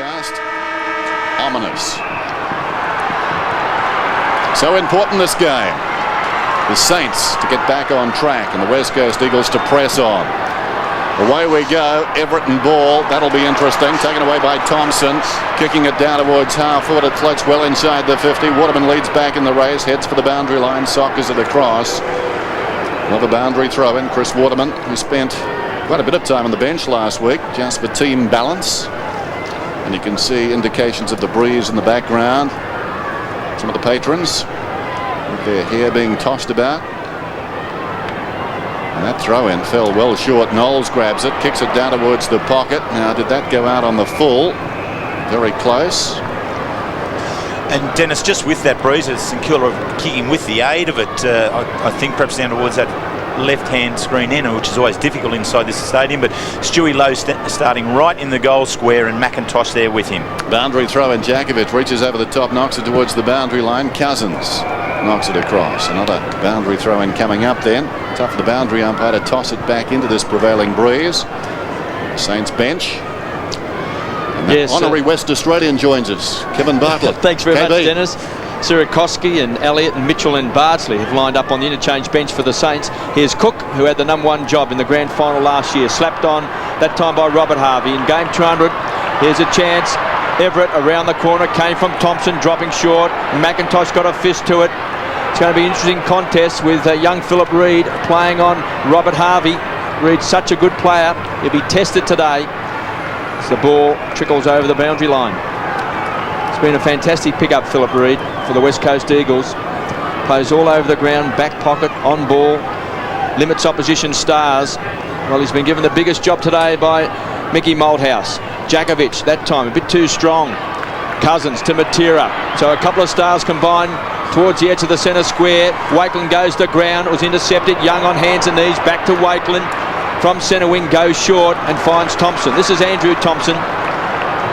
broadcast. Ominous. So important this game. The Saints to get back on track and the West Coast Eagles to press on. Away we go. Everton ball. That'll be interesting. Taken away by Thompson. Kicking it down towards half forward. It floats well inside the 50. Waterman leads back in the race. Heads for the boundary line. Sockers it across. Another boundary throw in. Chris Waterman, who spent quite a bit of time on the bench last week just for team balance. And you can see indications of the breeze in the background. Some of the patrons with their hair being tossed about. And that throw-in fell well short. Knowles grabs it, kicks it down towards the pocket. Now, did that go out on the full? Very close. And Dennis, just with that breeze, St Kilda kicking with the aid of it, I think perhaps down towards that left-hand screen end, which is always difficult inside this stadium, but Stewie Lowe starting right in the goal square and McIntosh there with him. Boundary throw and Djakovic reaches over the top, knocks it towards the boundary line. Cousins knocks it across. Another boundary throw in coming up then. Tough for the boundary umpire to toss it back into this prevailing breeze. Saints bench. Yes, honorary West Australian joins us. Kevin Bartlett. Thanks very much, Dennis. Sirakoski and Elliott and Mitchell and Bardsley have lined up on the interchange bench for the Saints. Here's Cook, who had the #1 job in the grand final last year. Slapped on that time by Robert Harvey. In game 200, here's a chance. Everett around the corner, came from Thompson, dropping short. McIntosh got a fist to it. It's going to be an interesting contest with young Philip Reid playing on Robert Harvey. Reid's such a good player. He'll be tested today as the ball trickles over the boundary line. It's been a fantastic pick-up, Philip Reid, for the West Coast Eagles. Plays all over the ground, back pocket, on ball, limits opposition stars. Well, he's been given the biggest job today by Mickey Malthouse. Djakovic, that time, a bit too strong. Cousins to Matera. So a couple of stars combined towards the edge of the centre square. Wakeland goes to ground. It was intercepted. Young on hands and knees. Back to Wakeland. From centre wing, goes short and finds Thompson. This is Andrew Thompson.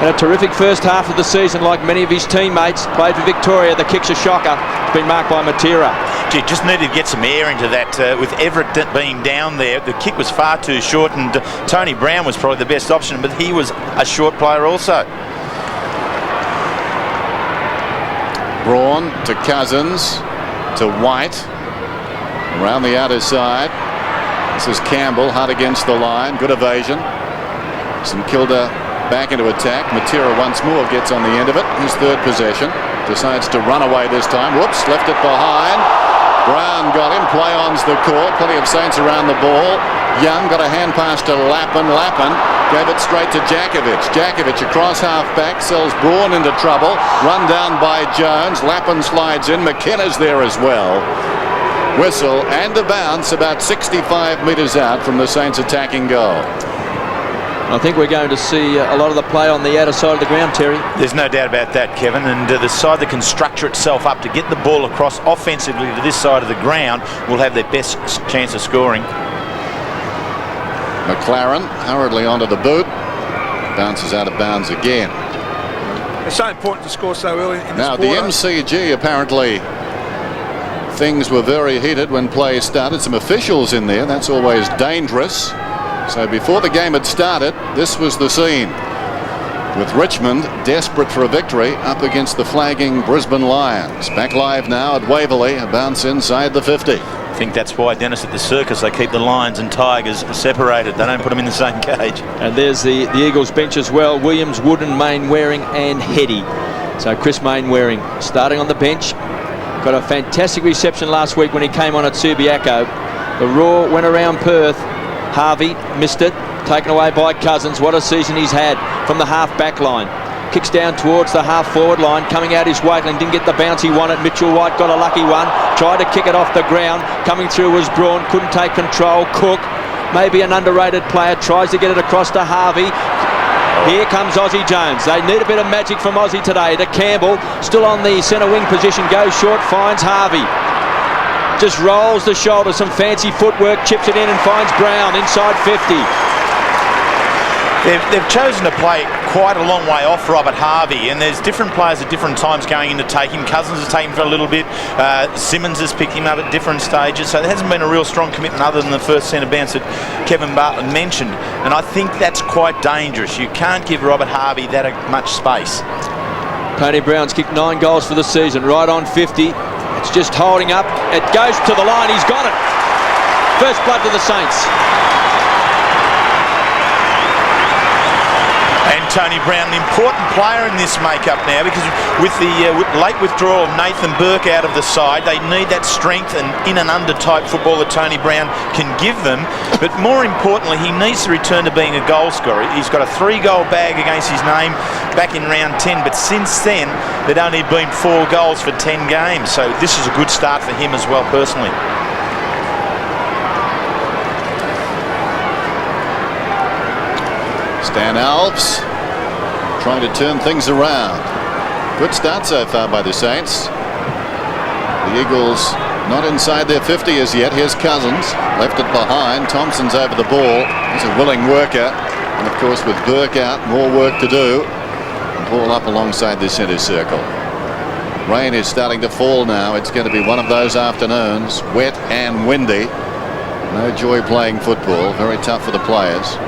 Had a terrific first half of the season, like many of his teammates. Played for Victoria. The kick's a shocker. It's been marked by Matera. Gee, just needed to get some air into that. With Everett being down there, the kick was far too short, and Tony Brown was probably the best option, but he was a short player also. Braun to Cousins to White around the outer side. This is Campbell, hard against the line, good evasion. St Kilda back into attack. Matera once more gets on the end of it. His third possession. Decides to run away this time. Whoops, left it behind. Brown got him. Play-on's the call. Plenty of Saints around the ball. Young got a hand pass to Lappin. Lappin gave it straight to Djakovic. Djakovic across half-back. Sells Braun into trouble. Run down by Jones. Lappin slides in. McKenna's there as well. Whistle and a bounce about 65 metres out from the Saints attacking goal. I think we're going to see a lot of the play on the outer side of the ground, Terry. There's no doubt about that, Kevin. And the side that can structure itself up to get the ball across offensively to this side of the ground will have their best chance of scoring. McLaren hurriedly onto the boot. Bounces out of bounds again. It's so important to score so early in now, the the MCG, apparently things were very heated when play started. Some officials in there. That's always dangerous. So before the game had started, this was the scene, with Richmond desperate for a victory up against the flagging Brisbane Lions. Back live now at Waverley, a bounce inside the 50. I think that's why, Dennis, at the circus they keep the Lions and Tigers separated. They don't put them in the same cage. And there's the Eagles bench as well. Williams, Wooden, Mainwaring and Heady. So Chris Mainwaring starting on the bench. Got a fantastic reception last week when he came on at Subiaco. The Raw went around Perth. Harvey missed it, taken away by Cousins. What a season he's had from the half-back line. Kicks down towards the half-forward line. Coming out is Wakeland. Didn't get the bounce he wanted. Mitchell White got a lucky one. Tried to kick it off the ground. Coming through was Braun. Couldn't take control. Cook, maybe an underrated player, tries to get it across to Harvey. Here comes Aussie Jones. They need a bit of magic from Aussie today. To Campbell, still on the centre wing position. Goes short, finds Harvey. Just rolls the shoulder, some fancy footwork, chips it in and finds Brown inside 50. They've chosen to play quite a long way off Robert Harvey, and there's different players at different times going in to take him. Cousins has taken him for a little bit. Simmons has picked him up at different stages, so there hasn't been a real strong commitment other than the first centre bounce that Kevin Bartlett mentioned, and I think that's quite dangerous. You can't give Robert Harvey that much space. Tony Brown's kicked 9 goals for the season, right on 50. It's just holding up. It goes to the line. He's got it. First blood to the Saints. And Tony Brown, an important player in this make-up now, because with the late withdrawal of Nathan Burke out of the side, they need that strength and in and under type football that Tony Brown can give them. But more importantly, he needs to return to being a goal scorer. He's got a 3-goal bag against his name back in round 10, but since then there'd only been 4 goals for 10 games. So this is a good start for him as well, personally. Stan Alves trying to turn things around. Good start so far by the Saints. The Eagles not inside their 50 as yet. Here's Cousins, left it behind. Thompson's over the ball. He's a willing worker, and of course with Burke out, more work to do. Ball up alongside the centre circle. Rain is starting to fall now. It's going to be one of those afternoons, wet and windy. No joy playing football. Very tough for the players.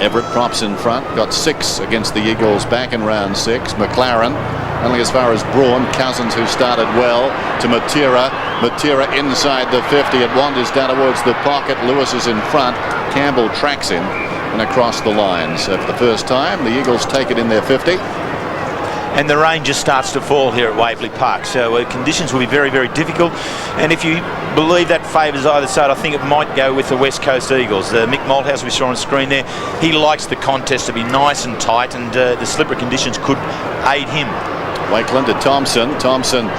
Everett props in front, got 6 against the Eagles back in round 6. McLaren only as far as Braun. Cousins, who started well, to Matera. Matera inside the 50. It wanders down towards the pocket. Lewis is in front. Campbell tracks him and across the line. So for the first time, the Eagles take it in their 50. And the rain just starts to fall here at Waverley Park, so conditions will be very, very difficult. And if you believe that favours either side, I think it might go with the West Coast Eagles. Mick Malthouse, we saw on screen there, he likes the contest to be nice and tight, and the slippery conditions could aid him. Wakeland to Thompson. Thompson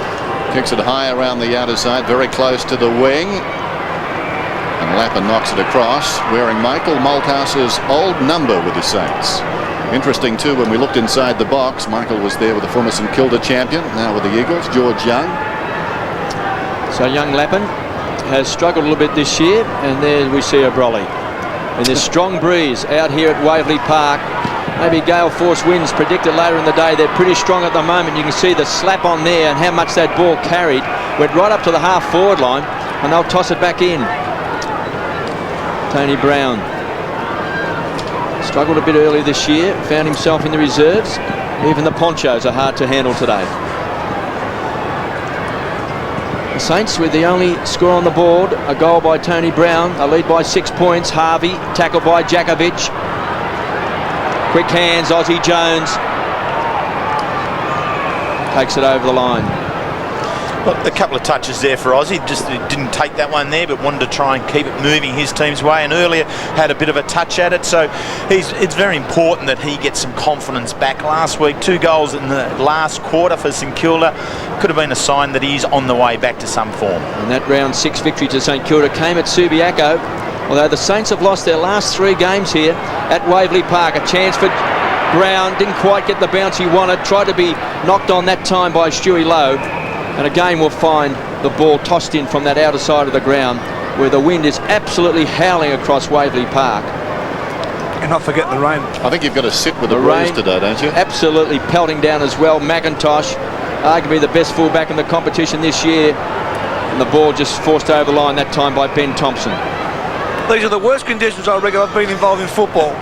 kicks it high around the outer side, very close to the wing. And Lappin knocks it across, wearing Michael Malthouse's old number with the Saints. Interesting too, when we looked inside the box, Michael was there with the former St Kilda champion, now with the Eagles, George Young. So young Lappin has struggled a little bit this year, and there we see a brolly. And there's strong breeze out here at Waverley Park. Maybe gale force winds predicted later in the day. They're pretty strong at the moment. You can see the slap on there and how much that ball carried. Went right up to the half-forward line, and they'll toss it back in. Tony Brown struggled a bit early this year, found himself in the reserves. Even the ponchos are hard to handle today. The Saints with the only score on the board, a goal by Tony Brown, a lead by 6 points. Harvey, tackled by Jakovic. Quick hands, Aussie Jones takes it over the line. Well, a couple of touches there for Aussie, just didn't take that one there, but wanted to try and keep it moving his team's way, and earlier had a bit of a touch at it, so it's very important that he gets some confidence back. Last week, 2 goals in the last quarter for St Kilda could have been a sign that he's on the way back to some form. And that round 6 victory to St Kilda came at Subiaco, although the Saints have lost their last 3 games here at Waverley Park. A chance for Brown, didn't quite get the bounce he wanted, tried to be knocked on that time by Stewie Lowe. And again we'll find the ball tossed in from that outer side of the ground, where the wind is absolutely howling across Waverley Park. And not forget the rain. I think you've got to sit with the breeze today, don't you? Absolutely pelting down as well. McIntosh, arguably the best fullback in the competition this year. And the ball just forced over the line that time by Ben Thompson. These are the worst conditions I reckon I've been involved in football.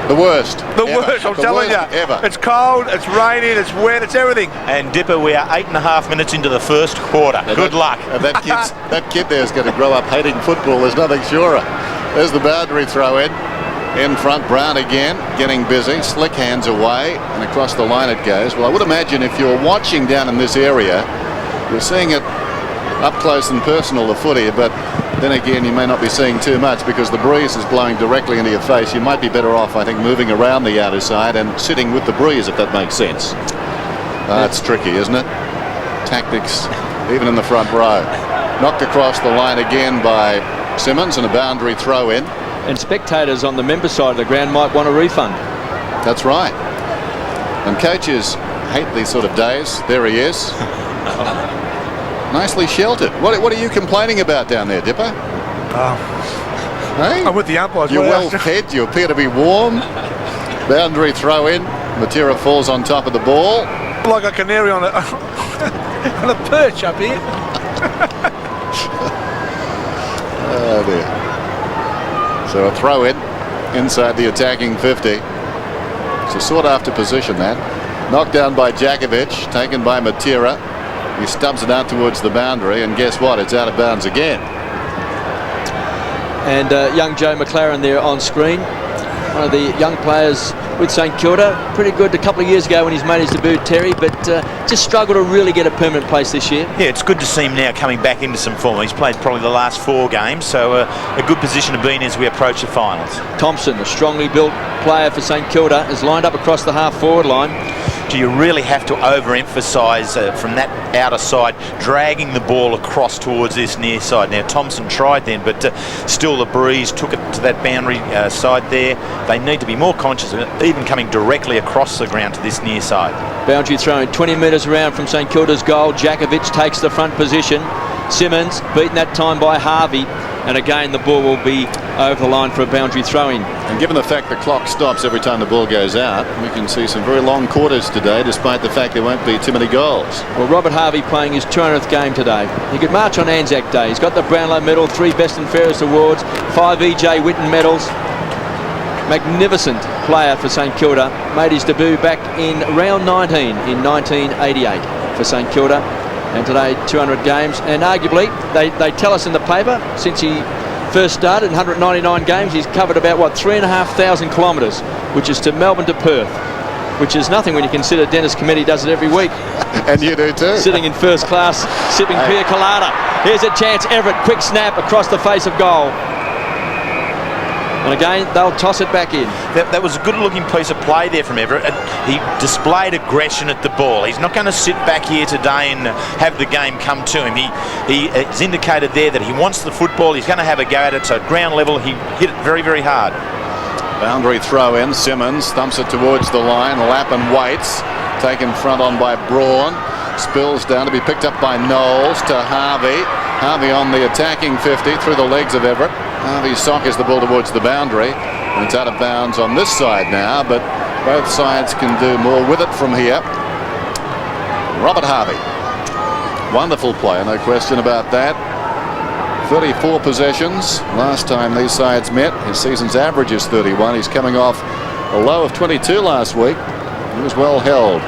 The worst. The worst, I'm telling you. Ever. It's cold, it's raining, it's wet, it's everything. And Dipper, we are 8.5 minutes into the first quarter. Good luck. And that kid there is going to grow up hating football. There's nothing surer. There's the boundary throw in front. Brown again, getting busy. Slick hands away, and across the line it goes. Well, I would imagine if you're watching down in this area, you're seeing it up close and personal, the footy, but then again you may not be seeing too much because the breeze is blowing directly into your face. You might be better off, I think, moving around the outer side and sitting with the breeze, if that makes sense. It's tricky, isn't it? Tactics, even in the front row. Knocked across the line again by Simmons, and a boundary throw in. And spectators on the member side of the ground might want a refund. That's right. And coaches hate these sort of days. There he is. Nicely sheltered. What are you complaining about down there, Dipper? Hey? I'm with the umpires. You're well fed. You appear to be warm. Boundary throw in. Matera falls on top of the ball. Like a canary on a, on a perch up here. Oh dear. So a throw in inside the attacking 50. It's a sought after position that. Knocked down by Jakovic, taken by Matera. He stubs it out towards the boundary, and guess what? It's out of bounds again. And young Joe McLaren there on screen. One of the young players with St Kilda. Pretty good a couple of years ago when he's made his debut, Terry, but just struggled to really get a permanent place this year. Yeah, it's good to see him now coming back into some form. He's played probably the last 4 games, so a good position to be in as we approach the finals. Thompson, a strongly built player for St Kilda, is lined up across the half-forward line. Do you really have to overemphasise from that outer side, dragging the ball across towards this near side? Now, Thompson tried then, but still the breeze took it to that boundary side there. They need to be more conscious of it, even coming directly across the ground to this near side. Boundary thrown 20 metres around from St Kilda's goal. Jakovic takes the front position. Simmons beaten that time by Harvey, and again the ball will be over the line for a boundary throw-in. And given the fact the clock stops every time the ball goes out, we can see some very long quarters today, despite the fact there won't be too many goals. Well, Robert Harvey playing his 200th game today. He could march on Anzac Day. He's got the Brownlow medal, 3 Best and Fairest awards, 5 E.J. Whitten medals. Magnificent player for St Kilda. Made his debut back in round 19 in 1988 for St Kilda. And today 200 games, and arguably they tell us in the paper since he first started in 199 games he's covered about 3,500 kilometres, which is to Melbourne to Perth, which is nothing when you consider Dennis Committee does it every week. And you do too. Sitting in first class, sipping Pina Colada. Here's a chance. Everett, quick snap across the face of goal. And again, they'll toss it back in. That was a good-looking piece of play there from Everett. He displayed aggression at the ball. He's not going to sit back here today and have the game come to him. He has indicated there that he wants the football. He's going to have a go at it. So at ground level, he hit it very, very hard. Boundary throw in. Simmons thumps it towards the line. Lappin waits. Taken front on by Braun. Spills down to be picked up by Knowles to Harvey. Harvey on the attacking 50 through the legs of Everett. Harvey sockers the ball towards the boundary, and it's out of bounds on this side now, but both sides can do more with it from here. Robert Harvey, wonderful player, no question about that. 34 possessions last time these sides met. His season's average is 31. He's coming off a low of 22 last week. He was well held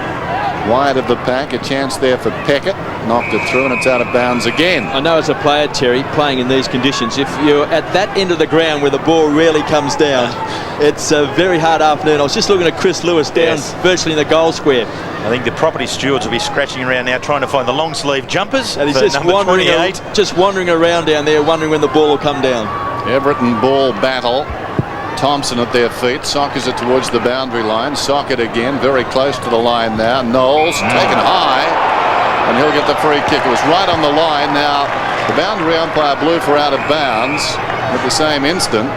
wide of the pack. A chance there for Peckett. Knocked it through, and it's out of bounds again. I know as a player, Terry, playing in these conditions, if you're at that end of the ground where the ball rarely comes down, it's a very hard afternoon. I was just looking at Chris Lewis down virtually in the goal square. I think the property stewards will be scratching around now trying to find the long sleeve jumpers. And he's just wandering around down there, wondering when the ball will come down. Everett and ball battle. Thompson at their feet, sockers it towards the boundary line. Sock it again, very close to the line now. Knowles taken high, and he'll get the free kick. It was right on the line. Now the boundary umpire blew for out of bounds. At the same instant,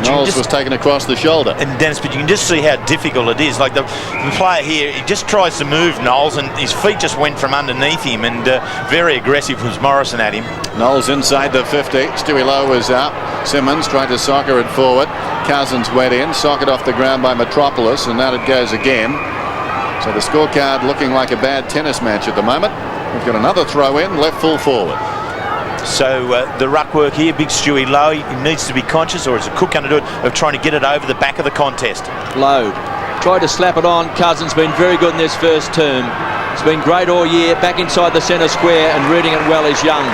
Knowles was taken across the shoulder. And Dennis, but you can just see how difficult it is. Like the player here, he just tries to move Knowles, and his feet just went from underneath him, and very aggressive was Morrison at him. Knowles inside the 50. Stewie Lowe was out. Simmons tried to soccer it forward. Cousins went in, socked off the ground by Metropolis, and out it goes again. So the scorecard looking like a bad tennis match at the moment. We've got another throw in, left full forward. So the ruck work here, big Stewie Lowe, he needs to be conscious, or is it Cook going to do it, of trying to get it over the back of the contest. Lowe tried to slap it on. Cousins been very good in this first term. It's been great all year, back inside the centre square, and reading it well is Young.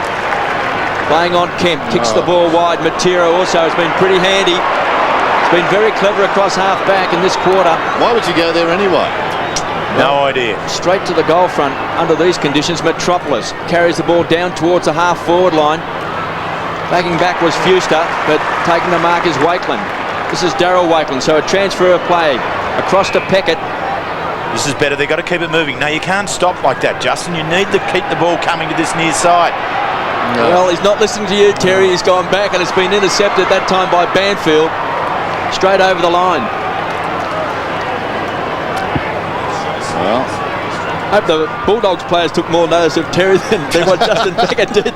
Playing on Kemp, kicks the ball wide. Matera also has been pretty handy. It's been very clever across half back in this quarter. Why would you go there anyway? No idea. Straight to the goal front under these conditions. Metropolis carries the ball down towards the half forward line. Backing back was Fuster, but taking the mark is Wakeland. This is Darryl Wakeland, so a transfer of play across to Peckett. This is better. They've got to keep it moving. No, you can't stop like that, Justin. You need to keep the ball coming to this near side. No. Well, he's not listening to you, Terry. He's gone back, and it's been intercepted that time by Banfield. Straight over the line. Well, I hope the Bulldogs players took more notice of Terry than what Justin Peckett did.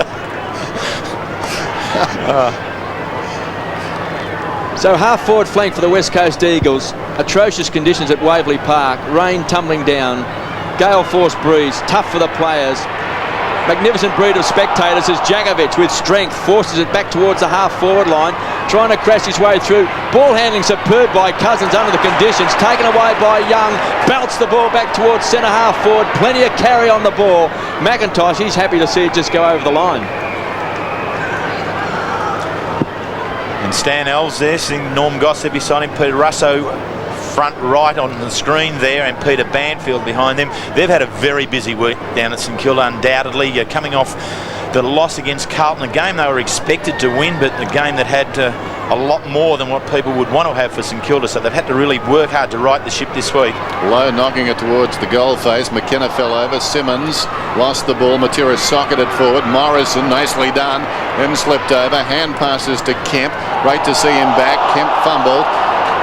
So half forward flank for the West Coast Eagles. atrocious conditions at Waverley Park. Rain tumbling down, gale force breeze, tough for the players. Magnificent breed of spectators as Jagovic with strength forces it back towards the half-forward line, trying to crash his way through. Ball handling superb by Cousins under the conditions, taken away by Young, belts the ball back towards centre half-forward, plenty of carry on the ball. McIntosh, he's happy to see it just go over the line. And Stan Ells there, seeing Norm Gossett beside him, Peter Russo front right on the screen there, and Peter Banfield behind them. They've had a very busy week down at St Kilda, undoubtedly, coming off the loss against Carlton, a game they were expected to win, but a game that had a lot more than what people would want to have for St Kilda, so they've had to really work hard to right the ship this week. Lowe knocking it towards the goal face. McKenna fell over. Simmons lost the ball. Matera socketed forward. Morrison, nicely done, then slipped over. Hand passes to Kemp. Great to see him back. Kemp fumbled.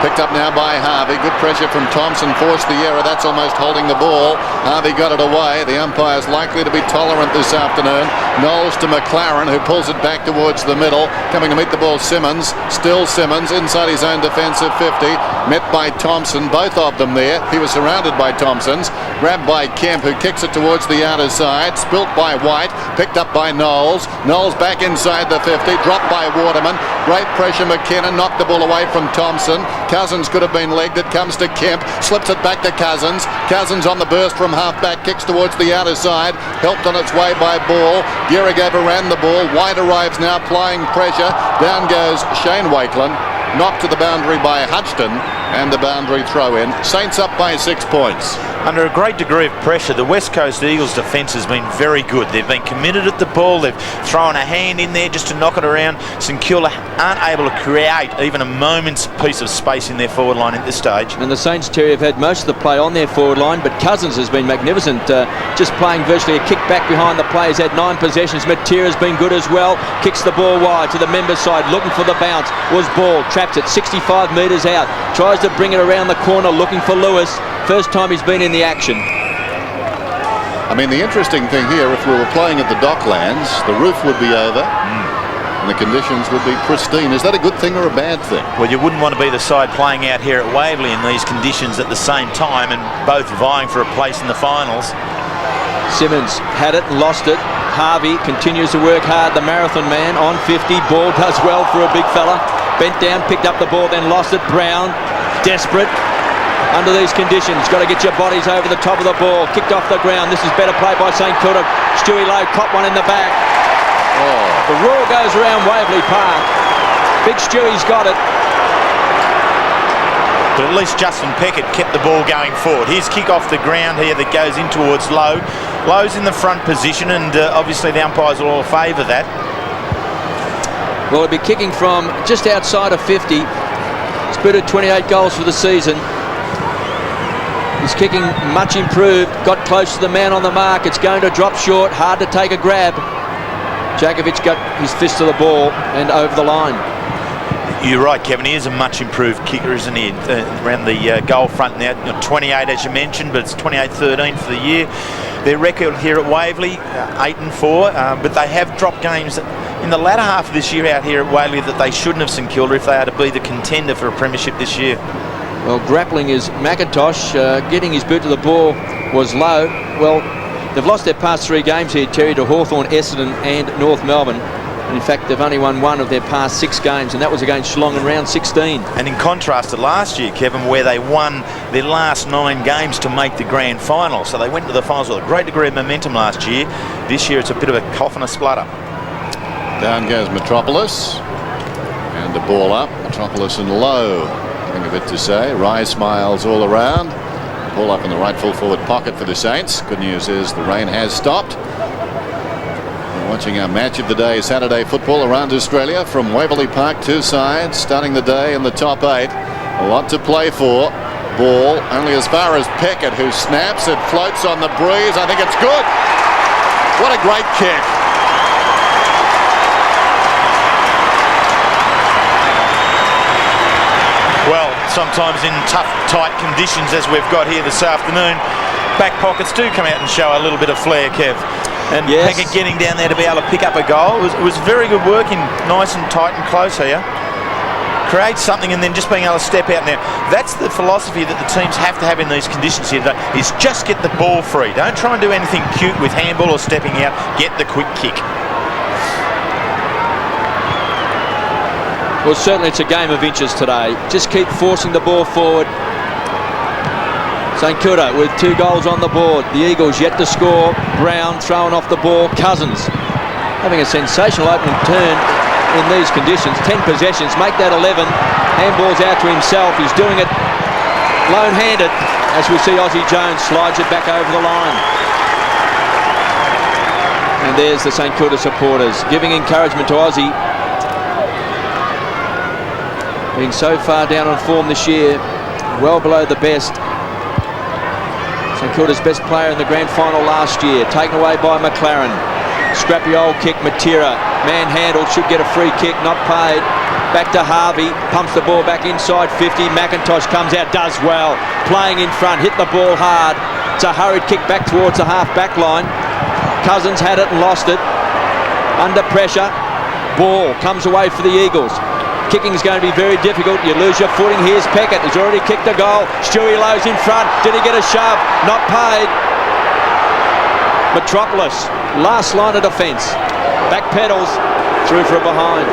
Picked up now by Harvey. Good pressure from Thompson. Forced the error. That's almost holding the ball. Harvey got it away. The umpire's likely to be tolerant this afternoon. Knowles to McLaren, who pulls it back towards the middle. Coming to meet the ball, Simmons. Still Simmons inside his own defensive 50. Met by Thompson. Both of them there. He was surrounded by Thompsons. Grabbed by Kemp, who kicks it towards the outer side. Spilt by White. Picked up by Knowles. Knowles back inside the 50. Dropped by Waterman. Great pressure. McKenna knocked the ball away from Thompson. Cousins could have been legged. It comes to Kemp. Slips it back to Cousins. Cousins on the burst from half-back. Kicks towards the outer side. Helped on its way by Ball. Gehrig overran the ball. White arrives now applying pressure. Down goes Shane Wakelin. Knocked to the boundary by Hudson. And the boundary throw in. Saints up by 6 points. Under a great degree of pressure, the West Coast Eagles defence has been very good. They've been committed at the ball. They've thrown a hand in there just to knock it around. St Kilda aren't able to create even a moment's piece of space in their forward line at this stage. And the Saints, Terry, have had most of the play on their forward line, but Cousins has been magnificent, just playing virtually a kick back behind the play. He's had 9 possessions. Matera's been good as well. Kicks the ball wide to the member side, looking for the bounce. Was Ball, trapped it 65 metres out. Tries to bring it around the corner, looking for Lewis. First time he's been in the action. I mean, the interesting thing here, if we were playing at the Docklands, the roof would be over and the conditions would be pristine. Is that a good thing or a bad thing? Well, you wouldn't want to be the side playing out here at Waverley in these conditions at the same time, and both vying for a place in the finals. Simmons had it, lost it. Harvey continues to work hard, the marathon man on 50. Ball does well for a big fella. Bent down, picked up the ball, then lost it. Brown, desperate. Under these conditions, got to get your bodies over the top of the ball. Kicked off the ground. This is better play by St Kilda. Stewie Lowe caught one in the back. Oh. The roar goes around Waverley Park. Big Stewie's got it. But at least Justin Peckett kept the ball going forward. Here's kick off the ground here that goes in towards Lowe. Lowe's in the front position, and obviously the umpires will all favour that. Well, he'll be kicking from just outside of 50. He's booted 28 goals for the season. He's kicking much improved, got close to the man on the mark. It's going to drop short, hard to take a grab. Jagovic got his fist to the ball and over the line. You're right, Kevin. He is a much improved kicker, isn't he? Around the goal front now, 28 as you mentioned, but it's 28-13 for the year. Their record here at Waverley, 8-4, but they have dropped games in the latter half of this year out here at Waverley that they shouldn't have, St Kilda, if they are to be the contender for a premiership this year. Well, grappling is McIntosh. Getting his boot to the ball was Low. Well, they've lost their past 3 games here, Terry, to Hawthorn, Essendon and North Melbourne. And in fact, they've only won 1 of their past 6 games, and that was against Geelong in round 16. And in contrast to last year, Kevin, where they won their last 9 games to make the grand final. So they went to the finals with a great degree of momentum last year. This year, it's a bit of a cough and a splutter. Down goes Metropolis. And the ball up. Metropolis and Low. Nothing of it to say. Rye smiles all around. Ball up in the right full forward pocket for the Saints. Good news is the rain has stopped. We're watching our match of the day, Saturday football around Australia from Waverley Park. 2 sides starting the day in the top 8. A lot to play for. Ball only as far as Peckett, who snaps. It floats on the breeze. I think it's good. What a great kick. Well, sometimes in tough, tight conditions as we've got here this afternoon, back pockets do come out and show a little bit of flair, Kev. And yes, Peckett getting down there to be able to pick up a goal. It was very good working, nice and tight and close here. create something and then just being able to step out. Now, that's the philosophy that the teams have to have in these conditions here today, is just get the ball free. Don't try and do anything cute with handball or stepping out. Get the quick kick. Well, certainly it's a game of inches today. Just keep forcing the ball forward. St Kilda with 2 goals on the board. The Eagles yet to score. Brown throwing off the ball. Cousins having a sensational opening turn in these conditions. 10 possessions, make that 11. Handballs out to himself. He's doing it lone-handed as we see Aussie Jones slides it back over the line. And there's the St Kilda supporters giving encouragement to Aussie. Being so far down on form this year, well below the best. St Kilda's best player in the grand final last year, taken away by McLaren. Scrappy old kick, Matera, manhandled, should get a free kick, not paid. Back to Harvey, pumps the ball back inside 50. McIntosh comes out, does well, playing in front, hit the ball hard. It's a hurried kick back towards the half-back line. Cousins had it and lost it. Under pressure, ball comes away for the Eagles. Kicking is going to be very difficult. You lose your footing. Here's Peckett. He's already kicked a goal. Stewie Lowe's in front. Did he get a shove? Not paid. Metropolis, last line of defence. Back pedals, through for a behind.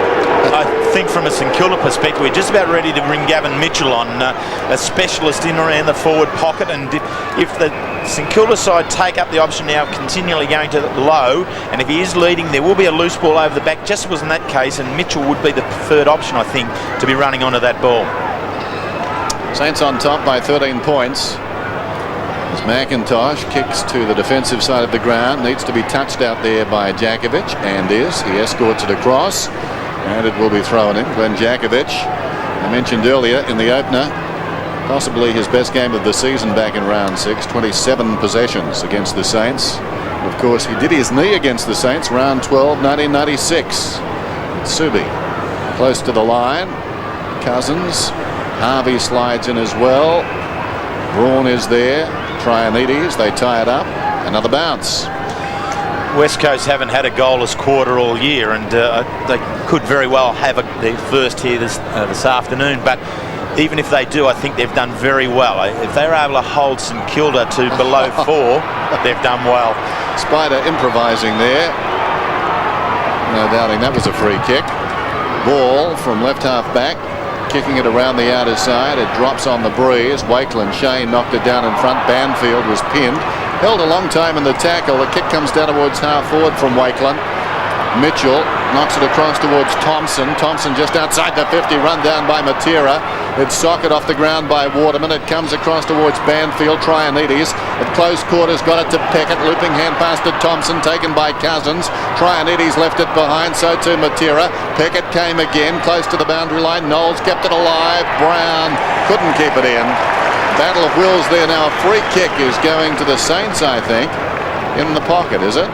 I think from a St Kilda perspective, we're just about ready to bring Gavin Mitchell on, a specialist in around the forward pocket, and if the St Kilda side take up the option now of continually going to low, and if he is leading, there will be a loose ball over the back, just was in that case, and Mitchell would be the preferred option, I think, to be running onto that ball. Saints on top by 13 points. As McIntosh kicks to the defensive side of the ground, needs to be touched out there by Jakovic, and is. He escorts it across, and it will be thrown in. Glenn Jakovic, I mentioned earlier in the opener, possibly his best game of the season back in round 6, 27 possessions against the Saints. Of course, he did his knee against the Saints round 12, 1996. Subi close to the line. Cousins. Harvey slides in as well. Braun is there. Trianides, they tie it up. Another bounce. West Coast haven't had a goalless quarter all year, and they could very well have their first here this afternoon, but even if they do, I think they've done very well. If they're able to hold St Kilda to below 4, they've done well. Spider improvising there. No doubting that was a free kick. Ball from left half back, kicking it around the outer side. It drops on the breeze. Wakeland, Shane knocked it down in front. Banfield was pinned. Held a long time in the tackle. The kick comes down towards half forward from Wakeland. Mitchell knocks it across towards Thompson. Thompson just outside the 50, run down by Matera. It's socket off the ground by Waterman. It comes across towards Banfield. Trianides at close quarters got it to Peckett. Looping hand pass to Thompson, taken by Cousins. Trianides left it behind, so too Matera. Peckett came again, close to the boundary line. Knowles kept it alive. Brown couldn't keep it in. Battle of wills there now. A free kick is going to the Saints, I think. In the pocket, is it?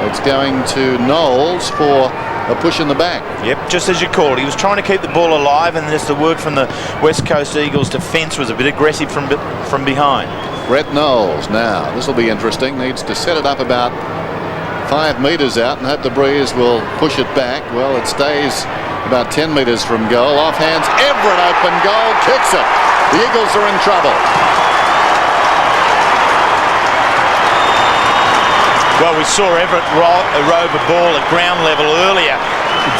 It's going to Knowles for a push in the back. Yep, just as you called. He was trying to keep the ball alive, and just the work from the West Coast Eagles defence was a bit aggressive from behind. Brett Knowles now. This will be interesting. Needs to set it up about 5 metres out and hope the breeze will push it back. Well, it stays about 10 metres from goal. Off hands, Everett, open goal, kicks it. The Eagles are in trouble. Well, we saw Everett robe a ball at ground level earlier,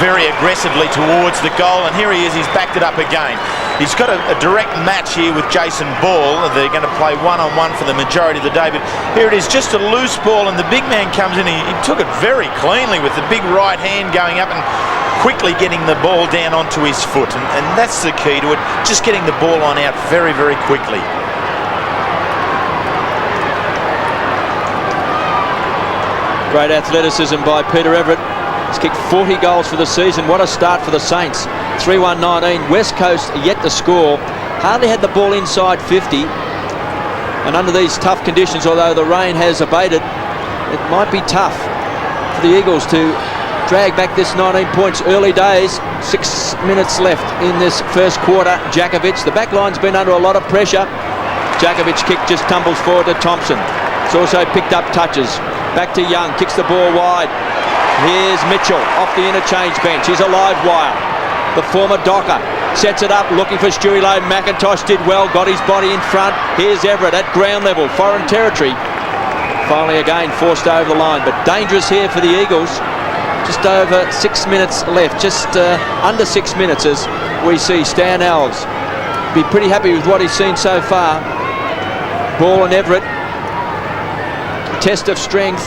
very aggressively towards the goal, and here he is, he's backed it up again. He's got a direct match here with Jason Ball. They're going to play one-on-one for the majority of the day, but here it is, just a loose ball, and the big man comes in. He took it very cleanly with the big right hand going up and quickly getting the ball down onto his foot, and that's the key to it, just getting the ball on out very, very quickly. Great athleticism by Peter Everett. He's kicked 40 goals for the season. What a start for the Saints. 3-1-19. West Coast yet to score. Hardly had the ball inside 50. And under these tough conditions, although the rain has abated, it might be tough for the Eagles to drag back this 19 points. Early days, 6 minutes left in this first quarter. Jakovic, the back line's been under a lot of pressure. Jakovic kick just tumbles forward to Thompson. It's also picked up touches. Back to Young, kicks the ball wide. Here's Mitchell off the interchange bench. He's a live wire. the former Docker. Sets it up, looking for Stewie Lowe. McIntosh did well, got his body in front. Here's Everett at ground level, foreign territory. Finally again forced over the line, but dangerous here for the Eagles. Just over 6 minutes left, just under 6 minutes as we see Stan Alves be pretty happy with what he's seen so far. Ball and Everett, test of strength.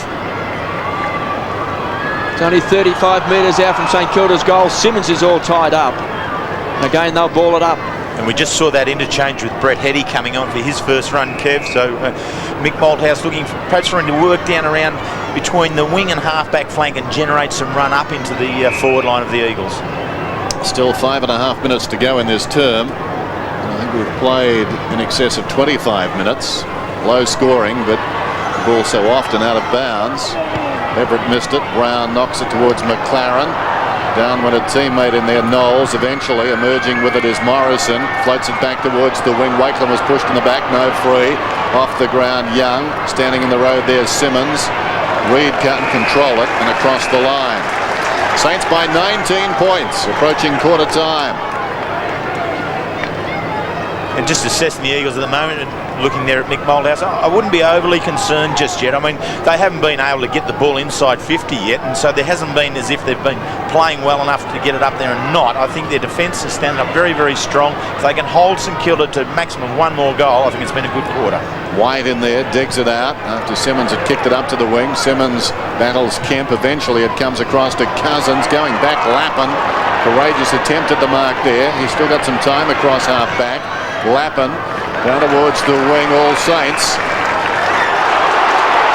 It's only 35 metres out from St Kilda's goal. Simmons is all tied up. Again, they'll ball it up. And we just saw that interchange with Brett Hetty coming on for his first run, Kev. So Mick Malthouse looking perhaps for him to work down around between the wing and half-back flank and generate some run up into the forward line of the Eagles. Still 5.5 minutes to go in this term. I think we've played in excess of 25 minutes. Low scoring, but the ball so often out of bounds. Everett missed it. Brown knocks it towards McLaren. Down went a teammate in there, Knowles. Eventually emerging with it is Morrison. Floats it back towards the wing. Wakeland was pushed in the back, no free. Off the ground, Young. Standing in the road there, Simmons. Reed can't control it and across the line. Saints by 19 points, approaching quarter time. And just assessing the Eagles at the moment and looking there at Mick Malthouse, I wouldn't be overly concerned just yet. I mean, they haven't been able to get the ball inside 50 yet, and so there hasn't been as if they've been playing well enough to get it up there and not. I think their defence is standing up very, very strong. If they can hold St Kilda to maximum one more goal, I think it's been a good quarter. White in there, digs it out after Simmons had kicked it up to the wing. Simmons battles Kemp. Eventually it comes across to Cousins, going back Lappin. Courageous attempt at the mark there. He's still got some time across half back. Lappin down towards the wing, All Saints.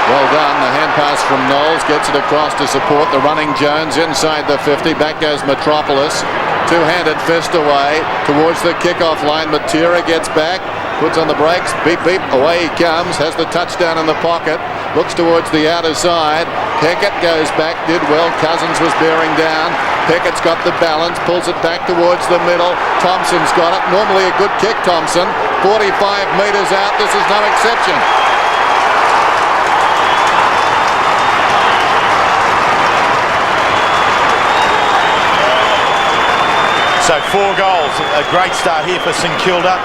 Well done. The hand pass from Knowles gets it across to support the running Jones inside the 50. Back goes Metropolis. Two-handed fist away towards the kickoff line. Matera gets back, puts on the brakes. Beep, beep. Away he comes. Has the touchdown in the pocket. Looks towards the outer side. Peckett goes back. Did well. Cousins was bearing down. Peckett's got the balance. Pulls it back towards the middle. Thompson's got it. Normally a good kick, Thompson. 45 metres out. This is no exception. So 4 goals, a great start here for St Kilda.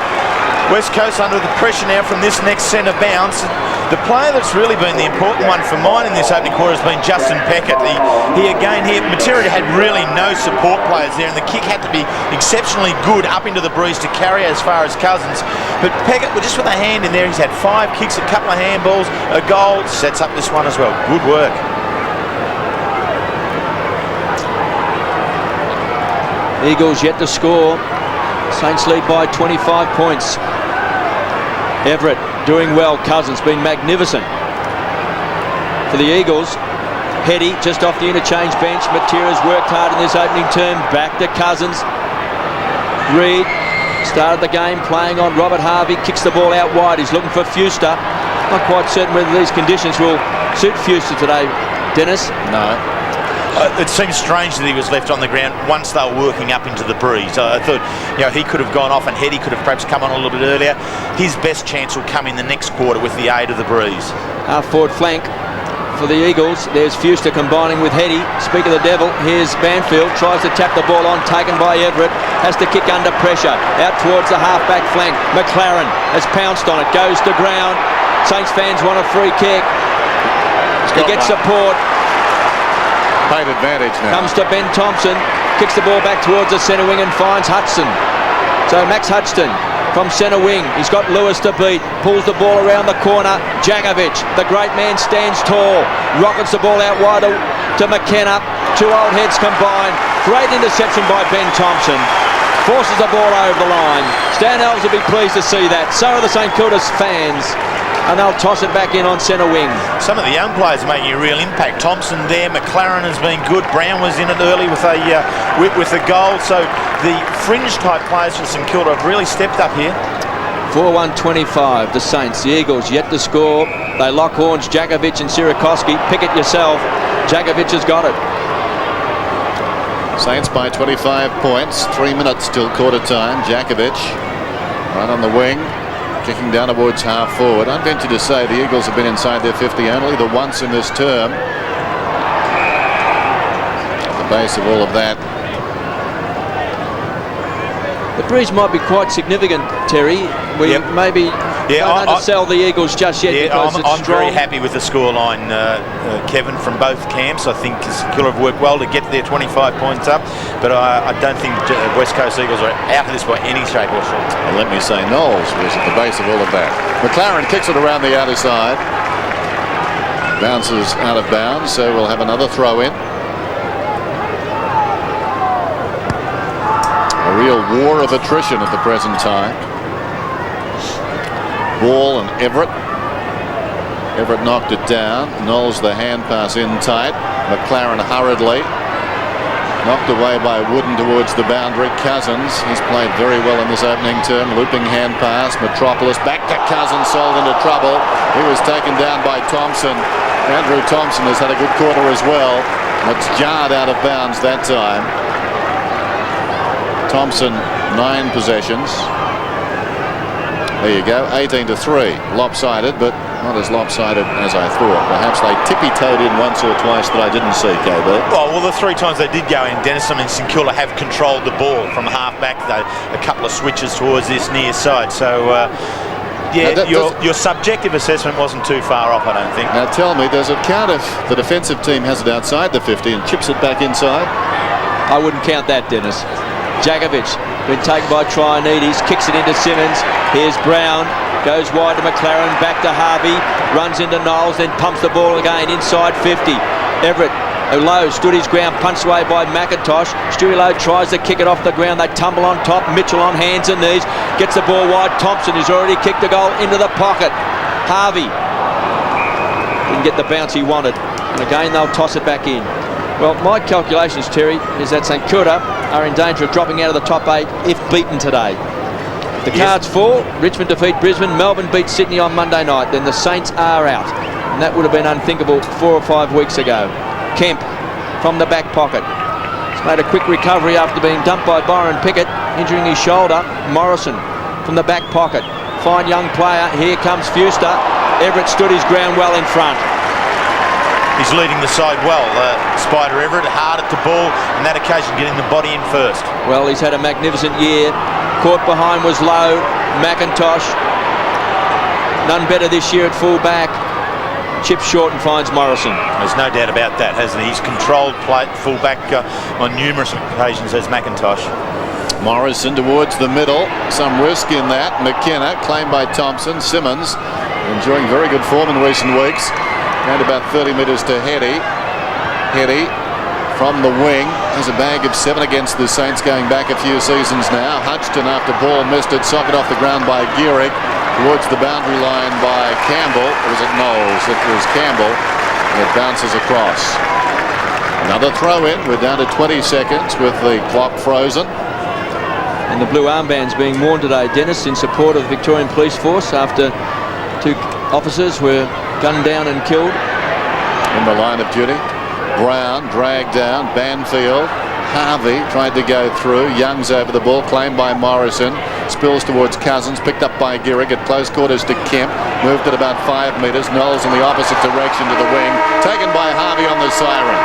West Coast under the pressure now from this next centre bounce. The player that's really been the important one for mine in this opening quarter has been Justin Peckett. He again here, Materia had really no support players there, and the kick had to be exceptionally good up into the breeze to carry as far as Cousins. But Peckett, well, just with a hand in there, he's had 5 kicks, a couple of handballs, a goal, sets up this one as well. Good work. Eagles yet to score. Saints lead by 25 points. Everett doing well. Cousins been magnificent for the Eagles. Hetty just off the interchange bench. Matera's worked hard in this opening term. Back to Cousins. Reed started the game playing on Robert Harvey. Kicks the ball out wide. He's looking for Fuster. Not quite certain whether these conditions will suit Fuster today, Dennis. No. It seems strange that he was left on the ground once they were working up into the breeze. I thought, he could have gone off and Hetty could have perhaps come on a little bit earlier. His best chance will come in the next quarter with the aid of the breeze. Half forward flank for the Eagles. There's Fuster combining with Hetty. Speak of the devil, here's Banfield. Tries to tap the ball on, taken by Everett. Has to kick under pressure. Out towards the half-back flank. McLaren has pounced on it. Goes to ground. Saints fans want a free kick. He gets support. Paid advantage now. Comes to Ben Thompson, kicks the ball back towards the centre wing and finds Hudson. So Max Hudson from centre wing. He's got Lewis to beat. Pulls the ball around the corner. Jagovic, the great man, stands tall. Rockets the ball out wide to McKenna. 2 old heads combined. Great interception by Ben Thompson. Forces the ball over the line. Stan Alves will be pleased to see that. So are the St Kilda fans. And they'll toss it back in on centre wing. Some of the young players are making a real impact. Thompson there, McLaren has been good. Brown was in it early with a goal. So the fringe type players for St Kilda have really stepped up here. 4-1-25, the Saints. The Eagles yet to score. They lock horns, Jagovic and Sirakoski. Pick it yourself. Jagovic has got it. Saints by 25 points. 3 minutes till quarter time. Jakovic right on the wing. Kicking down towards half forward. I'd venture to say the Eagles have been inside their 50 only the once in this term. At the base of all of that The breeze might be quite significant, Terry. We maybe don't undersell the Eagles just yet. Yeah, because I'm very happy with the scoreline, Kevin, from both camps. I think St Kilda have worked well to get their 25 points up, but I don't think West Coast Eagles are out of this by any shape or form. And let me say, Knowles was at the base of all of that. McLaren kicks it around the outer side. Bounces out of bounds, so we'll have another throw in. A real war of attrition at the present time. Ball and Everett. Everett knocked it down. Knowles the hand pass in tight. McLaren hurriedly. Knocked away by Wooden towards the boundary. Cousins, he's played very well in this opening term. Looping hand pass. Metropolis back to Cousins, sold into trouble. He was taken down by Thompson. Andrew Thompson has had a good quarter as well. It's jarred out of bounds that time. Thompson 9 possessions. There you go, 18-3. Lopsided, but not as lopsided as I thought. Perhaps they tippy-toed in once or twice that I didn't see, KB. Well, the 3 times they did go in, Dennis, I mean, St Kilda have controlled the ball from half back, though. A couple of switches towards this near side. So, your subjective assessment wasn't too far off, I don't think. Now tell me, does it count if the defensive team has it outside the 50 and chips it back inside? I wouldn't count that, Dennis. Jakovic, been taken by Trianides, kicks it into Simmons. Here's Brown, goes wide to McLaren, back to Harvey, runs into Knowles, then pumps the ball again inside 50. Everett, Lowe stood his ground, punched away by McIntosh. Stewie Lowe tries to kick it off the ground. They tumble on top. Mitchell on hands and knees, gets the ball wide. Thompson, who's already kicked the goal, into the pocket. Harvey didn't get the bounce he wanted, and again they'll toss it back in. Well, my calculations, Terry, is that St Kilda are in danger of dropping out of the top 8 if beaten today. The cards fall. Richmond defeat Brisbane. Melbourne beat Sydney on Monday night. Then the Saints are out. And that would have been unthinkable 4 or 5 weeks ago. Kemp from the back pocket. He's made a quick recovery after being dumped by Byron Pickett, injuring his shoulder. Morrison from the back pocket. Fine young player. Here comes Fuster. Everett stood his ground well in front. He's leading the side well. Spider Everett, hard at the ball, and that occasion getting the body in first. Well, he's had a magnificent year. Caught behind was Lowe. McIntosh, none better this year at full back. Chips short and finds Morrison. There's no doubt about that, hasn't he? He's controlled play full back on numerous occasions as McIntosh. Morrison towards the middle. Some risk in that. McKenna, claimed by Thompson. Simmons, enjoying very good form in recent weeks. Around about 30 metres to Heady. Heady from the wing has a bag of 7 against the Saints going back a few seasons now. Hutchton after ball missed it, socket off the ground by Gehrig towards the boundary line by Campbell. Or was it Knowles? It was Campbell. And it bounces across. Another throw in. We're down to 20 seconds with the clock frozen. And the blue armbands being worn today, Dennis, in support of the Victorian Police Force after 2 officers were gunned down and killed. In the line of duty. Brown dragged down. Banfield. Harvey tried to go through. Young's over the ball, claimed by Morrison. Spills towards Cousins, picked up by Gehrig at close quarters to Kemp. Moved at about 5 metres. Knowles in the opposite direction to the wing. Taken by Harvey on the siren.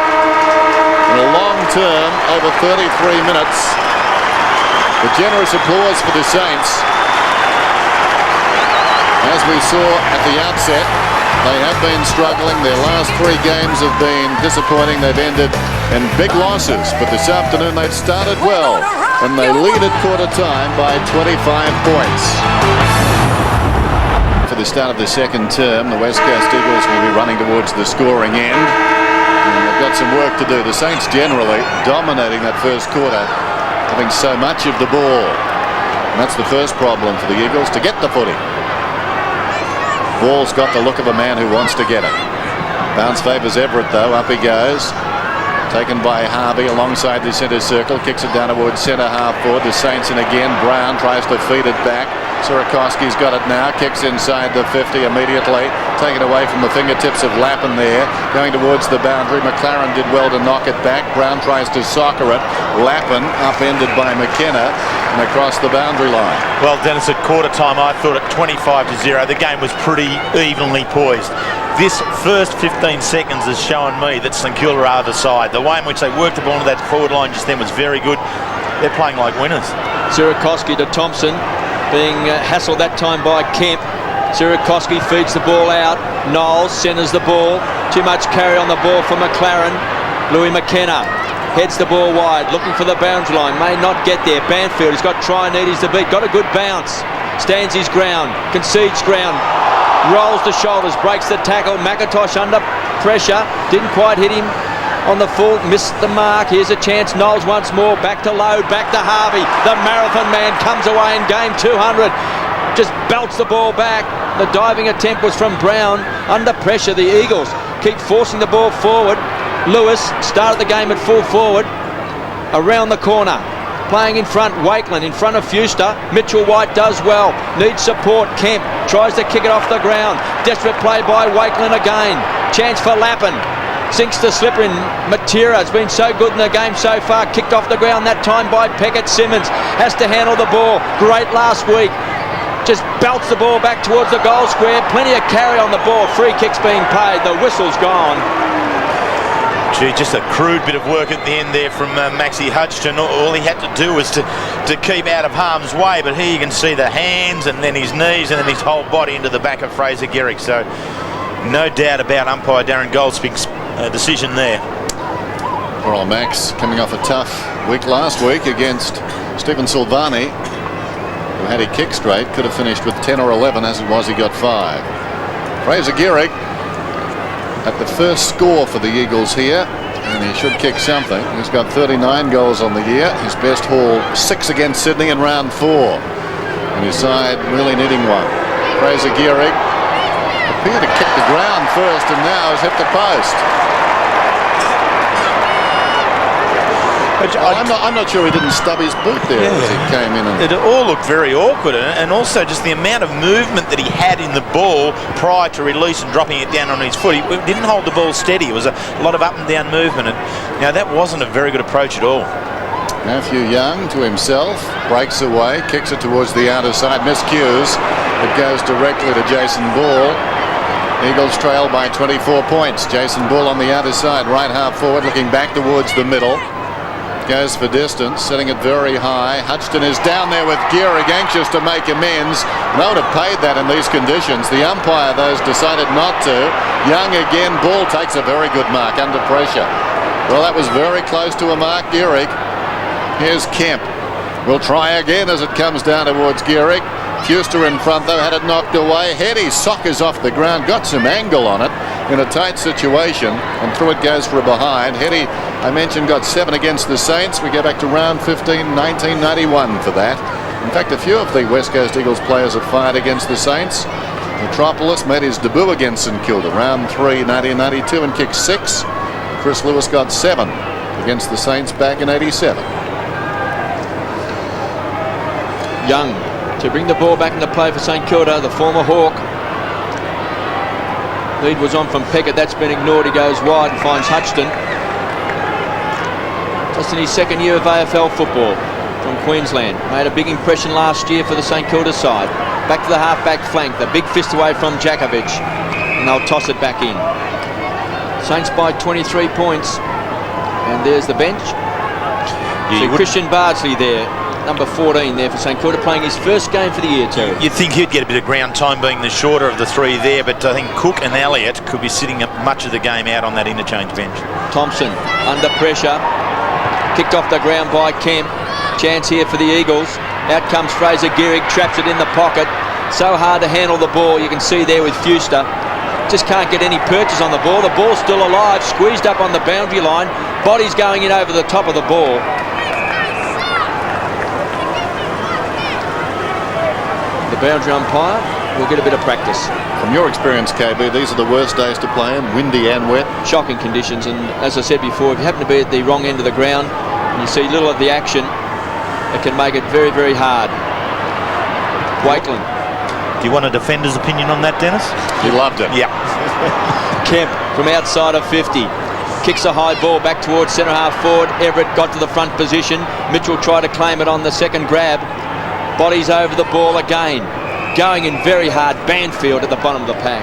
In a long term, over 33 minutes. The generous applause for the Saints. As we saw at the outset, they have been struggling. Their last 3 games have been disappointing. They've ended in big losses. But this afternoon they've started well. And they lead at quarter time by 25 points. For the start of the second term, the West Coast Eagles will be running towards the scoring end. And they've got some work to do. The Saints generally dominating that first quarter, having so much of the ball. And that's the first problem for the Eagles, to get the footy. Ball's got the look of a man who wants to get it. Bounce favours Everett though. Up he goes. Taken by Harvey alongside the centre circle. Kicks it down towards centre half forward. The Saints in again. Brown tries to feed it back. Sierakowski's got it now. Kicks inside the 50 immediately. Taken away from the fingertips of Lappin there. Going towards the boundary. McLaren did well to knock it back. Brown tries to soccer it. Lappin upended by McKenna and across the boundary line. Well, Dennis, at quarter time I thought at 25-0 the game was pretty evenly poised. This first 15 seconds has shown me that St Kilda are the side. The way in which they worked the ball into that forward line just then was very good. They're playing like winners. Sierakowski to Thompson, being hassled that time by Kemp. Sierakowski feeds the ball out. Knowles centres the ball. Too much carry on the ball for McLaren. Louis McKenna heads the ball wide, looking for the boundary line. May not get there. Banfield, he's got Trianides to beat. Got a good bounce. Stands his ground. Concedes ground. Rolls the shoulders. Breaks the tackle. McIntosh under pressure. Didn't quite hit him on the full. Missed the mark. Here's a chance. Knowles once more. Back to Load. Back to Harvey. The marathon man comes away in game 200. Just belts the ball back. The diving attempt was from Brown. Under pressure, the Eagles keep forcing the ball forward. Lewis started the game at full forward. Around the corner, playing in front. Wakeland in front of Fuster. Mitchell White does well. Needs support. Kemp tries to kick it off the ground. Desperate play by Wakeland again. Chance for Lappin. Sinks the slipper in. Matera has been so good in the game so far. Kicked off the ground that time by Peckett. Simmons has to handle the ball. Great last week. Just belts the ball back towards the goal square. Plenty of carry on the ball. Free kicks being paid. The whistle's gone. Gee, just a crude bit of work at the end there from Maxie Hudson. All he had to do was to keep out of harm's way, but here you can see the hands and then his knees and then his whole body into the back of Fraser Gehrig. So no doubt about umpire Darren Goldspink's decision there. Poor old Max coming off a tough week last week against Stephen Silvani, who had he kicked straight could have finished with 10 or 11. As it was, he got 5. Fraser Gehrig at the first score for the Eagles here, and he should kick something. He's got 39 goals on the year. His best haul 6 against Sydney in round 4, and his side really needing one. Fraser Gehrig appeared to kick the ground first and now has hit the post. I'm not sure he didn't stub his boot there as he came in. It all looked very awkward, and also just the amount of movement that he had in the ball prior to release and dropping it down on his foot. He didn't hold the ball steady. It was a lot of up and down movement, and that wasn't a very good approach at all. Matthew Young to himself, breaks away, kicks it towards the outer side, miscues. It goes directly to Jason Ball. Eagles trail by 24 points. Jason Ball on the outer side, right half forward, looking back towards the middle. Goes for distance, setting it very high. Hutchton is down there with Gehrig, anxious to make amends. No one have paid that in these conditions. The umpire, though, has decided not to. Young again. Ball takes a very good mark under pressure. Well, that was very close to a mark. Gehrig. Here's Kemp. We'll try again as it comes down towards Gehrig. Fuster in front, though, had it knocked away. Heady sockers off the ground, got some angle on it in a tight situation, and through it goes for a behind. Heady, I mentioned, got 7 against the Saints. We go back to round 15, 1991 for that. In fact, a few of the West Coast Eagles players have fired against the Saints. Metropolis made his debut against St Kilda, round 3, 1992, and kicked 6. Chris Lewis got 7 against the Saints back in 87. Young to bring the ball back into play for St Kilda, the former Hawk. Lead was on from Peckett. That's been ignored. He goes wide and finds Hutchton. Just in his second year of AFL football from Queensland. Made a big impression last year for the St Kilda side. Back to the half-back flank. The big fist away from Jakovic. And they'll toss it back in. Saints by 23 points. And there's the bench. See Christian Bardsley there. Number 14 there for St Kilda, playing his first game for the year, Terry. You'd think he'd get a bit of ground time being the shorter of the 3 there, but I think Cook and Elliott could be sitting up much of the game out on that interchange bench. Thompson under pressure, kicked off the ground by Kemp. Chance here for the Eagles. Out comes Fraser Gehrig, traps it in the pocket. So hard to handle the ball, you can see there with Fuster. Just can't get any purchase on the ball. The ball's still alive, squeezed up on the boundary line. Body's going in over the top of the ball. The boundary umpire will get a bit of practice. From your experience, KB, these are the worst days to play in, windy and wet. Shocking conditions, and as I said before, if you happen to be at the wrong end of the ground and you see little of the action, it can make it very, very hard. Wakeland. Do you want a defender's opinion on that, Dennis? He loved it. Yeah. Kemp from outside of 50. Kicks a high ball back towards centre half forward. Everett got to the front position. Mitchell tried to claim it on the second grab. Bodies over the ball again. Going in very hard. Banfield at the bottom of the pack.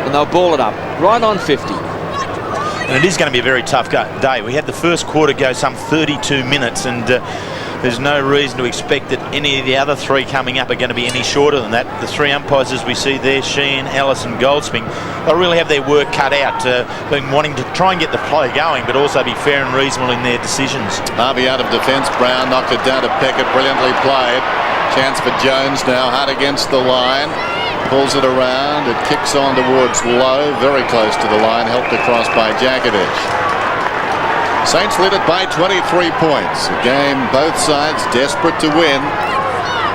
And they'll ball it up. Right on 50. And it is going to be a very tough day. We had the first quarter go some 32 minutes, and there's no reason to expect that any of the other three coming up are going to be any shorter than that. The three umpires, as we see there, Sheehan, Ellis and Goldsmith, they'll really have their work cut out, being wanting to try and get the play going, but also be fair and reasonable in their decisions. Harvey out of defence. Brown knocked it down to Peckett. Brilliantly played. Chance for Jones now. Hard against the line. Pulls it around. It kicks on towards Lowe. Very close to the line. Helped across by Jakovic. Saints lead it by 23 points. A game both sides desperate to win.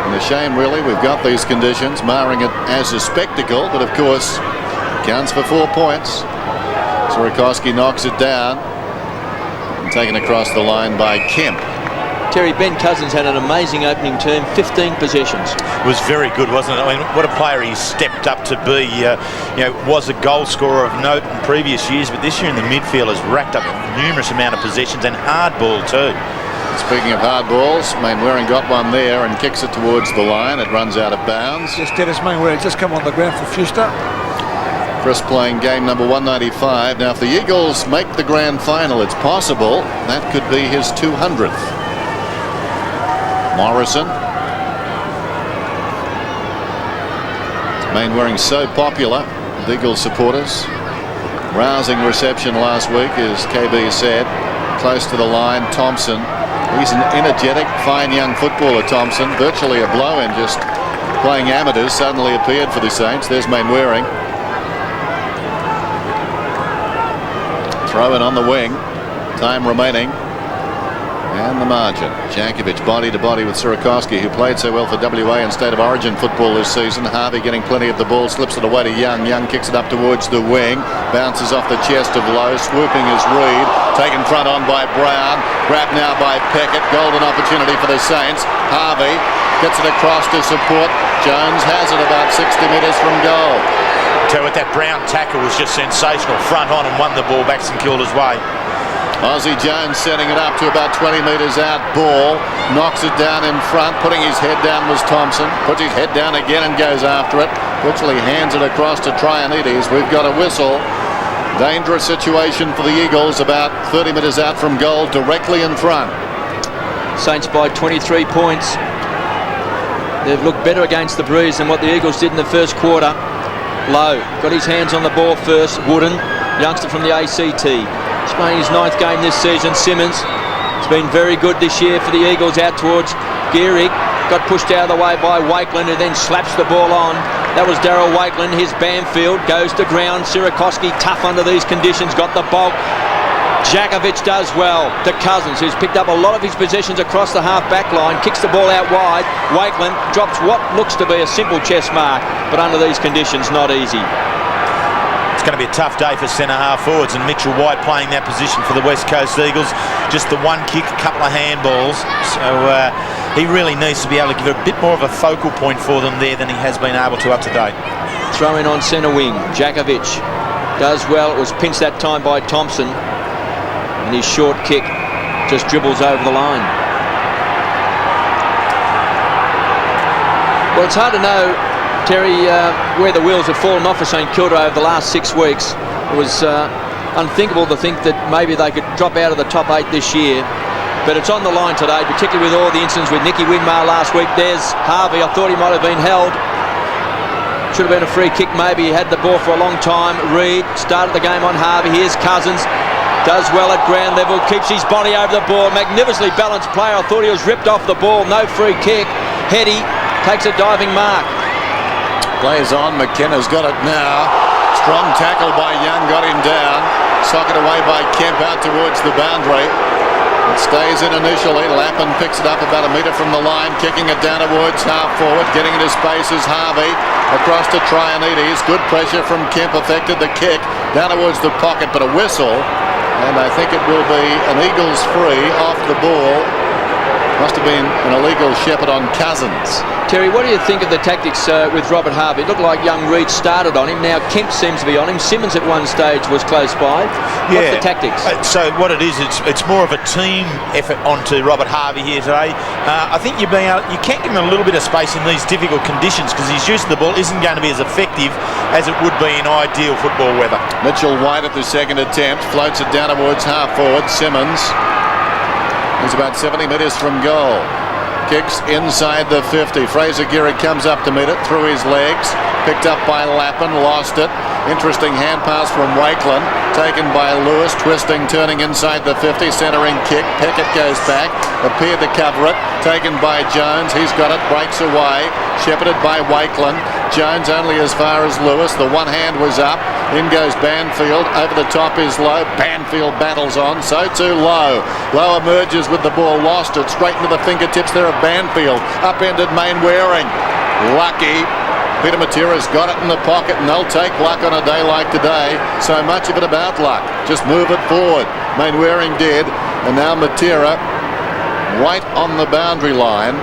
And a shame, really, we've got these conditions, marring it as a spectacle. But, of course, counts for 4 points. Sierakowski knocks it down. And taken across the line by Kemp. Terry, Ben Cousins had an amazing opening term, 15 possessions. It was very good, wasn't it? I mean, what a player he stepped up to be. Was a goal scorer of note in previous years, but this year in the midfield has racked up a numerous amount of possessions and hard ball too. Speaking of hard balls, Mainwaring got one there and kicks it towards the line. It runs out of bounds. Just Dennis Mainwaring just come on the ground for Fuster. Chris playing game number 195. Now, if the Eagles make the grand final, it's possible that could be his 200th. Morrison. Mainwaring so popular with Eagles supporters. Rousing reception last week, as KB said. Close to the line, Thompson. He's an energetic, fine young footballer, Thompson. Virtually a blow-in, just playing amateurs. Suddenly appeared for the Saints. There's Mainwaring. Throw in on the wing. Time remaining. And the margin. Jankovic body to body with Sierakowski, who played so well for WA in State of Origin football this season. Harvey getting plenty of the ball, slips it away to Young. Young kicks it up towards the wing, bounces off the chest of Lowe. Swooping is Reed, taken front on by Brown, grabbed now by Peckett. Golden opportunity for the Saints. Harvey gets it across to support. Jones has it about 60 metres from goal. Tell you what, that Brown tackle was just sensational. Front on and won the ball back St Kilda's way. Aussie Jones setting it up to about 20 metres out. Ball knocks it down in front. Putting his head down was Thompson. Puts his head down again and goes after it. Virtually hands it across to Trianides. We've got a whistle. Dangerous situation for the Eagles about 30 metres out from goal, directly in front. Saints by 23 points. They've looked better against the breeze than what the Eagles did in the first quarter. Lowe got his hands on the ball first. Wooden, youngster from the ACT. He's playing his 9th game this season. Simmons has been very good this year for the Eagles out towards Gehrig. Got pushed out of the way by Wakeland, who then slaps the ball on. That was Darryl Wakeland. His Bamfield goes to ground. Sierakowski tough under these conditions. Got the bulk. Jakovic does well to Cousins, who's picked up a lot of his possessions across the half-back line. Kicks the ball out wide. Wakeland drops what looks to be a simple chest mark, but under these conditions, not easy. It's going to be a tough day for centre-half forwards, and Mitchell White playing that position for the West Coast Eagles. Just the one kick, a couple of handballs. So he really needs to be able to give a bit more of a focal point for them there than he has been able to up to date. Throw in on centre wing. Jakovic does well. It was pinched that time by Thompson. And his short kick just dribbles over the line. Well, it's hard to know, Terry, where the wheels have fallen off for St Kilda over the last 6 weeks. It was unthinkable to think that maybe they could drop out of the top 8 this year. But it's on the line today, particularly with all the incidents with Nicky Winmar last week. There's Harvey. I thought he might have been held. Should have been a free kick maybe. He had the ball for a long time. Reed started the game on Harvey. Here's Cousins. Does well at ground level. Keeps his body over the ball. Magnificently balanced player. I thought he was ripped off the ball. No free kick. Heady takes a diving mark. Plays on. McKenna's got it now. Strong tackle by Young. Got him down. Socket away by Kemp out towards the boundary. It stays in initially. Lappin picks it up about a metre from the line. Kicking it down towards half forward. Getting into space is Harvey. Across to Trianides. Good pressure from Kemp. Affected the kick. Down towards the pocket, but a whistle. And I think it will be an Eagles free off the ball. Must have been an illegal shepherd on Cousins. Terry, what do you think of the tactics with Robert Harvey? It looked like young Reed started on him. Now Kemp seems to be on him. Simmons at one stage was close by. What's the tactics? So what it is, it's more of a team effort onto Robert Harvey here today. I think you can't give him a little bit of space in these difficult conditions because his use of the ball isn't going to be as effective as it would be in ideal football weather. Mitchell White at the second attempt floats it down towards half forward. Simmons He's about 70 metres from goal. Kicks inside the 50. Fraser Gehrig comes up to meet it through his legs. Picked up by Lappin, lost it. Interesting hand pass from Wakeland. Taken by Lewis, twisting, turning inside the 50. Centering kick. Peckett goes back. Appeared to cover it. Taken by Jones. He's got it. Breaks away. Shepherded by Wakeland. Jones only as far as Lewis. The one hand was up. In goes Banfield. Over the top is Lowe. Banfield battles on. So too Lowe. Lowe emerges with the ball. Lost it. Straight into the fingertips there of Banfield. Upended Mainwaring. Lucky. Peter Matera's got it in the pocket, and they'll take luck on a day like today. So much of it about luck. Just move it forward. Mainwaring did. And now Matera right on the boundary line.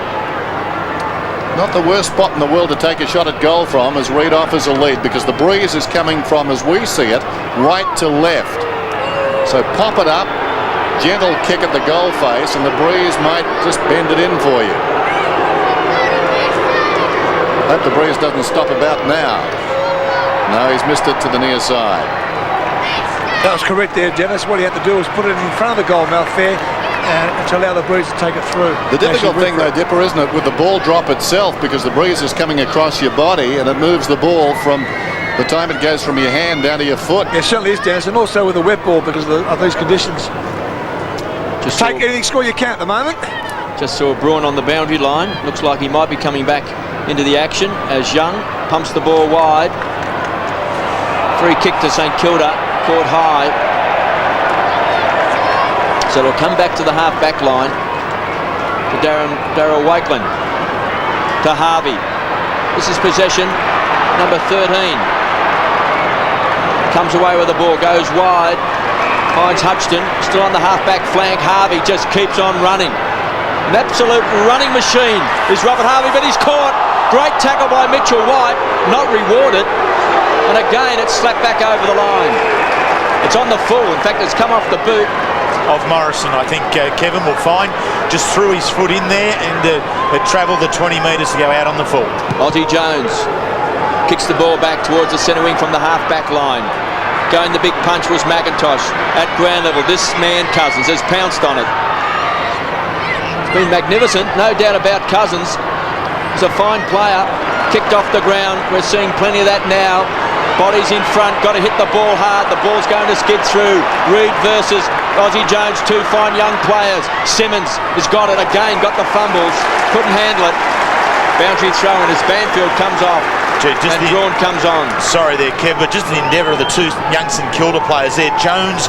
Not the worst spot in the world to take a shot at goal from as Reid offers a lead, because the breeze is coming from, as we see it, right to left. So pop it up, gentle kick at the goal face, and the breeze might just bend it in for you. Hope the breeze doesn't stop about now. No, he's missed it to the near side. That was correct there, Dennis. What he had to do was put it in front of the goal mouth there and to allow the breeze to take it through. The difficult thing though, Dipper, isn't it, with the ball drop itself, because the breeze is coming across your body and it moves the ball from the time it goes from your hand down to your foot. Yeah, it certainly is, Dennis, and also with a wet ball because of these conditions. Just take anything score you can at the moment. Just saw Bruin on the boundary line. Looks like he might be coming back into the action as Young pumps the ball wide. Free kick to St Kilda, caught high. So it'll come back to the half-back line to Daryl Wakeland, to Harvey. This is possession number 13. Comes away with the ball, goes wide, finds Hutchton, still on the half-back flank. Harvey just keeps on running. An absolute running machine is Robert Harvey, but he's caught. Great tackle by Mitchell White, not rewarded. And again, it's slapped back over the line. It's on the full. In fact, it's come off the boot of Morrison. I think Kevin will find, just threw his foot in there and it travelled the 20 metres to go out on the full. Ozzie Jones kicks the ball back towards the centre wing from the half-back line. Going the big punch was McIntosh at ground level. This man, Cousins, has pounced on it. It's been magnificent, no doubt about Cousins. He's a fine player. Kicked off the ground. We're seeing plenty of that now. Bodies in front, got to hit the ball hard. The ball's going to skid through. Reid versus Ozzie Jones, two fine young players. Simmons has got it again, got the fumbles, couldn't handle it. Boundary throw in as Banfield comes off. And Braun comes on. Sorry there, Kev, but just the endeavour of the two young St Kilda players there. Jones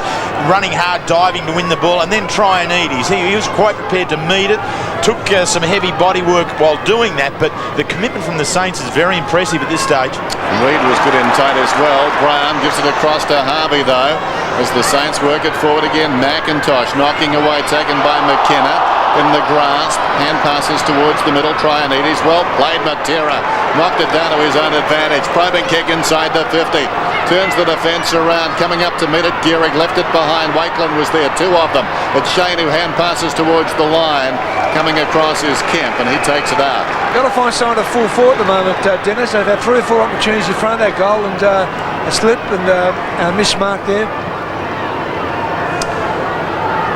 running hard, diving to win the ball, and then Trianides. He was quite prepared to meet it. Took some heavy body work while doing that, but the commitment from the Saints is very impressive at this stage. Reid was good in tight as well. Brown gives it across to Harvey, though, as the Saints work it forward again. McIntosh knocking away, taken by McKenna. In the grasp, hand passes towards the middle. Trianides, well played. Matera knocked it down to his own advantage. Probing kick inside the 50. Turns the defence around, coming up to meet it. Gehrig left it behind. Wakeland was there, two of them. It's Shane who hand passes towards the line. Coming across is Kemp, and he takes it out. Got to find someone to full forward at the moment, Dennis. They've had 3 or 4 opportunities in front of that goal, and a slip and a mismark there.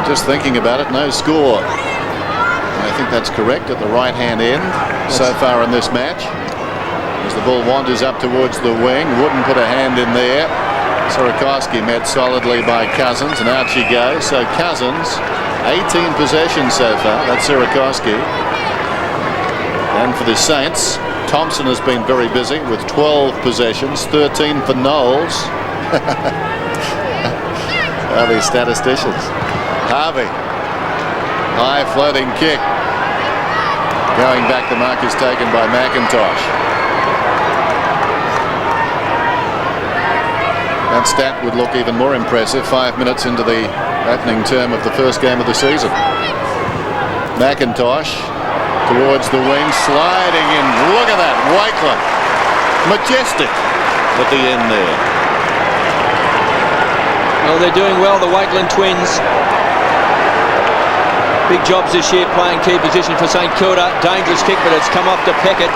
Just thinking about it, no score. I think that's correct at the right-hand end so far in this match. As the ball wanders up towards the wing, Wooden put a hand in there. Sierakowski met solidly by Cousins, and out she goes. So Cousins, 18 possessions so far. That's Sierakowski. And for the Saints, Thompson has been very busy with 12 possessions, 13 for Knowles. Oh, these statisticians. Harvey. High floating kick. Going back, the mark is taken by McIntosh. That stat would look even more impressive 5 minutes into the opening term of the first game of the season. McIntosh towards the wing, sliding in. Look at that, Wakeland. Majestic at the end there. Well, they're doing well, the Wakeland twins. Big jobs this year playing key position for St Kilda. Dangerous kick, but it's come off to Peckett.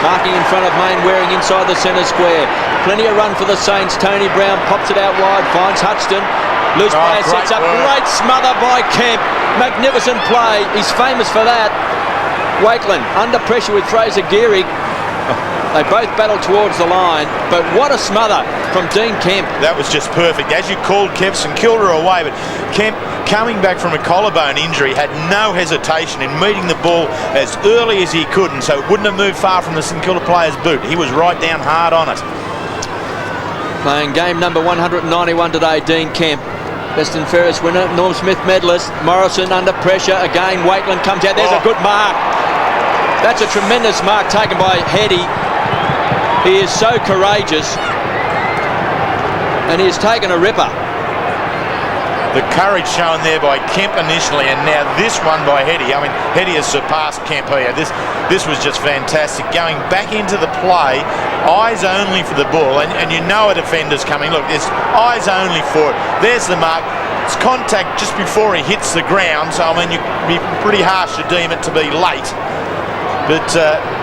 Marking in front of Mainwaring inside the centre square. Plenty of run for the Saints. Tony Brown pops it out wide, finds Hutchton. Loose player sets up. Great smother by Kemp. Magnificent play. He's famous for that. Wakeland under pressure with Fraser Gehrig. They both battle towards the line, but what a smother from Dean Kemp. That was just perfect. As you called Kev, St Kilda away, but Kemp, coming back from a collarbone injury, had no hesitation in meeting the ball as early as he could, and so it wouldn't have moved far from the St Kilda player's boot. He was right down hard on it. Playing game number 191 today, Dean Kemp. Best and fairest winner, Norm Smith medalist. Morrison under pressure. Again, Wakeland comes out. There's a good mark. That's a tremendous mark taken by Heady. He is so courageous. And he has taken a ripper. The courage shown there by Kemp initially, and now this one by Heady. I mean, Heady has surpassed Kemp here. This was just fantastic. Going back into the play, eyes only for the ball, and you know a defender's coming. Look, there's eyes only for it. There's the mark. It's contact just before he hits the ground, so I mean, you'd be pretty harsh to deem it to be late. But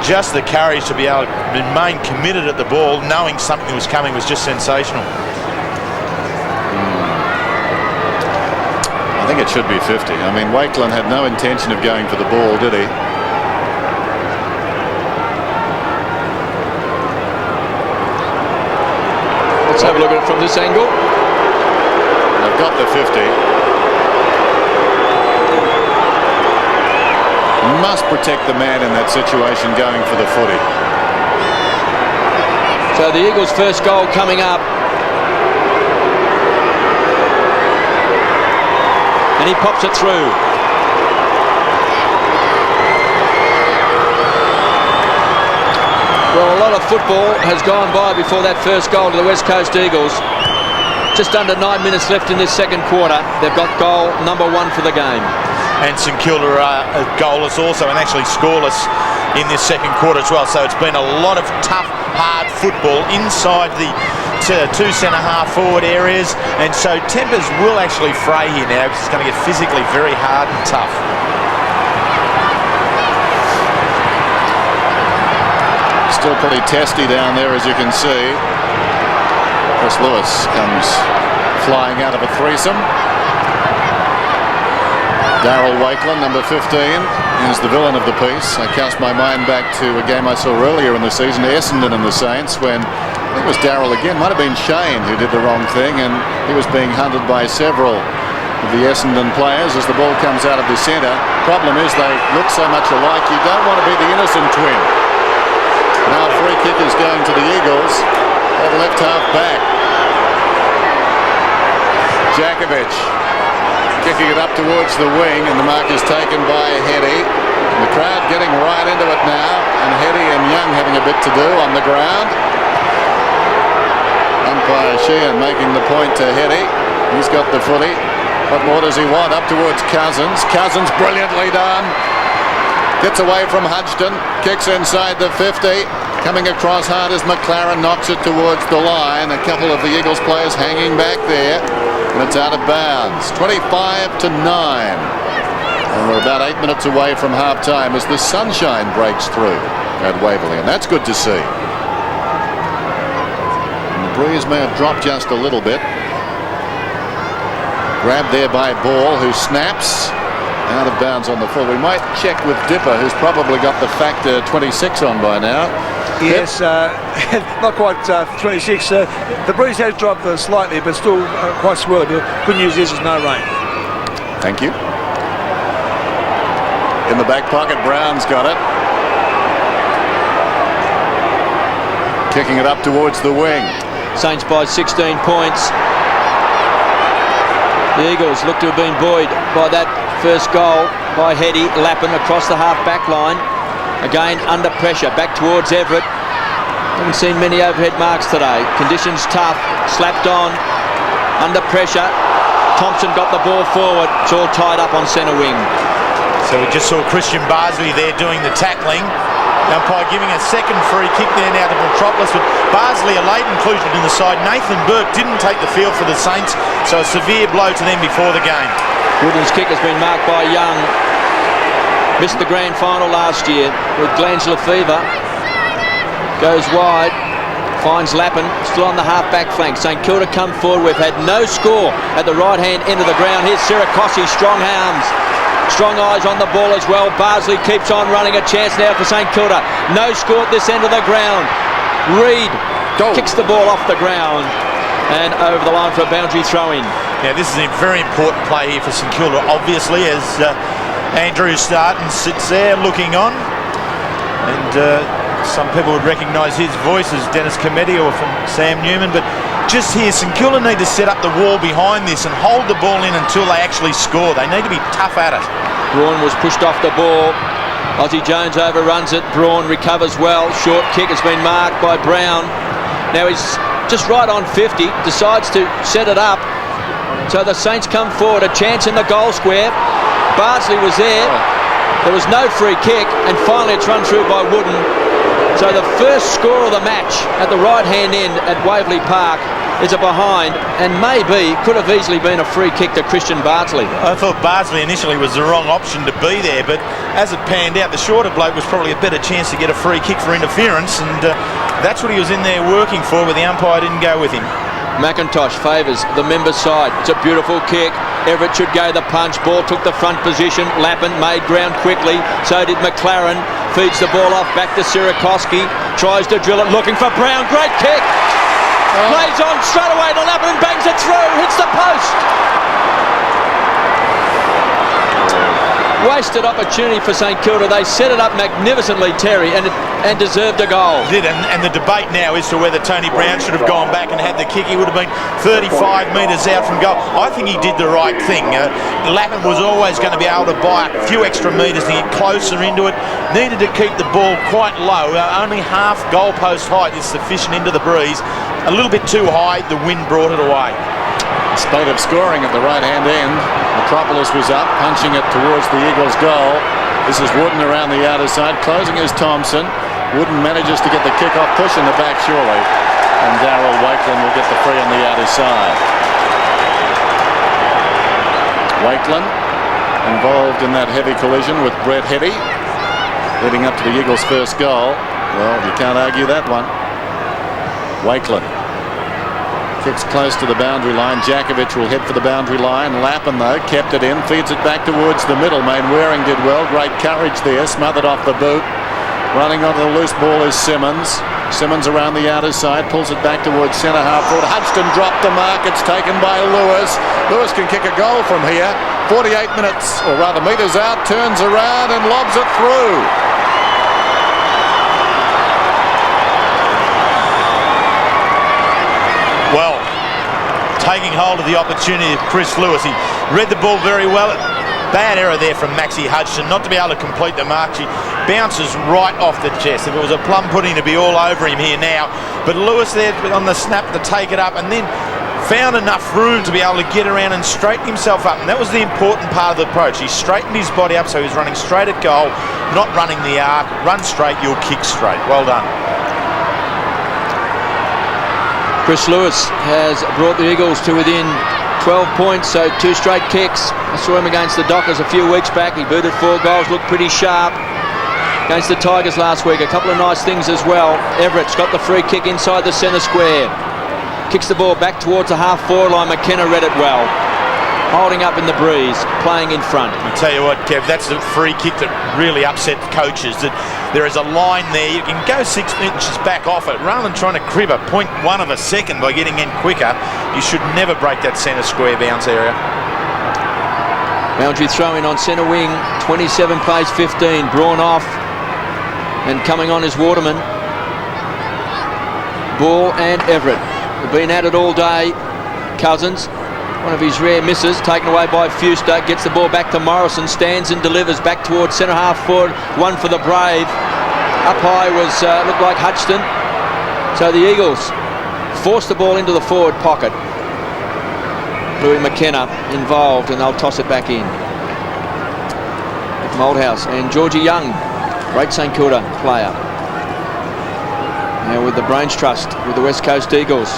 just the courage to be able to remain committed at the ball, knowing something was coming, was just sensational. I think it should be 50. I mean, Wakeland had no intention of going for the ball, did he? Let's have a look at it from this angle. They've got the 50. Must protect the man in that situation going for the footy. So the Eagles' first goal coming up. And he pops it through. Well, a lot of football has gone by before that first goal to the West Coast Eagles. Just under 9 minutes left in this second quarter. They've got goal number 1 for the game. And St Kilda are goalless also, and actually scoreless in this second quarter as well. So it's been a lot of tough, hard football inside the two centre-half forward areas, and so tempers will actually fray here now because it's going to get physically very hard and tough. Still pretty testy down there, as you can see. Chris Lewis comes flying out of a threesome. Darryl Wakeland, number 15, is the villain of the piece. I cast my mind back to a game I saw earlier in the season, Essendon and the Saints, when I think it was Darryl again, might have been Shane who did the wrong thing, and he was being hunted by several of the Essendon players as the ball comes out of the centre. Problem is they look so much alike, you don't want to be the innocent twin. Now a free kick is going to the Eagles at left half back. Jakovic kicking it up towards the wing, and the mark is taken by Heady. The crowd getting right into it now, and Heady and Young having a bit to do on the ground. Umpire Sheehan making the point to Heady. He's got the footy. What more does he want? Up towards Cousins. Cousins brilliantly done. Gets away from Hudson. Kicks inside the 50. Coming across hard as McLaren knocks it towards the line. A couple of the Eagles players hanging back there. And it's out of bounds. 25-9. And we're about 8 minutes away from half-time as the sunshine breaks through at Waverley. And that's good to see. And the breeze may have dropped just a little bit. Grabbed there by Ball, who snaps. Out of bounds on the full. We might check with Dipper, who's probably got the factor 26 on by now. Yes, not quite 26. The breeze has dropped slightly, but still quite swirly. Good news is there's no rain. Thank you. In the back pocket, Brown's got it. Kicking it up towards the wing. Saints by 16 points. The Eagles look to have been buoyed by that first goal by Heady. Lappin across the half-back line. Again, under pressure. Back towards Everett. Haven't seen many overhead marks today. Conditions tough. Slapped on. Under pressure. Thompson got the ball forward. It's all tied up on centre wing. So we just saw Christian Barsley there doing the tackling. Umpire giving a second free kick there now to Metropolis, but Barsley a late inclusion in the side. Nathan Burke didn't take the field for the Saints, so a severe blow to them before the game. Woodland's kick has been marked by Young. Missed the grand final last year with glandular fever. Goes wide. finds Lappin, still on the half-back flank. St Kilda come forward. We've had no score at the right-hand end of the ground. Here's Sirikossi, strong arms, strong eyes on the ball as well. Bardsley keeps on running, a chance now for St Kilda. No score at this end of the ground. Reid kicks the ball off the ground and over the line for a boundary throw-in. Yeah, this is a very important play here for St Kilda, obviously, as Andrew Starton sits there looking on. And some people would recognise his voice as Dennis Cometti or from Sam Newman, but just here, St Kilda need to set up the wall behind this and hold the ball in until they actually score. They need to be tough at it. Braun was pushed off the ball. Ozzie Jones overruns it. Braun recovers well. Short kick has been marked by Brown. Now he's just right on 50, decides to set it up. So the Saints come forward, a chance in the goal square. Bardsley was there. There was no free kick, and finally it's run through by Wooden. So the first score of the match at the right-hand end at Waverley Park is a behind, and maybe could have easily been a free kick to Christian Bardsley. I thought Bardsley initially was the wrong option to be there, but as it panned out, the shorter bloke was probably a better chance to get a free kick for interference, and that's what he was in there working for, but the umpire didn't go with him. McIntosh favours the members' side. It's a beautiful kick. Everett should go the punch. Ball took the front position. Lappin made ground quickly. So did McLaren. Feeds the ball off back to Sirikossi. Tries to drill it, looking for Brown. Great kick. Plays on straight away to Lappin. Bangs it through. Hits the post. Wasted opportunity for St Kilda. They set it up magnificently, Terry, and deserved a goal. Did, and the debate now is to whether Tony Brown should have gone back and had the kick. He would have been 35 metres out from goal. I think he did the right thing. Lappin was always going to be able to buy a few extra metres to get closer into it. Needed to keep the ball quite low. Only half goalpost height is sufficient into the breeze. A little bit too high, the wind brought it away. Spate of scoring at the right-hand end. Metropolis was up, punching it towards the Eagles' goal. This is Wooden around the outer side, closing is Thompson. Wooden manages to get the kick-off push in the back, surely. And Darryl Wakelin will get the free on the outer side. Wakelin involved in that heavy collision with Brett Hetty, leading up to the Eagles' first goal. Well, you can't argue that one. Wakelin kicks close to the boundary line. Jakovic will head for the boundary line. Lappin, though, kept it in, feeds it back towards the middle. Mainwaring did well. Great courage there. Smothered off the boot. Running onto the loose ball is Simmons. Simmons around the outer side, pulls it back towards centre half forward. Hudson dropped the mark. It's taken by Lewis. Lewis can kick a goal from here. 48 minutes, or rather metres out, turns around and lobs it through. Well, taking hold of the opportunity of Chris Lewis. He read the ball very well. Bad error there from Maxie Hudson, not to be able to complete the mark. She bounces right off the chest. If it was a plum pudding to be all over him here now. But Lewis there on the snap to take it up, and then found enough room to be able to get around and straighten himself up. And that was the important part of the approach. He straightened his body up, so he's running straight at goal, not running the arc. Run straight, you'll kick straight. Well done. Chris Lewis has brought the Eagles to within 12 points, so 2 straight kicks. I saw him against the Dockers a few weeks back. He booted 4 goals, looked pretty sharp. Against the Tigers last week, a couple of nice things as well. Everett's got the free kick inside the centre square. Kicks the ball back towards the half-forward line. McKenna read it well. Holding up in the breeze, playing in front. I tell you what, Kev, that's the free kick that really upset coaches. That there is a line there. You can go 6 inches back off it. Rather than trying to crib a 0.1 of a second by getting in quicker, you should never break that centre square bounce area. Boundary throw in on centre wing. 27 plays 15. Braun off. And coming on is Waterman. Ball and Everett. They've been at it all day. Cousins, one of his rare misses, taken away by Fuster. Gets the ball back to Morrison. Stands and delivers back towards centre half forward. One for the Brave. Up high was looked like Hutchton. So the Eagles force the ball into the forward pocket. Louis McKenna involved, and they'll toss it back in. Malthouse and Georgie Young, great St Kilda player. Now with the Brains Trust with the West Coast Eagles.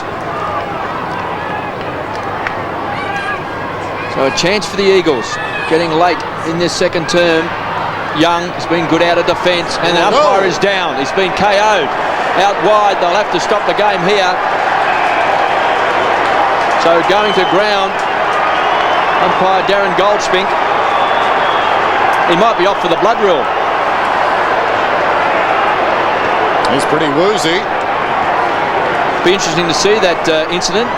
So a chance for the Eagles, getting late in this second term. Young has been good out of defence, and the umpire is down. He's been KO'd. out wide. They'll have to stop the game here. So going to ground, umpire Darren Goldspink. He might be off for the blood rule. He's pretty woozy. Be interesting to see that incident.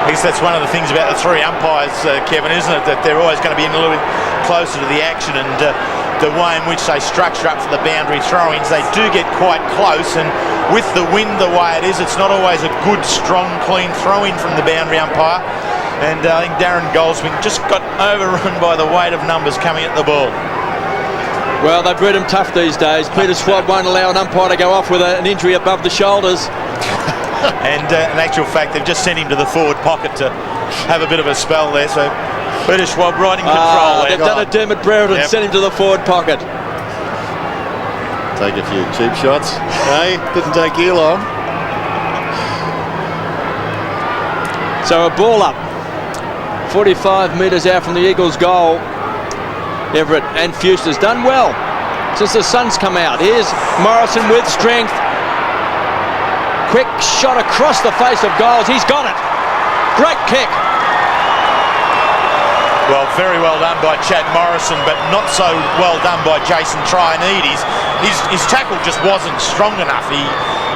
I guess that's one of the things about the three umpires, Kevin, isn't it? That they're always going to be in a little bit closer to the action, and the way in which they structure up for the boundary throw-ins, they do get quite close, and with the wind the way it is, it's not always a good, strong, clean throw-in from the boundary umpire. And I think Darren Goldsmith just got overrun by the weight of numbers coming at the ball. Well, they've bred them tough these days. Peter Swab won't allow an umpire to go off with an injury above the shoulders. And in actual fact, they've just sent him to the forward pocket to have a bit of a spell there. So Peter Schwab right in control there. They've done a Dermot Brereton and sent him to the forward pocket. Take a few cheap shots. Hey, didn't take you long. So a ball up. 45 metres out from the Eagles' goal. Everett and Fuster's done well since the sun's come out. Here's Morrison with strength. Quick shot across the face of goals. He's got it. Great kick. Well, very well done by Chad Morrison, but not so well done by Jason Trianides. His tackle just wasn't strong enough. He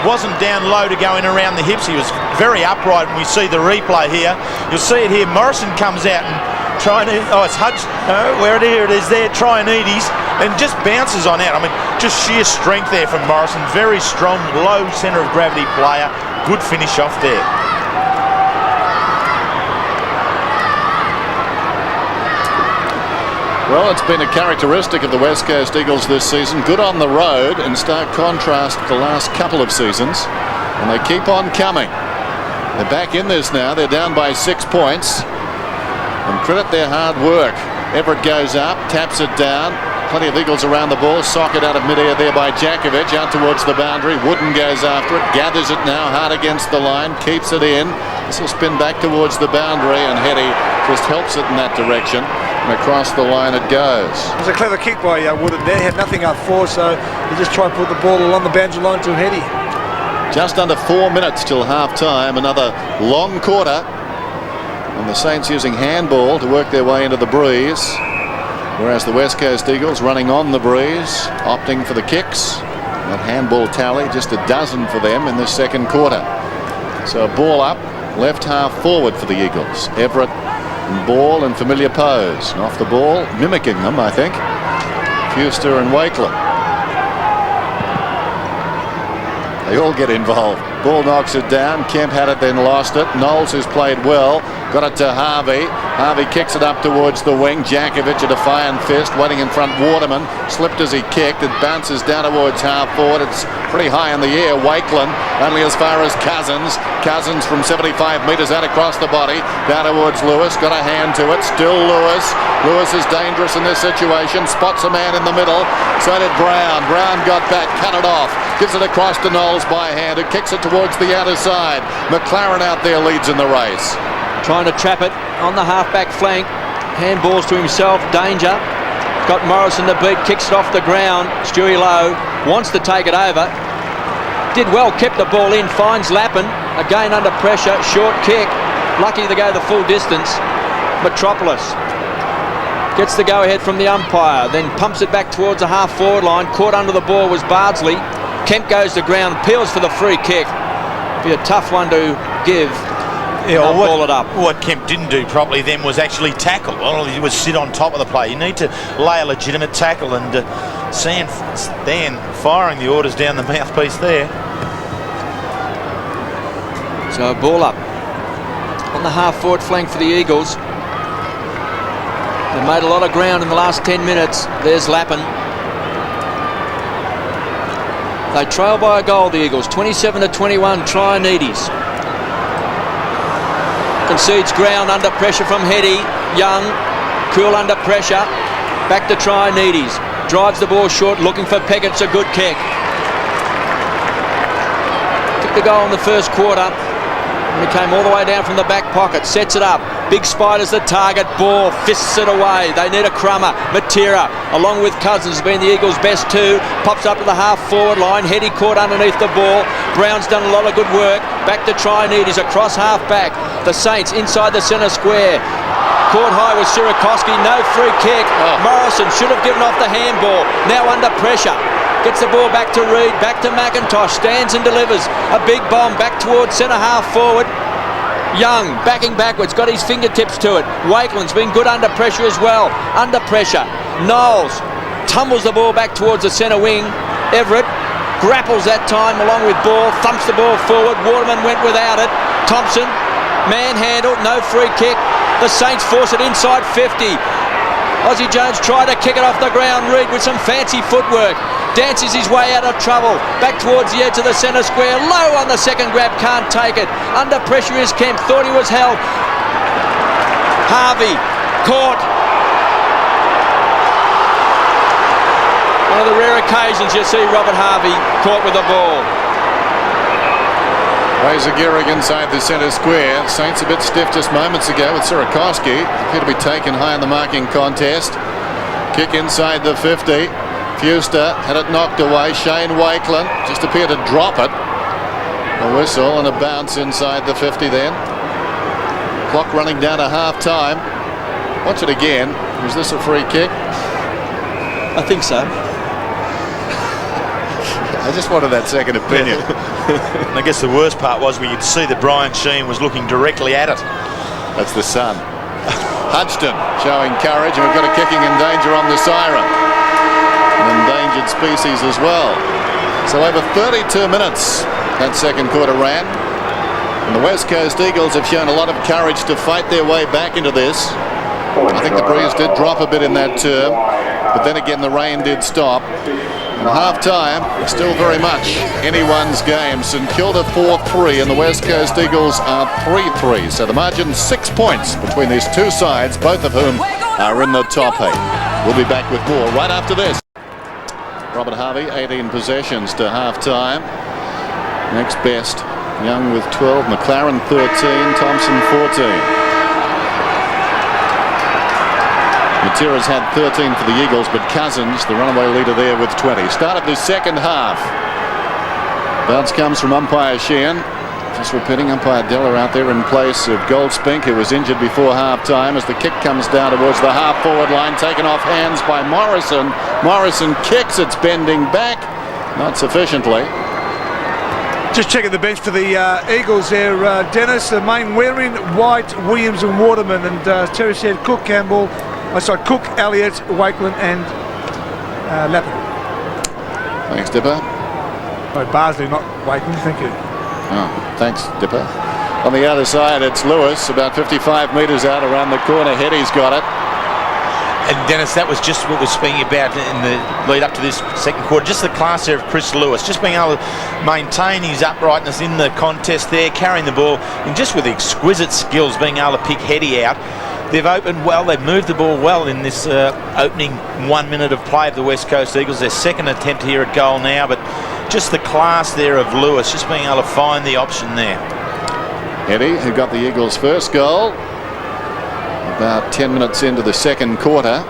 wasn't down low to go in around the hips. He was very upright, and we see the replay here. You'll see it here. Morrison comes out and it's Hudge. No, where it is there, Trianides, and just bounces on out. I mean, just sheer strength there from Morrison. Very strong, low centre of gravity player. Good finish off there. Well, it's been a characteristic of the West Coast Eagles this season. Good on the road, in stark contrast to the last couple of seasons. And they keep on coming. They're back in this now. They're down by 6 points. And credit their hard work. Everett goes up, taps it down. Plenty of Eagles around the ball. Socket out of midair there by Jakovic, out towards the boundary. Wooden goes after it, gathers it now hard against the line, keeps it in. This will spin back towards the boundary, and Hetty just helps it in that direction. And across the line it goes. It was a clever kick by Wooden there. He had nothing up for, so he just tried to put the ball along the boundary line to Hetty. Just under 4 minutes till half time. Another long quarter. And the Saints using handball to work their way into the breeze, whereas the West Coast Eagles running on the breeze, opting for the kicks. That handball tally, just a dozen for them in this second quarter. So a ball up, left half forward for the Eagles. Everett and ball in familiar pose. And off the ball, mimicking them, I think, Fuster and Wakeland. They all get involved. Ball knocks it down. Kemp had it, then lost it. Knowles has played well. Got it to Harvey. Harvey kicks it up towards the wing. Jakovic, a defiant fist, waiting in front. Waterman slipped as he kicked. It bounces down towards half forward. It's pretty high in the air. Wakeland only as far as Cousins. Cousins from 75 metres out across the body. Down towards Lewis. Got a hand to it. Still Lewis. Lewis is dangerous in this situation. Spots a man in the middle. So did Brown. Brown got back. Cut it off. Gives it across to Knowles by hand, who kicks it towards the outer side. McLaren out there leads in the race. Trying to trap it on the half-back flank. Handballs to himself. Danger. Got Morrison to beat. Kicks it off the ground. Stewie Lowe wants to take it over. Did well. Kept the ball in. Finds Lappin. Again under pressure. Short kick. Lucky to go the full distance. Metropolis gets the go-ahead from the umpire. Then pumps it back towards the half-forward line. Caught under the ball was Bardsley. Kemp goes to ground. Peels for the free kick. Be a tough one to give. Yeah, ball it up. What Kemp didn't do properly then was actually tackle. All he was sit on top of the play. You need to lay a legitimate tackle, and Stan firing the orders down the mouthpiece there. So a ball up on the half-forward flank for the Eagles. They've made a lot of ground in the last 10 minutes. There's Lappin. They trail by a goal, the Eagles. 27-21, Trianides. Concedes ground under pressure from Hetty. Young, cool under pressure. Back to Trianides. Drives the ball short, looking for Peckett's a good kick. Took the goal in the first quarter. And he came all the way down from the back pocket. Sets it up. Big Spider's the target. Ball fists it away. They need a crummer. Matera, along with Cousins, has been the Eagles' best two. Pops up to the half-forward line. Heady caught underneath the ball. Brown's done a lot of good work. Back to Trianides across half-back. The Saints inside the centre square. Caught high with Sirakoski. No free kick. Morrison should have given off the handball. Now under pressure. Gets the ball back to Reid. Back to McIntosh. Stands and delivers. A big bomb back towards centre half-forward. Young backing backwards, got his fingertips to it. Wakeland's been good under pressure as well. Under pressure. Knowles tumbles the ball back towards the centre wing. Everett grapples that time along with ball, thumps the ball forward. Waterman went without it. Thompson, manhandled, no free kick. The Saints force it inside 50. Aussie Jones tried to kick it off the ground. Reid with some fancy footwork. Dances his way out of trouble. Back towards the edge of the centre square. Low on the second grab. Can't take it. Under pressure is Kemp. Thought he was held. Harvey. Caught. One of the rare occasions you see Robert Harvey caught with the ball. Razor Gehrig inside the centre square. Saints a bit stiff just moments ago with Sirakoski. Appear to be taken high in the marking contest. Kick inside the 50. Fuster had it knocked away. Shane Wakeland just appeared to drop it. A whistle and a bounce inside the 50 then. Clock running down to half time. Watch it again. Was this a free kick? I think so. I just wanted that second opinion. And I guess the worst part was we could see that Brian Sheen was looking directly at it. That's the sun. Hudson showing courage, and we've got a kicking in danger on the siren. An endangered species as well. So over 32 minutes that second quarter ran. And the West Coast Eagles have shown a lot of courage to fight their way back into this. I think the breeze did drop a bit in that term, but then again the rain did stop. And half-time, still very much anyone's game. St Kilda 4-3 and the West Coast Eagles are 3-3. So the margin 6 points between these two sides, both of whom are in the top 8. We'll be back with more right after this. Robert Harvey, 18 possessions to half-time. Next best, Young with 12, McLaren 13, Thompson 14. Matera's had 13 for the Eagles, but Cousins, the runaway leader there with 20. Start of the second half. Bounce comes from umpire Sheehan. Just repeating, umpire Della out there in place of Goldspink, who was injured before half-time as the kick comes down towards the half-forward line, taken off hands by Morrison. Morrison kicks, it's bending back. Not sufficiently. Just checking the bench for the Eagles there, Dennis. The main wearing White, Williams and Waterman. And Terry said Cook, Campbell, Cook, Elliott, Wakeland and Lappin. Thanks, Dipper. Oh, Barsley, not Wakeland, thank you. Oh, thanks, Dipper. On the other side, it's Lewis, about 55 metres out around the corner. Heady's got it. And Dennis, that was just what we're speaking about in the lead up to this second quarter. Just the class there of Chris Lewis, just being able to maintain his uprightness in the contest there, carrying the ball, and just with exquisite skills, being able to pick Heady out. They've opened well, they've moved the ball well in this opening 1 minute of play of the West Coast Eagles. Their second attempt here at goal now, but just the class there of Lewis, just being able to find the option there. Heady, who got the Eagles' first goal about 10 minutes into the second quarter.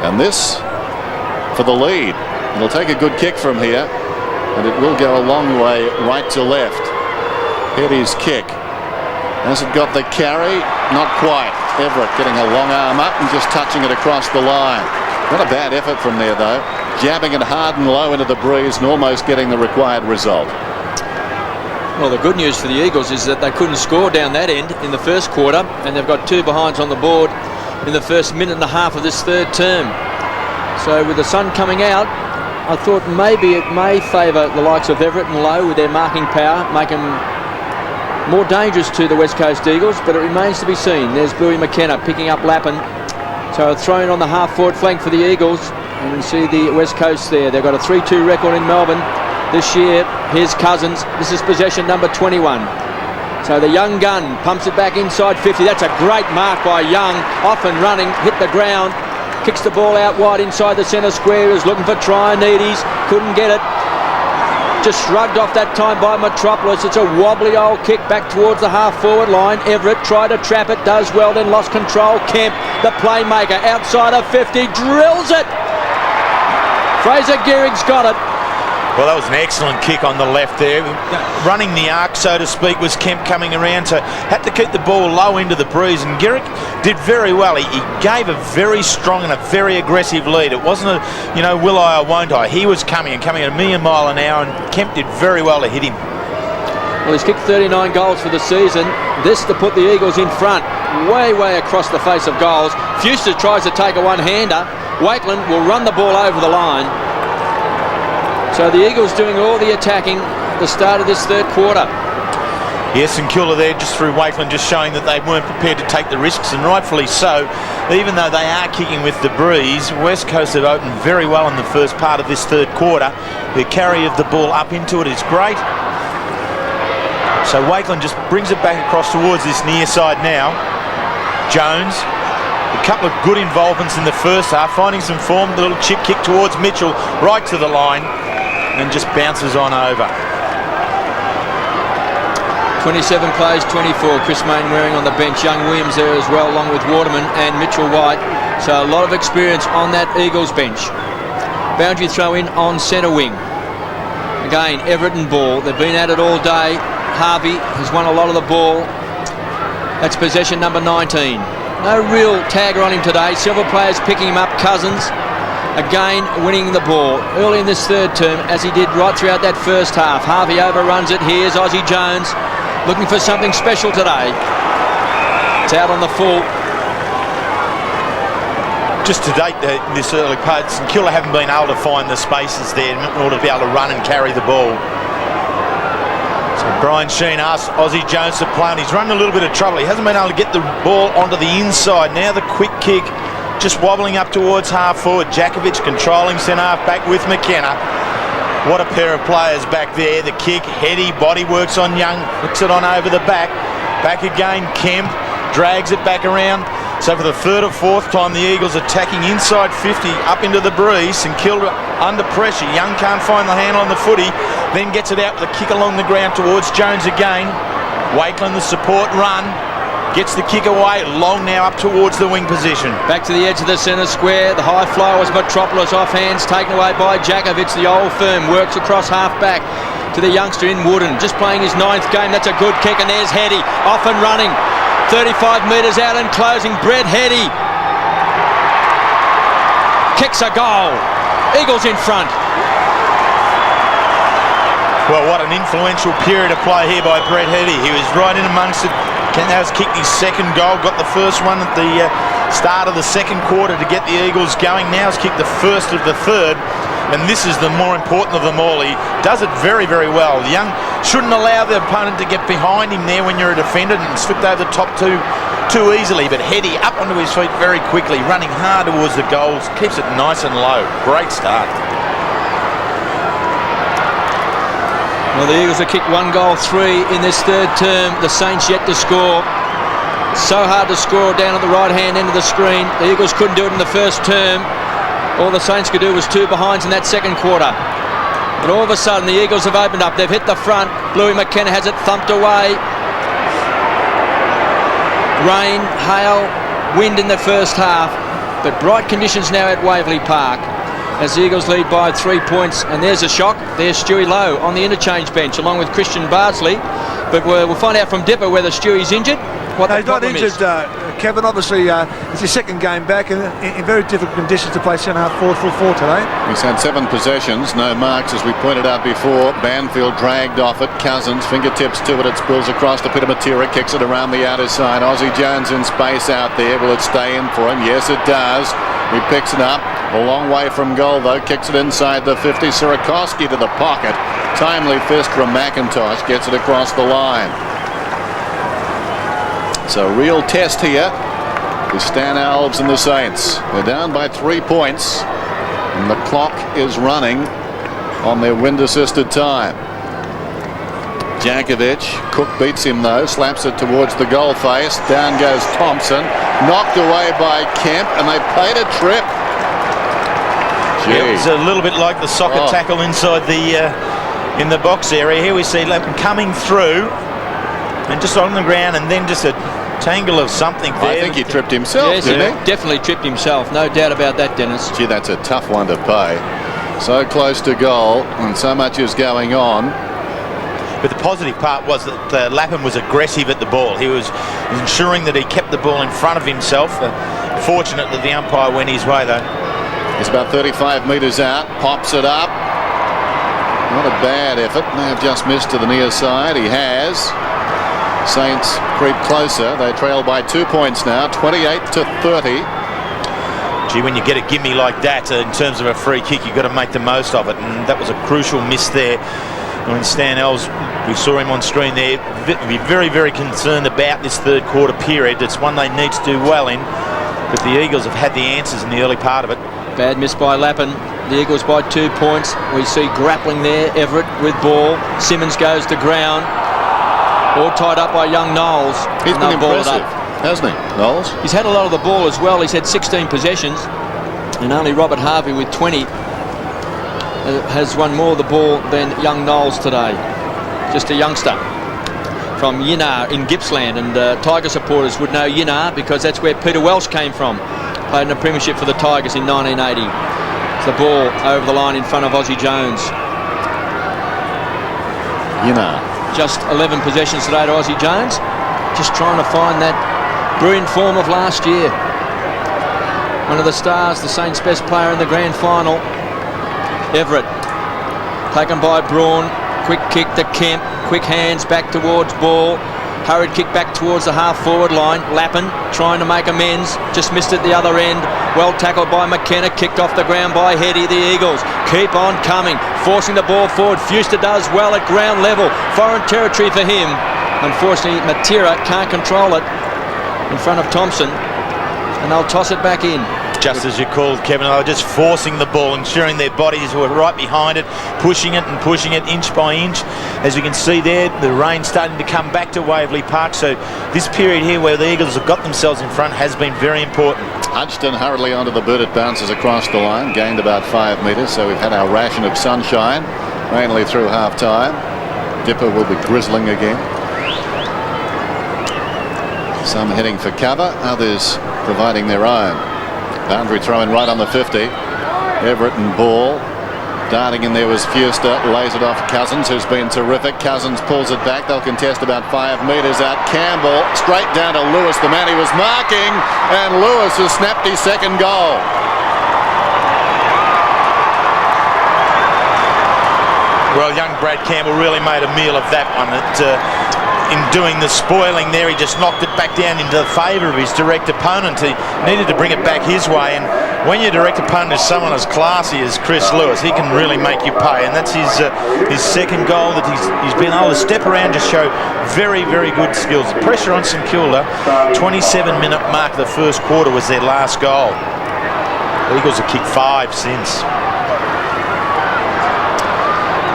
And this for the lead. It'll take a good kick from here, and it will go a long way right to left. Heady's kick. Has it got the carry? Not quite. Everett getting a long arm up and just touching it across the line. Not a bad effort from there, though. Jabbing it hard and low into the breeze and almost getting the required result. Well, the good news for the Eagles is that they couldn't score down that end in the first quarter, and they've got 2 behinds on the board in the first minute and a half of this third term. So with the sun coming out, I thought maybe it may favour the likes of Everett and Lowe with their marking power, make them more dangerous to the West Coast Eagles, but it remains to be seen. There's Bowie McKenna picking up Lappin. So thrown on the half-forward flank for the Eagles. And you can see the West Coast there. They've got a 3-2 record in Melbourne this year. Here's Cousins. This is possession number 21. So the young gun pumps it back inside 50. That's a great mark by Young. Off and running, hit the ground. Kicks the ball out wide inside the centre square. Is looking for Trianides. Couldn't get it. just shrugged off that time by Metropolis. It's a wobbly old kick back towards the half-forward line. Everett tried to trap it, does well, then lost control. Kemp, the playmaker, outside of 50, drills it. Fraser Gehrig's got it. Well, that was an excellent kick on the left there. Running the arc, so to speak, was Kemp coming around, so had to keep the ball low into the breeze, and Gehrig did very well. He gave a very strong and a very aggressive lead. It wasn't a, will I or won't I. He was coming at a million mile an hour, and Kemp did very well to hit him. Well, he's kicked 39 goals for the season. This to put the Eagles in front, way across the face of goals. Fuster tries to take a one-hander. Wakeland will run the ball over the line. So the Eagles doing all the attacking at the start of this third quarter. Yes, St.Kilda there just through Wakeland, just showing that they weren't prepared to take the risks, and rightfully so. Even though they are kicking with the breeze, West Coast have opened very well in the first part of this third quarter. The carry of the ball up into it is great. So Wakeland just brings it back across towards this near side now. Jones, a couple of good involvements in the first half, finding some form. The little chip kick towards Mitchell, right to the line, and just bounces on over. 27 plays, 24. Chris Mainwaring on the bench. Young Williams there as well, along with Waterman and Mitchell White. So a lot of experience on that Eagles bench. Boundary throw in on centre wing. Again, Everett and ball. They've been at it all day. Harvey has won a lot of the ball. That's possession number 19. No real tagger on him today. Several players picking him up. Cousins again winning the ball early in this third term, as he did right throughout that first half. Harvey overruns it. Here's Aussie Jones looking for something special today. It's out on the full. Just to date, this early part, St Kilda haven't been able to find the spaces there in order to be able to run and carry the ball. So Brian Sheen asks Aussie Jones to play, and he's run a little bit of trouble. He hasn't been able to get the ball onto the inside. Now the quick kick, just wobbling up towards half forward. Jakovic controlling centre half back with McKenna. What a pair of players back there. The kick, heady, body works on Young, hooks it on over the back. Back again, Kemp drags it back around. So for the third or fourth time, the Eagles attacking inside 50 up into the breeze. St Kilda under pressure. Young can't find the handle on the footy, then gets it out with a kick along the ground towards Jones again. Wakeland, the support run. Gets the kick away, long now up towards the wing position. Back to the edge of the centre square. The high flyer was Metropolis, off hands, taken away by Jakovic. The old firm works across half back to the youngster in Wooden, just playing his 9th game. That's a good kick, and there's Heady off and running. 35 metres out and closing. Brett Heady kicks a goal. Eagles in front. Well, what an influential period of play here by Brett Heady. He was right in amongst it. Has kicked his second goal, got the first one at the start of the second quarter to get the Eagles going. Now he's kicked the first of the third, and this is the more important of them all. He does it very well. Young shouldn't allow the opponent to get behind him there when you're a defender and slipped over the top too easily, but Heady up onto his feet very quickly, running hard towards the goals, keeps it nice and low. Great start. Well, the Eagles have kicked 1 goal, 3 in this third term. The Saints yet to score. So hard to score down at the right-hand end of the screen. The Eagles couldn't do it in the first term. All the Saints could do was 2 behinds in that second quarter. But all of a sudden, the Eagles have opened up. They've hit the front. Bluey McKenna has it thumped away. Rain, hail, wind in the first half. But bright conditions now at Waverley Park, as the Eagles lead by 3 points. And there's a shock. There's Stewie Lowe on the interchange bench along with Christian Bardsley. But we'll find out from Dipper whether Stewie's injured. What he's not injured, Kevin. Obviously, it's his second game back in very difficult conditions to play centre half forward full 4 today. He's had 7 possessions, no marks, as we pointed out before. Banfield dragged off it. Cousins, fingertips to it. It spills across to Pitamatira, kicks it around the outer side. Aussie Jones in space out there. Will it stay in for him? Yes, it does. He picks it up. A long way from goal, though. Kicks it inside the 50. Sirakoski to the pocket. Timely fist from McIntosh. Gets it across the line. It's a real test here with Stan Alves and the Saints. They're down by 3 points, and the clock is running on their wind-assisted time. Jakovic, Cook beats him though, slaps it towards the goal face. Down goes Thompson, knocked away by Kemp, and they played a trip. Yeah, it was a little bit like the soccer tackle inside in the box area. Here we see Lappin coming through and just on the ground, and then just a tangle of something there. I think he tripped himself, yes, didn't he? Definitely tripped himself. No doubt about that, Dennis. Gee, that's a tough one to pay. So close to goal, and so much is going on. But the positive part was that Lappin was aggressive at the ball. He was ensuring that he kept the ball in front of himself. Fortunate that the umpire went his way, though. He's about 35 metres out, pops it up. Not a bad effort. May have just missed to the near side. He has. Saints creep closer. They trail by 2 points now, 28-30. Gee, when you get a gimme like that in terms of a free kick, you've got to make the most of it, and that was a crucial miss there. When Stan Els, we saw him on screen there, be very, very concerned about this third quarter period. It's one they need to do well in, but the Eagles have had the answers in the early part of it. Bad miss by Lappin. The Eagles by 2 points. We see grappling there. Everett with ball. Simmons goes to ground. All tied up by young Knowles. He's been impressive, hasn't he, Knowles? He's had a lot of the ball as well. He's had 16 possessions, and only Robert Harvey with 20 has won more of the ball than young Knowles today. Just a youngster from Yinnar in Gippsland, and Tiger supporters would know Yinnar because that's where Peter Welsh came from. Played in a premiership for the Tigers in 1980. It's the ball over the line in front of Aussie Jones. Yinnar. Just 11 possessions today to Aussie Jones. Just trying to find that brilliant form of last year. One of the stars, the Saints' best player in the grand final. Everett, taken by Braun. Quick kick to Kemp. Quick hands back towards ball. Hurried kick back towards the half-forward line. Lappin trying to make amends. Just missed it the other end. Well tackled by McKenna. Kicked off the ground by Heady. The Eagles keep on coming. Forcing the ball forward. Fuster does well at ground level. Foreign territory for him. Unfortunately, Matera can't control it in front of Thompson. And they'll toss it back in. Just as you called, Kevin, they were just forcing the ball, ensuring their bodies were right behind it, pushing it inch by inch. As you can see there, the rain starting to come back to Waverley Park. So this period here where the Eagles have got themselves in front has been very important. Hodgson hurriedly onto the boot. It bounces across the line, gained about 5 metres. So we've had our ration of sunshine, mainly through half-time. Dipper will be grizzling again. Some heading for cover, others providing their own. Boundary throw in right on the 50. Everett and ball. Darting in there was Fuster. Lays it off Cousins, who's been terrific. Cousins pulls it back. They'll contest about 5 metres out. Campbell straight down to Lewis, the man he was marking. And Lewis has snapped his second goal. Well, young Brad Campbell really made a meal of that one. In doing the spoiling there, he just knocked it back down into the favour of his direct opponent. He needed to bring it back his way, and when your direct opponent is someone as classy as Chris Lewis, he can really make you pay, and that's his second goal that he's been able to step around, just show very, very good skills. The pressure on St Kilda, 27-minute mark of the first quarter was their last goal. The Eagles have kicked 5 since.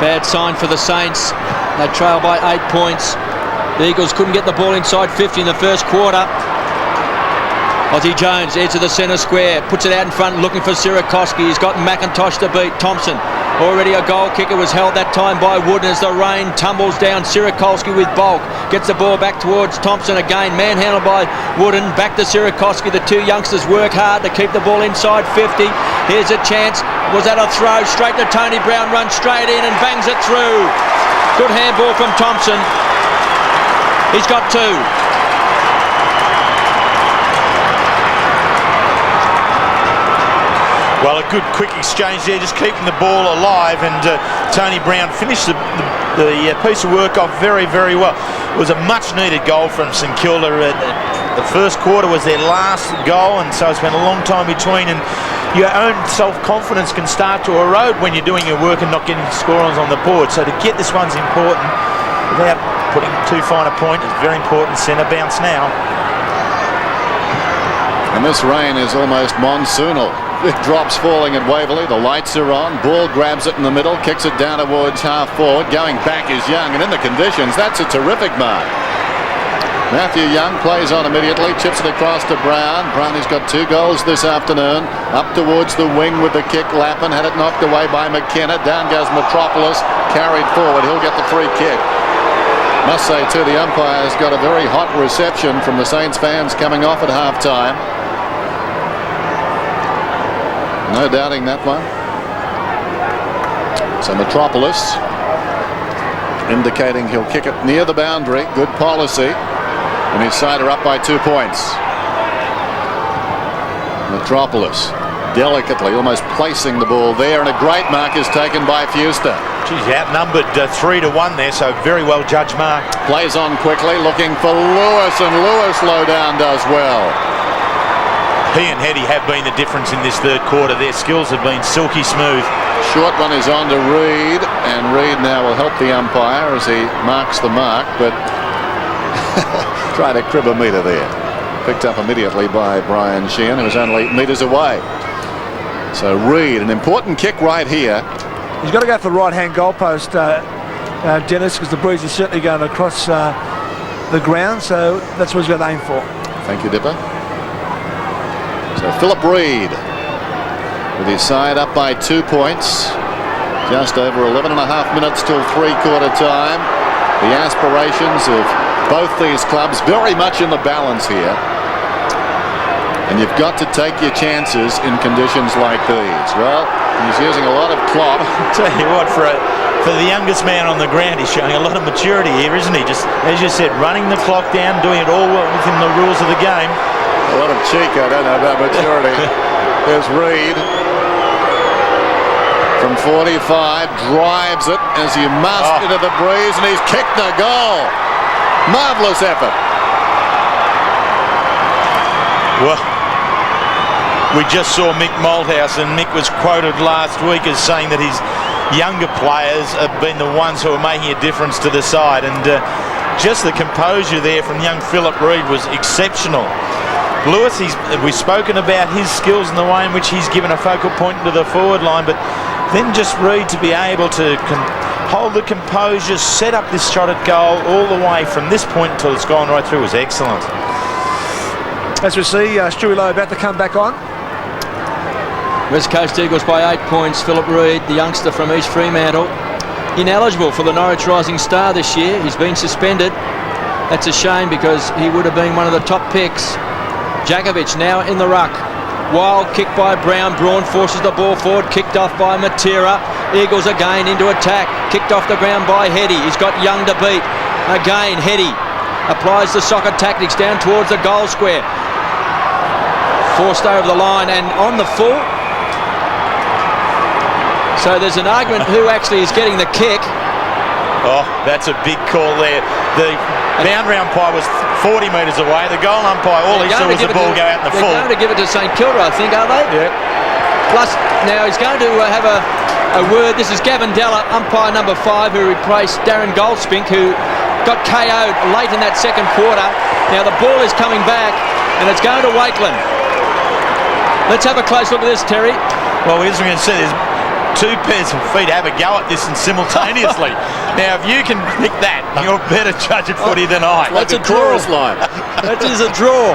Bad sign for the Saints. They trail by 8 points. The Eagles couldn't get the ball inside 50 in the first quarter. Aussie Jones, edge of the centre square, puts it out in front looking for Sirakoski. He's got McIntosh to beat. Thompson, already a goal kicker, was held that time by Wooden as the rain tumbles down. Sirakoski with bulk, gets the ball back towards Thompson again. Manhandled by Wooden, back to Sirakoski. The two youngsters work hard to keep the ball inside 50. Here's a chance. Was that a throw? Straight to Tony Brown, runs straight in and bangs it through. Good handball from Thompson. He's got 2. Well, a good quick exchange there, just keeping the ball alive, and Tony Brown finished the piece of work off very, very well. It was a much-needed goal from St Kilda. The first quarter was their last goal, and so it's been a long time between, and your own self-confidence can start to erode when you're doing your work and not getting scorers on the board. So to get this one's important without putting too fine a point. It's very important. Centre bounce now. And this rain is almost monsoonal. Big drops falling at Waverley. The lights are on. Ball grabs it in the middle, kicks it down towards half forward. Going back is Young, and in the conditions, that's a terrific mark. Matthew Young plays on immediately, chips it across to Brown. Brown has got 2 goals this afternoon. Up towards the wing with the kick. Lappin had it knocked away by McKenna. Down goes Metropolis, carried forward. He'll get the free kick. Must say too, the umpire's got a very hot reception from the Saints fans coming off at half-time. No doubting that one. So Metropolis indicating he'll kick it near the boundary. Good policy. And his side are up by 2 points. Metropolis delicately almost placing the ball there, and a great mark is taken by Fuster. She's outnumbered 3-1 there, so very well judged mark. Plays on quickly, looking for Lewis, and Lewis low down does well. He and Hetty have been the difference in this third quarter. Their skills have been silky smooth. Short one is on to Reid, and Reid now will help the umpire as he marks the mark, but tried to crib a metre there. Picked up immediately by Brian Sheehan, who was only metres away. So Reid, an important kick right here. He's got to go for the right-hand goalpost, Dennis, because the breeze is certainly going across the ground, so that's what he's got to aim for. Thank you, Dipper. So Philip Reid with his side up by 2 points. Just over 11 and a half minutes till three-quarter time. The aspirations of both these clubs very much in the balance here. And you've got to take your chances in conditions like these. Well, he's using a lot of clock. I'll tell you what, for the youngest man on the ground, he's showing a lot of maturity here, isn't he? Just, as you said, running the clock down, doing it all within the rules of the game. A lot of cheek, I don't know about maturity. There's Reid. From 45, drives it as he must into the breeze, and he's kicked a goal. Marvellous effort. Well, we just saw Mick Malthouse, and Mick was quoted last week as saying that his younger players have been the ones who are making a difference to the side, and just the composure there from young Philip Reid was exceptional. Lewis, we've spoken about his skills and the way in which he's given a focal point into the forward line, but then just Reid to be able to hold the composure, set up this shot at goal all the way from this point until it's gone right through was excellent. As we see, Stewie Lowe about to come back on. West Coast Eagles by 8 points. Philip Reid, the youngster from East Fremantle, ineligible for the Norwich Rising Star this year. He's been suspended. That's a shame because he would have been one of the top picks. Jakovic now in the ruck. Wild kick by Brown. Braun forces the ball forward. Kicked off by Matera. Eagles again into attack. Kicked off the ground by Hetty. He's got Young to beat. Again, Hetty applies the soccer tactics down towards the goal square. Forced over the line and on the full. So there's an argument who actually is getting the kick. Oh, that's a big call there. The boundary umpire was 40 metres away. The goal umpire, all he saw was the ball go out in the full. They're going to give it to St Kilda, I think, are they? Yeah. Plus, now he's going to have a word. This is Gavin Della, umpire number 5, who replaced Darren Goldspink, who got KO'd late in that second quarter. Now the ball is coming back, and it's going to Wakeland. Let's have a close look at this, Terry. Well, as we're going to see, there's 2 pairs of feet have a go at this and simultaneously. Now, if you can pick that, you're a better judge at footy than I. That's a draw. Line. That is a draw.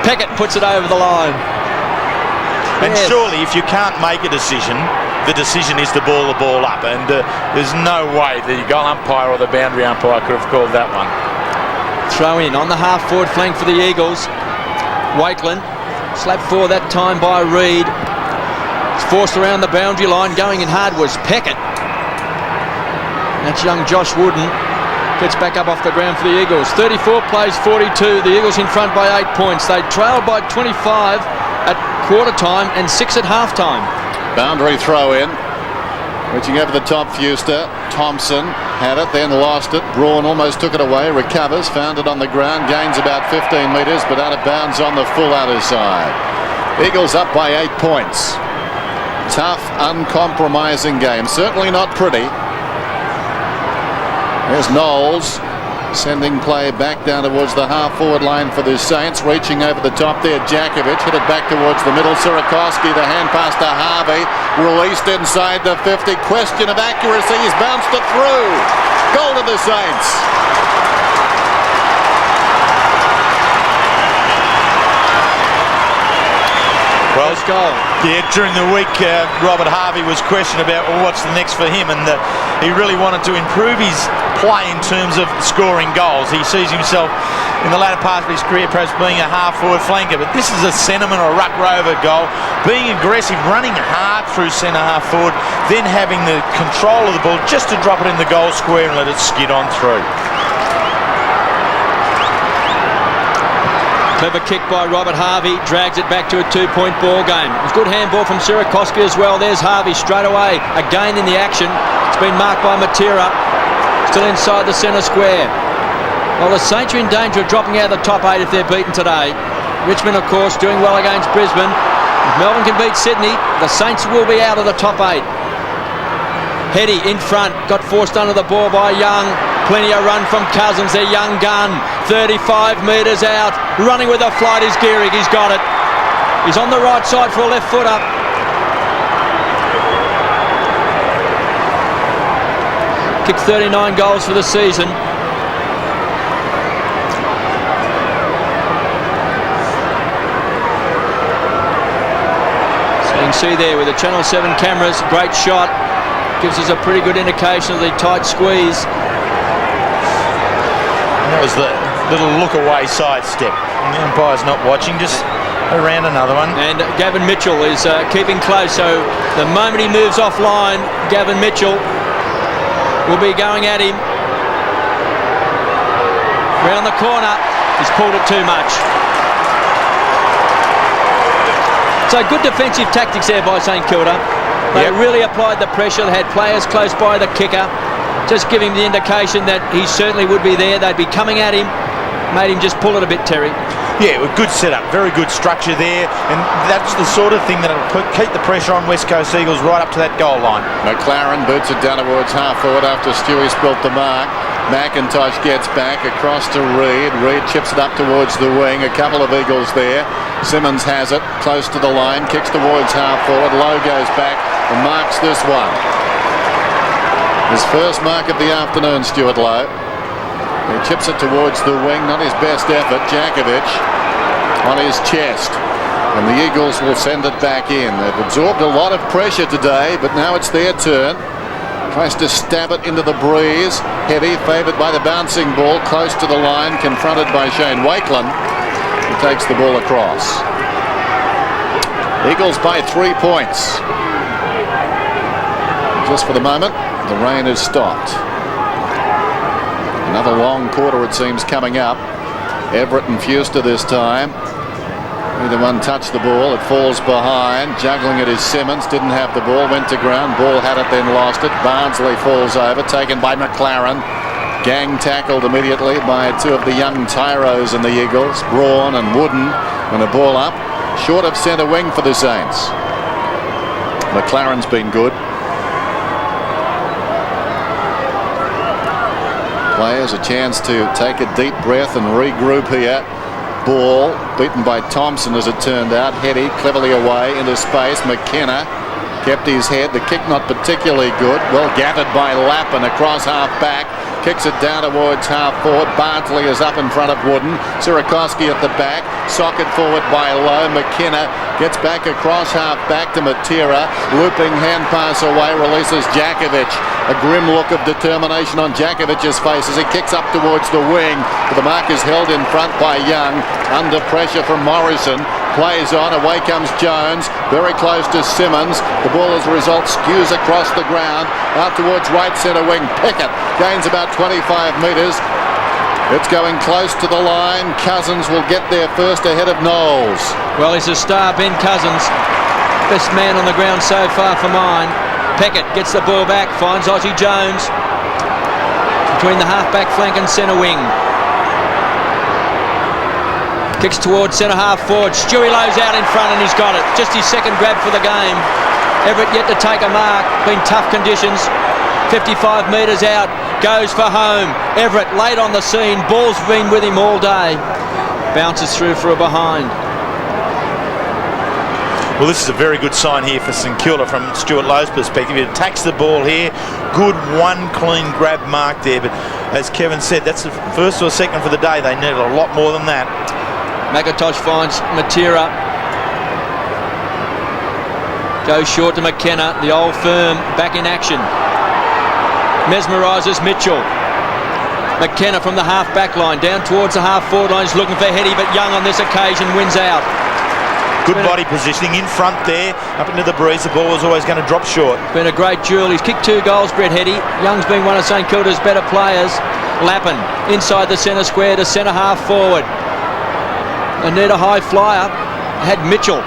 Peckett puts it over the line. And yes. Surely, if you can't make a decision, the decision is to ball the ball up. And there's no way the goal umpire or the boundary umpire could have called that one. Throw in on the half-forward flank for the Eagles. Wakeland, slapped forward that time by Reid. It's forced around the boundary line. Going in hard was Peckett. That's young Josh Wooden. Gets back up off the ground for the Eagles. 34 plays 42. The Eagles in front by 8 points. They trailed by 25 at quarter time and 6 at half time. Boundary throw in. Reaching over the top, Fuster. Thompson had it, then lost it. Braun almost took it away. Recovers, found it on the ground. Gains about 15 metres, but out of bounds on the full outer side. Eagles up by 8 points. Tough, uncompromising game. Certainly not pretty. There's Knowles sending play back down towards the half-forward line for the Saints. Reaching over the top there, Jakovic. Hit it back towards the middle. Sirakoski, the hand pass to Harvey. Released inside the 50. Question of accuracy. He's bounced it through. Goal to the Saints. guys. Goal. Yeah, during the week, Robert Harvey was questioned about, well, what's the next for him, and he really wanted to improve his play in terms of scoring goals. He sees himself in the latter part of his career perhaps being a half-forward flanker, but this is a centreman or a ruck rover goal. Being aggressive, running hard through centre-half forward, then having the control of the ball just to drop it in the goal square and let it skid on through. Clever kick by Robert Harvey, drags it back to a 2-point ball game. It was good handball from Sirakoski as well. There's Harvey straight away, again in the action. It's been marked by Matera, still inside the centre square. Well, the Saints are in danger of dropping out of the top 8 if they're beaten today. Richmond, of course, doing well against Brisbane. If Melbourne can beat Sydney, the Saints will be out of the top 8. Heady in front, got forced under the ball by Young. Plenty of run from Cousins, their young gun. 35 metres out, running with a flight is Gehrig. He's got it. He's on the right side for a left footer. Kicked 39 goals for the season. So you can see there with the Channel 7 cameras, great shot. Gives us a pretty good indication of the tight squeeze. That was the little look-away sidestep. The umpire's not watching, just around another one. And Gavin Mitchell is keeping close, so the moment he moves offline, Gavin Mitchell will be going at him. Round the corner, he's pulled it too much. So good defensive tactics there by St Kilda. They really applied the pressure. They had players close by the kicker, just giving the indication that he certainly would be there. They'd be coming at him, made him just pull it a bit, Terry. Yeah, a good setup, very good structure there, and that's the sort of thing that'll keep the pressure on West Coast Eagles right up to that goal line. McLaren boots it down towards half forward after Stewie spilt the mark. McIntosh gets back across to Reid. Reid chips it up towards the wing. A couple of Eagles there. Simmons has it close to the line, kicks towards half forward. Lowe goes back and marks this one. His first mark of the afternoon, Stuart Lowe. He chips it towards the wing, not his best effort. Jakovic on his chest, and the Eagles will send it back in. They've absorbed a lot of pressure today, but now it's their turn. Tries to stab it into the breeze. Heavy, favoured by the bouncing ball, close to the line, confronted by Shane Wakelin, who takes the ball across. Eagles by 3 points. Just for the moment, the rain has stopped. Another long quarter, it seems, coming up. Everett and Fuster this time. Neither one touched the ball. It falls behind. Juggling it is Simmons. Didn't have the ball. Went to ground. Ball had it, then lost it. Barnsley falls over. Taken by McLaren. Gang tackled immediately by two of the young tyros in the Eagles. Braun and Wooden. And a ball up. Short of centre wing for the Saints. McLaren's been good. Players a chance to take a deep breath and regroup here. Ball beaten by Thompson as it turned out. Heady cleverly away into space. McKenna kept his head. The kick not particularly good. Well gathered by Lappin across half back. Kicks it down towards half forward. Barnsley is up in front of Wooden. Sirakoski at the back. Socket forward by Lowe. McKenna gets back across half back to Matera. Looping hand pass away. Releases Jakovic. A grim look of determination on Jakovic's face as he kicks up towards the wing. But the mark is held in front by Young. Under pressure from Morrison. Plays on. Away comes Jones. Very close to Simmons. The ball as a result skews across the ground. Out towards right centre wing. Pickett gains about 25 metres. It's going close to the line. Cousins will get there first ahead of Knowles. Well, he's a star, Ben Cousins. Best man on the ground so far for mine. Pickett gets the ball back, finds Aussie Jones between the half-back flank and centre wing. Kicks towards centre half forward. Stewie Lowe's out in front and he's got it. Just his second grab for the game. Everett yet to take a mark. Been tough conditions. 55 metres out. Goes for home. Everett late on the scene. Ball's been with him all day. Bounces through for a behind. Well, this is a very good sign here for St Kilda from Stuart Lowe's perspective. He attacks the ball here. Good one clean grab mark there. But as Kevin said, that's the first or second for the day. They needed a lot more than that. McIntosh finds Matera. Goes short to McKenna, the old firm back in action. Mesmerises Mitchell. McKenna from the half-back line down towards the half-forward line. He's looking for Heady, but Young on this occasion wins out. Good body positioning in front there, up into the breeze. The ball was always going to drop short. Been a great duel. He's kicked 2 goals, Brett Heady. Young's been one of St Kilda's better players. Lappin inside the centre square to centre half forward. They need a high flyer. Had Mitchell.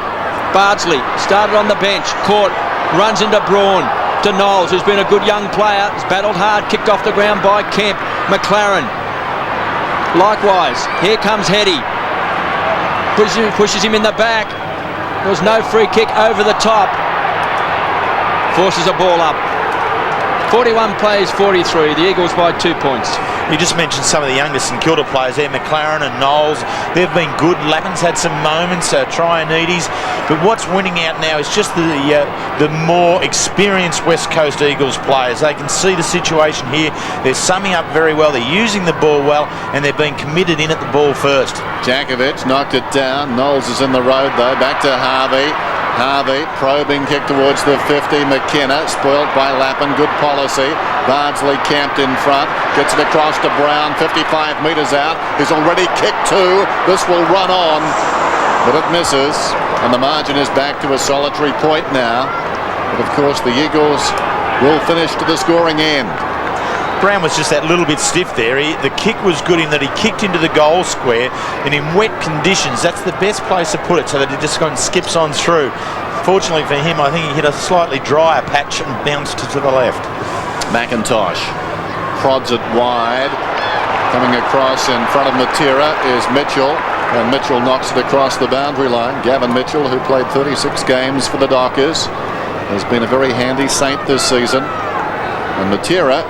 Bardsley started on the bench. Caught. Runs into Braun. To Knowles, who's been a good young player. He's battled hard. Kicked off the ground by Kemp. McLaren. Likewise. Here comes Heady. Pushes him in the back. There was no free kick over the top. Forces a ball up. 41 plays 43. The Eagles by 2 points. You just mentioned some of the younger St Kilda players there, McLaren and Knowles. They've been good. Lappin's had some moments, Trianides. But what's winning out now is just the more experienced West Coast Eagles players. They can see the situation here. They're summing up very well. They're using the ball well, and they're being committed in at the ball first. Jakovic knocked it down. Knowles is in the road though. Back to Harvey. Harvey, probing kick towards the 50. McKenna, spoilt by Lappin. Good policy. Bardsley camped in front. Gets it across to Brown. 55 metres out. He's already kicked 2. This will run on. But it misses. And the margin is back to a solitary point now. But of course the Eagles will finish to the scoring end. Brown was just that little bit stiff there. The kick was good in that he kicked into the goal square, and in wet conditions, that's the best place to put it, so that he just kind of skips on through. Fortunately for him, I think he hit a slightly drier patch and bounced to the left. McIntosh prods it wide. Coming across in front of Matera is Mitchell, and Mitchell knocks it across the boundary line. Gavin Mitchell, who played 36 games for the Dockers, has been a very handy Saint this season. And Matera,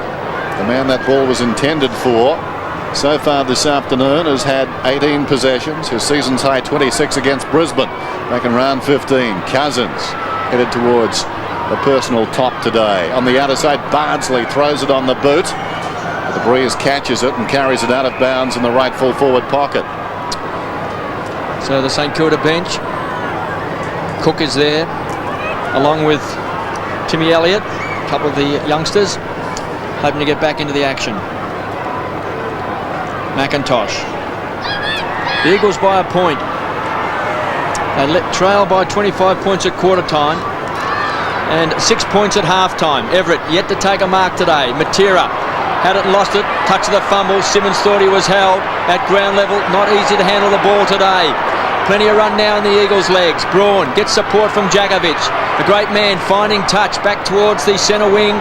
the man that ball was intended for, so far this afternoon has had 18 possessions. His season's high 26 against Brisbane back in round 15. Cousins headed towards a personal top today. On the outer side, Bardsley throws it on the boot. The breeze catches it and carries it out of bounds in the right full forward pocket. So the St Kilda bench. Cook is there, along with Timmy Elliott, a couple of the youngsters, hoping to get back into the action. McIntosh. The Eagles by a point. They trail by 25 points at quarter time and 6 points at half time. Everett yet to take a mark today. Matera had it and lost it. Touch of the fumble. Simmons thought he was held at ground level. Not easy to handle the ball today. Plenty of run now in the Eagles' legs. Braun gets support from Jakovic. The great man finding touch back towards the centre wing.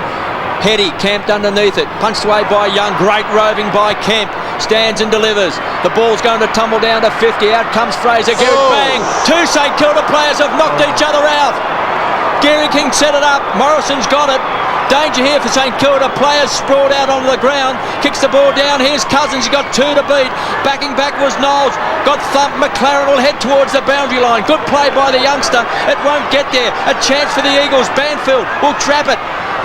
Heady camped underneath it, punched away by Young. Great roving by Kemp. Stands and delivers. The ball's going to tumble down to 50. Out comes Fraser. Gehrig, bang! 2 St Kilda players have knocked each other out. Gehrig King set it up. Morrison's got it. Danger here for St Kilda. Players sprawled out onto the ground. Kicks the ball down. Here's Cousins. He got 2 to beat. Backing back was Knowles. Got thumped. McLaren will head towards the boundary line. Good play by the youngster. It won't get there. A chance for the Eagles. Banfield will trap it.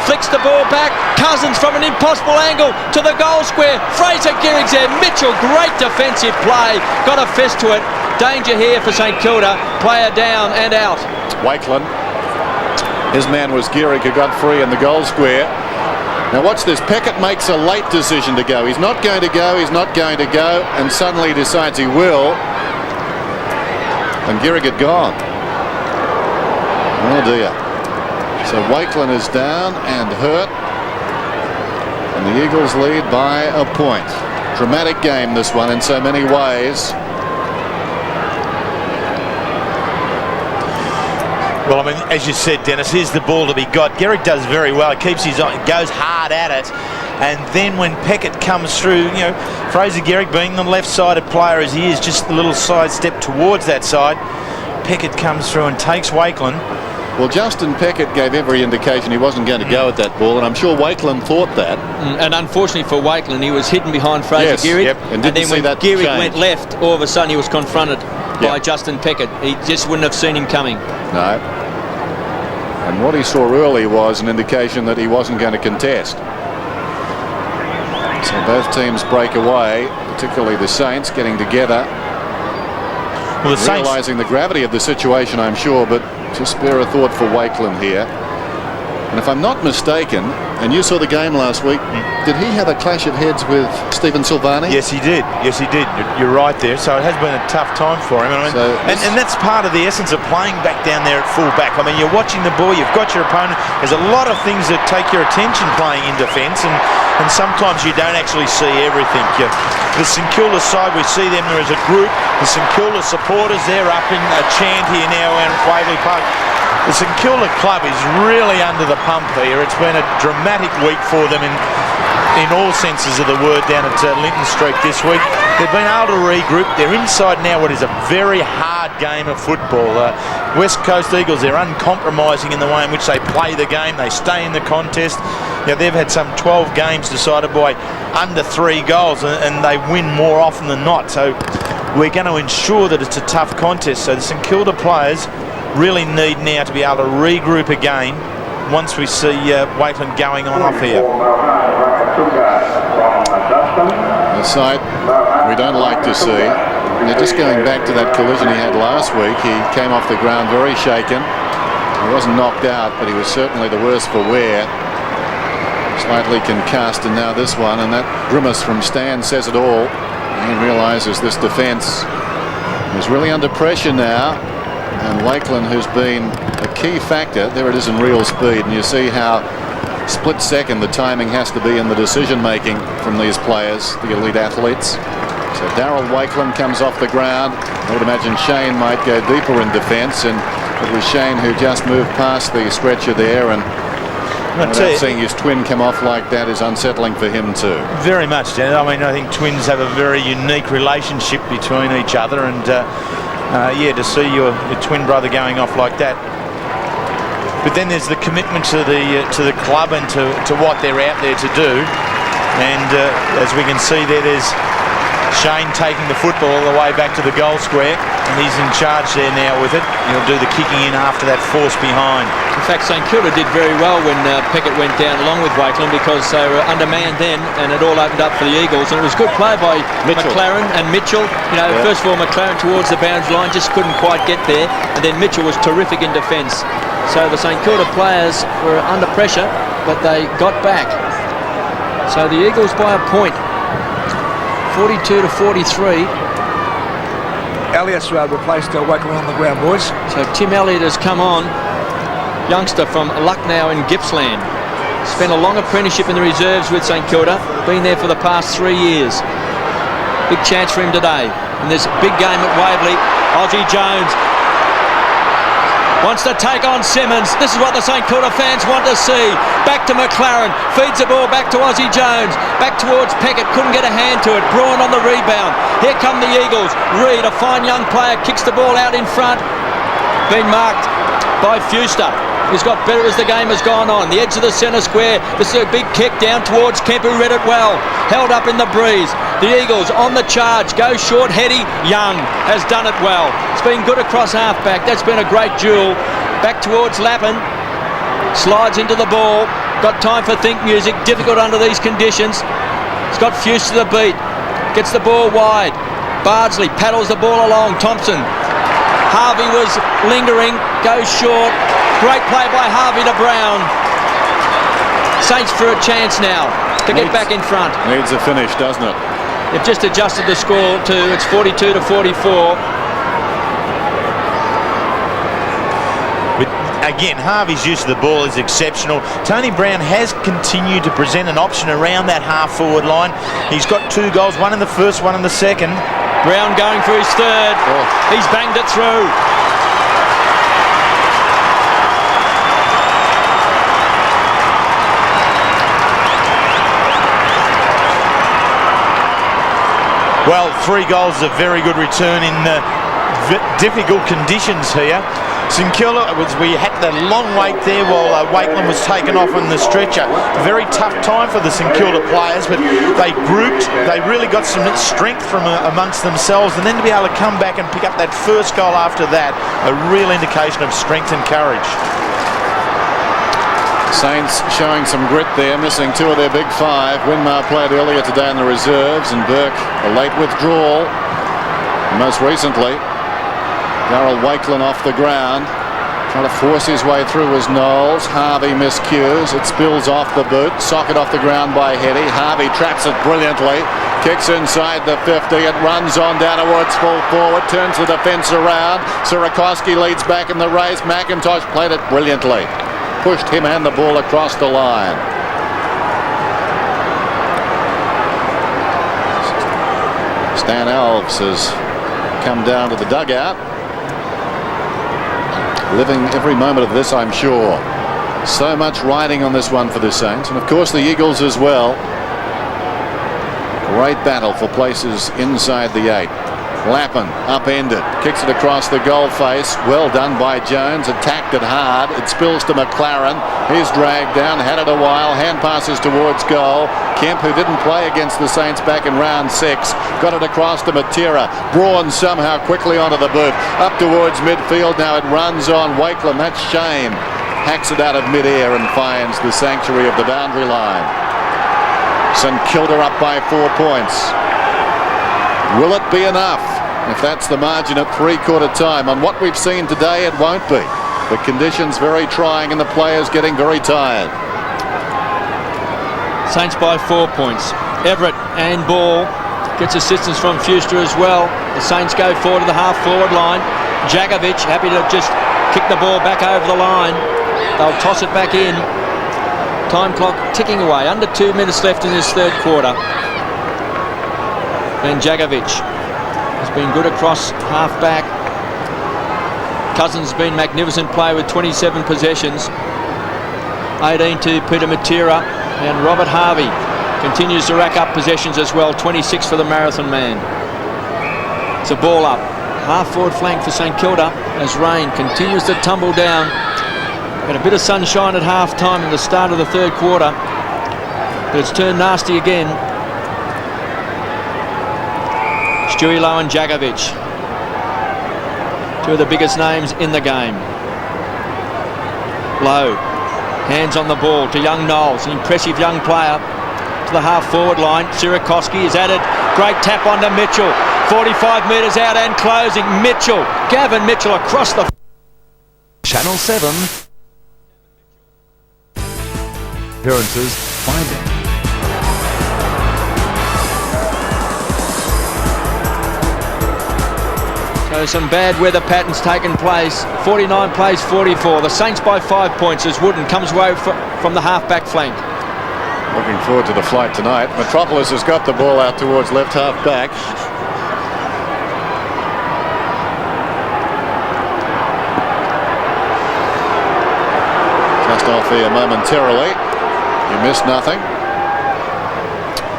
Flicks the ball back. Cousins from an impossible angle to the goal square. Fraser Gehrig's there. Mitchell, great defensive play. Got a fist to it. Danger here for St Kilda. Player down and out. Wakelin. His man was Gehrig, who got free in the goal square. Now watch this. Peckett makes a late decision to go. He's not going to go. He's not going to go. And suddenly decides he will. And Gehrig had gone. Oh dear. So Wakelin is down and hurt, and the Eagles lead by a point. Dramatic game this one in so many ways. Well, I mean, as you said, Dennis, here's the ball to be got. Gehrig does very well. He keeps his eye, goes hard at it, and then when Peckett comes through, you know, Fraser Gehrig being the left-sided player as he is, just a little side step towards that side. Peckett comes through and takes Wakelin. Well, Justin Peckett gave every indication he wasn't going to go at that ball, and I'm sure Wakelin thought that. And unfortunately for Wakelin, he was hidden behind Fraser Gehrig. Yep, and then when Gehrig went left, all of a sudden he was confronted by Justin Peckett. He just wouldn't have seen him coming. No. And what he saw early was an indication that he wasn't going to contest. So both teams break away, particularly the Saints getting together. Well, the realising the gravity of the situation, I'm sure, but Just spare a thought for Wakeland here. And if I'm not mistaken, and you saw the game last week, did he have a clash of heads with Stephen Silvani? Yes, he did. Yes, he did. You're right there. So it has been a tough time for him. And that's part of the essence of playing back down there at full back. I mean, you're watching the ball, you've got your opponent. There's a lot of things that take your attention playing in defence, and sometimes you don't actually see everything. The St Kilda side, we see them there as a group. The St Kilda supporters, they're up in a chant here now at Waverley Park. The St Kilda club is really under the pump here. It's been a dramatic week for them in all senses of the word down at Linton Street this week. They've been able to regroup. They're inside now what is a very hard game of football. West Coast Eagles, they're uncompromising in the way in which they play the game. They stay in the contest. They've had some 12 games decided by under 3 goals, and they win more often than not. So we're going to ensure that it's a tough contest. So the St Kilda players really need now to be able to regroup again once we see Wakeland going on off here. The sight we don't like to see. They're just going back to that collision he had last week. He came off the ground very shaken. He wasn't knocked out, but he was certainly the worse for wear. Slightly concussed, and now this one, and that grimace from Stan says it all. He realises this defence is really under pressure now. And Wakeland, who's been a key factor, there it is in real speed, and you see how split second the timing has to be in the decision making from these players, the elite athletes. So Darryl Wakeland comes off the ground. I would imagine Shane might go deeper in defence, and it was Shane who just moved past the stretcher there, and seeing his twin come off like that is unsettling for him too. Very much, Dan. I mean, I think twins have a very unique relationship between each other, and to see your twin brother going off like that. But then there's the commitment to the club and to what they're out there to do. And as we can see there's Shane taking the football all the way back to the goal square, and he's in charge there now with it. He'll do the kicking in after that force behind. In fact, St Kilda did very well when Peckett went down along with Wakeland, because they were undermanned then, and it all opened up for the Eagles. And it was good play by McLaren and Mitchell. First of all, McLaren towards the boundary line, just couldn't quite get there, and then Mitchell was terrific in defence. So the St Kilda players were under pressure, but they got back. So the Eagles by a point, 42 to 43. Elliott's replaced Wakeland on the ground, boys. So Tim Elliott has come on, youngster from Lucknow in Gippsland. Spent a long apprenticeship in the reserves with St Kilda, been there for the past 3 years. Big chance for him today in this big game at Waverley. Ozzie Jones wants to take on Simmons. This is what the St Kilda fans want to see. Back to McLaren, feeds the ball back to Ozzie Jones, back towards Peckett, couldn't get a hand to it. Braun on the rebound. Here come the Eagles. Reed, a fine young player, kicks the ball out in front. Been marked by Fuster. He's got better as the game has gone on. The edge of the centre square. This is a big kick down towards Kemp, who read it well. Held up in the breeze. The Eagles on the charge. Go short, Heady. Young has done it well. It's been good across half-back. That's been a great duel. Back towards Lappin. Slides into the ball. Got time for think music. Difficult under these conditions. He's got Fuster to the beat. Gets the ball wide. Bardsley paddles the ball along. Thompson. Harvey was lingering. Goes short. Great play by Harvey to Brown. Saints for a chance now to get back in front. Needs a finish, doesn't it? They've just adjusted the score to it's 42 to 44. But again, Harvey's use of the ball is exceptional. Tony Brown has continued to present an option around that half-forward line. He's got 2 goals, one in the first, one in the second. Brown going for his third. He's banged it through. Well, 3 goals is a very good return in difficult conditions here. St Kilda, we had that long wait there while Wakeland was taken off on the stretcher. Very tough time for the St Kilda players, but they grouped. They really got some strength from amongst themselves, and then to be able to come back and pick up that first goal after that, a real indication of strength and courage. Saints showing some grit there, missing 2 of their big 5. Winmar played earlier today in the reserves, and Burke a late withdrawal. And most recently, Darryl Wakeland off the ground. Trying to force his way through was Knowles. Harvey miscues. It spills off the boot. Socket off the ground by Hetty. Harvey traps it brilliantly. Kicks inside the 50. It runs on down towards full forward. Turns the defence around. Sierakowski leads back in the race. McIntosh played it brilliantly. Pushed him and the ball across the line. Stan Alves has come down to the dugout. Living every moment of this, I'm sure. So much riding on this one for the Saints, and of course the Eagles as well. Great battle for places inside the 8. Lappin upended, kicks it across the goal face. Well done by Jones, attacked it hard. It spills to McLaren. He's dragged down, had it a while. Hand passes towards goal. Kemp, who didn't play against the Saints back in round 6, got it across to Matera. Braun somehow quickly onto the boot. Up towards midfield. Now it runs on Wakeland. That's Shane. Hacks it out of midair and finds the sanctuary of the boundary line. St Kilda up by 4 points. Will it be enough? If that's the margin at three-quarter time. On what we've seen today, it won't be. The conditions very trying and the players getting very tired. Saints by 4 points. Everett and ball. Gets assistance from Fuster as well. The Saints go forward to the half-forward line. Jagovic happy to just kick the ball back over the line. They'll toss it back in. Time clock ticking away. Under 2 minutes left in this third quarter. And Jagovic has been good across half-back. Cousins has been magnificent play with 27 possessions. 18 to Peter Matera. And Robert Harvey continues to rack up possessions as well. 26 for the Marathon man. It's a ball up. Half-forward flank for St Kilda as rain continues to tumble down. Had a bit of sunshine at half-time at the start of the third quarter. But it's turned nasty again. Stewie Lowe and Jagovic, 2 of the biggest names in the game. Lowe, hands on the ball to young Knowles, an impressive young player, to the half-forward line. Sierakowski is at it. Great tap onto Mitchell. 45 metres out and closing. Mitchell, Gavin Mitchell across the... Channel 7. Appearances, finding. So some bad weather patterns taking place. 49 plays 44. The Saints by 5 points as Wooden comes away from the half-back flank. Looking forward to the flight tonight. Metropolis has got the ball out towards left half-back. Just off here momentarily. You missed nothing.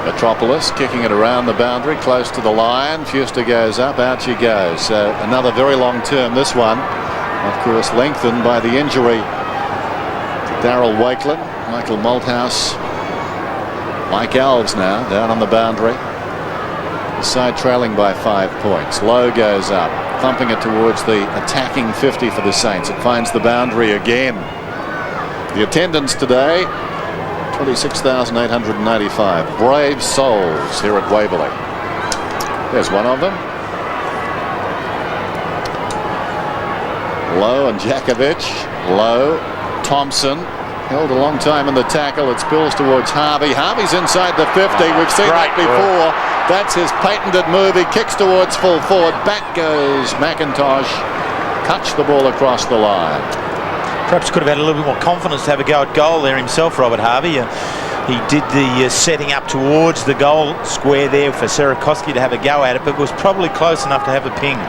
Metropolis kicking it around the boundary, close to the line. Fuster goes up, out she goes. So another very long term, this one. Of course, lengthened by the injury to Darryl Wakeland. Michael Malthouse, Mike Alves now, down on the boundary. The side trailing by 5 points. Lowe goes up, thumping it towards the attacking 50 for the Saints. It finds the boundary again. The attendance today, 26,895. Brave souls here at Waverley. There's one of them. Lowe and Jakovic. Lowe, Thompson. Held a long time in the tackle. It spills towards Harvey. Harvey's inside the 50. We've seen that before. That's his patented move. He kicks towards full forward. Back goes McIntosh. Touched the ball across the line. Perhaps could have had a little bit more confidence to have a go at goal there himself, Robert Harvey. He did the setting up towards the goal square there for Sierakowski to have a go at it, but was probably close enough to have a ping.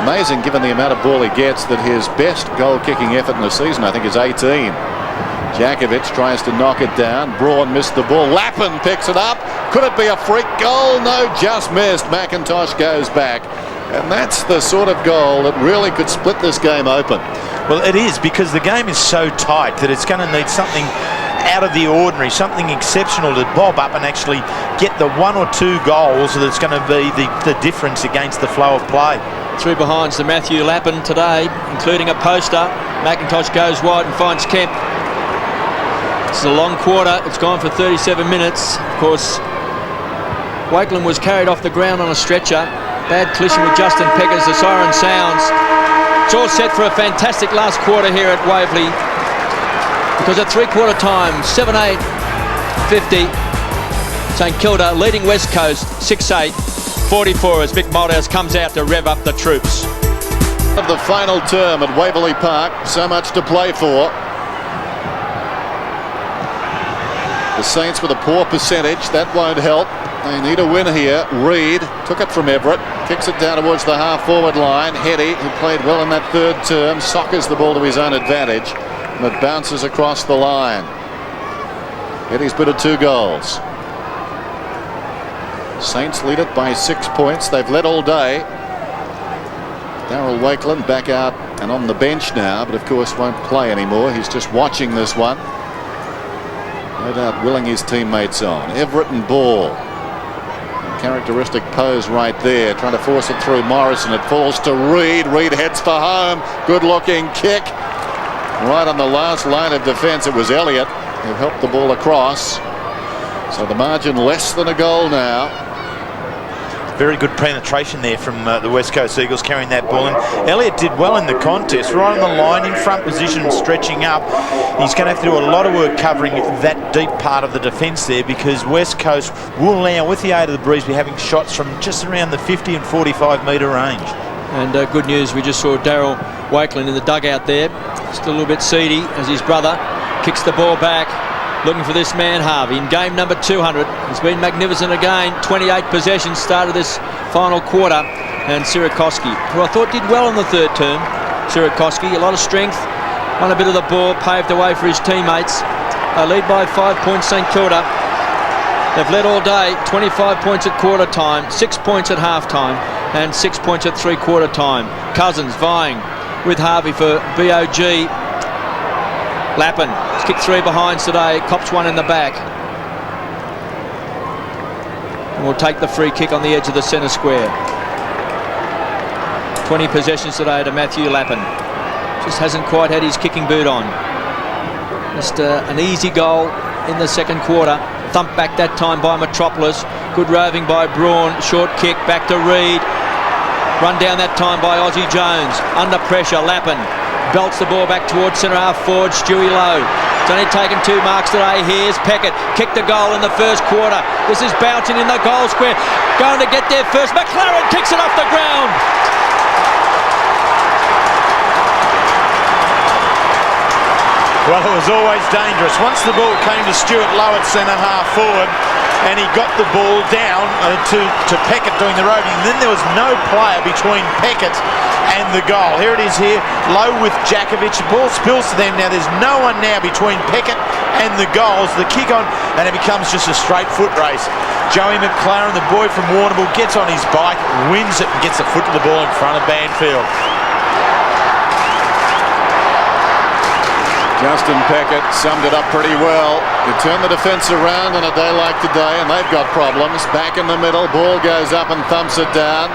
Amazing, given the amount of ball he gets, that his best goal-kicking effort in the season, I think, is 18. Jakovic tries to knock it down. Braun missed the ball. Lappin picks it up. Could it be a freak goal? No, just missed. McIntosh goes back. And that's the sort of goal that really could split this game open. Well, it is, because the game is so tight that it's going to need something out of the ordinary, something exceptional to bob up and actually get the 1 or 2 goals that's going to be the difference against the flow of play. 3 behinds to Matthew Lappin today, including a poster. McIntosh goes wide and finds Kemp. This is a long quarter. It's gone for 37 minutes. Of course, Wakeland was carried off the ground on a stretcher. Bad collision with Justin Peck as the siren sounds. it's all set for a fantastic last quarter here at Waverley, because at three-quarter time, 7-8, 50, St Kilda leading West Coast 6-8, 44 as Mick Malthouse comes out to rev up the troops. Of the final term at Waverley Park, so much to play for. The Saints with a poor percentage, that won't help. They need a win here. Reid took it from Everett, kicks it down towards the half-forward line. Hetty, who played well in that third term, soccers the ball to his own advantage, and it bounces across the line. Hetty's bit of 2 goals. Saints lead it by 6 points. They've led all day. Darryl Wakeland back out and on the bench now, but of course won't play anymore. He's just watching this one. No doubt willing his teammates on. Everett and Ball. Characteristic pose right there, trying to force it through Morrison. It falls to Reid. Reid heads for home. Good looking kick. Right on the last line of defence, it was Elliott who helped the ball across. So the margin less than a goal now. Very good penetration there from the West Coast Eagles carrying that ball. And Elliott did well in the contest, right on the line, in front position, stretching up. He's going to have to do a lot of work covering that deep part of the defence there, because West Coast will now, with the aid of the breeze, be having shots from just around the 50 and 45 metre range. And good news, we just saw Darryl Wakeland in the dugout there. Still a little bit seedy as his brother kicks the ball back, looking for this man Harvey in game number 200. He's been magnificent again. 28 possessions started this final quarter. And Sirakoski, who I thought did well in the third term. Sirakoski, a lot of strength, won a bit of the ball, paved the way for his teammates. They lead by 5 points, St Kilda. They've led all day. 25 points at quarter time, 6 points at half time, and 6 points at three-quarter time. Cousins vying with Harvey for BOG. Lappin has kicked 3 behinds today, cops 1 in the back. And will take the free kick on the edge of the centre square. 20 possessions today to Matthew Lappin. Just hasn't quite had his kicking boot on. Just an easy goal in the second quarter. Thumped back that time by Metropolis. Good roving by Braun. Short kick back to Reid. Run down that time by Aussie Jones. Under pressure, Lappin belts the ball back towards centre half forward, Stewie Lowe. It's only taken 2 marks today. Here's Peckett. Kicked the goal in the first quarter. This is bouncing in the goal square. Going to get there first. McLaren kicks it off the ground. Well, it was always dangerous. Once the ball came to Stuart Lowe at centre half forward, and he got the ball down to Peckett doing the roving. And then there was no player between Peckett and the goal. Here it is here, Lowe with Jakovic. The ball spills to them. Now there's no one now between Peckett and the goals. The kick on, and it becomes just a straight foot race. Joey McLaren, the boy from Warrnambool, gets on his bike, wins it, and gets a foot to the ball in front of Banfield. Justin Peckett summed it up pretty well. You turn the defence around on a day like today and they've got problems. Back in the middle, ball goes up and thumps it down.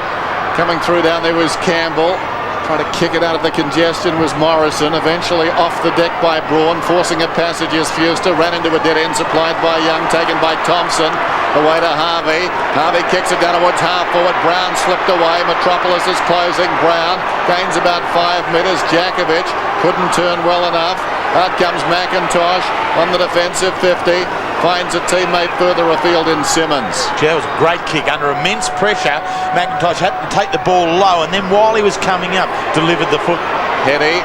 Coming through down there was Campbell. Trying to kick it out of the congestion was Morrison. Eventually off the deck by Braun. Forcing a passage is Fuster. Ran into a dead end supplied by Young. Taken by Thompson. Away to Harvey. Harvey kicks it down towards half forward. Brown slipped away. Metropolis is closing. Brown gains about 5 metres. Jakovic couldn't turn well enough. Out comes McIntosh on the defensive 50. Finds a teammate further afield in Simmons. Gee, that was a great kick. Under immense pressure, McIntosh had to take the ball low, and then while he was coming up, delivered the foot. Hetty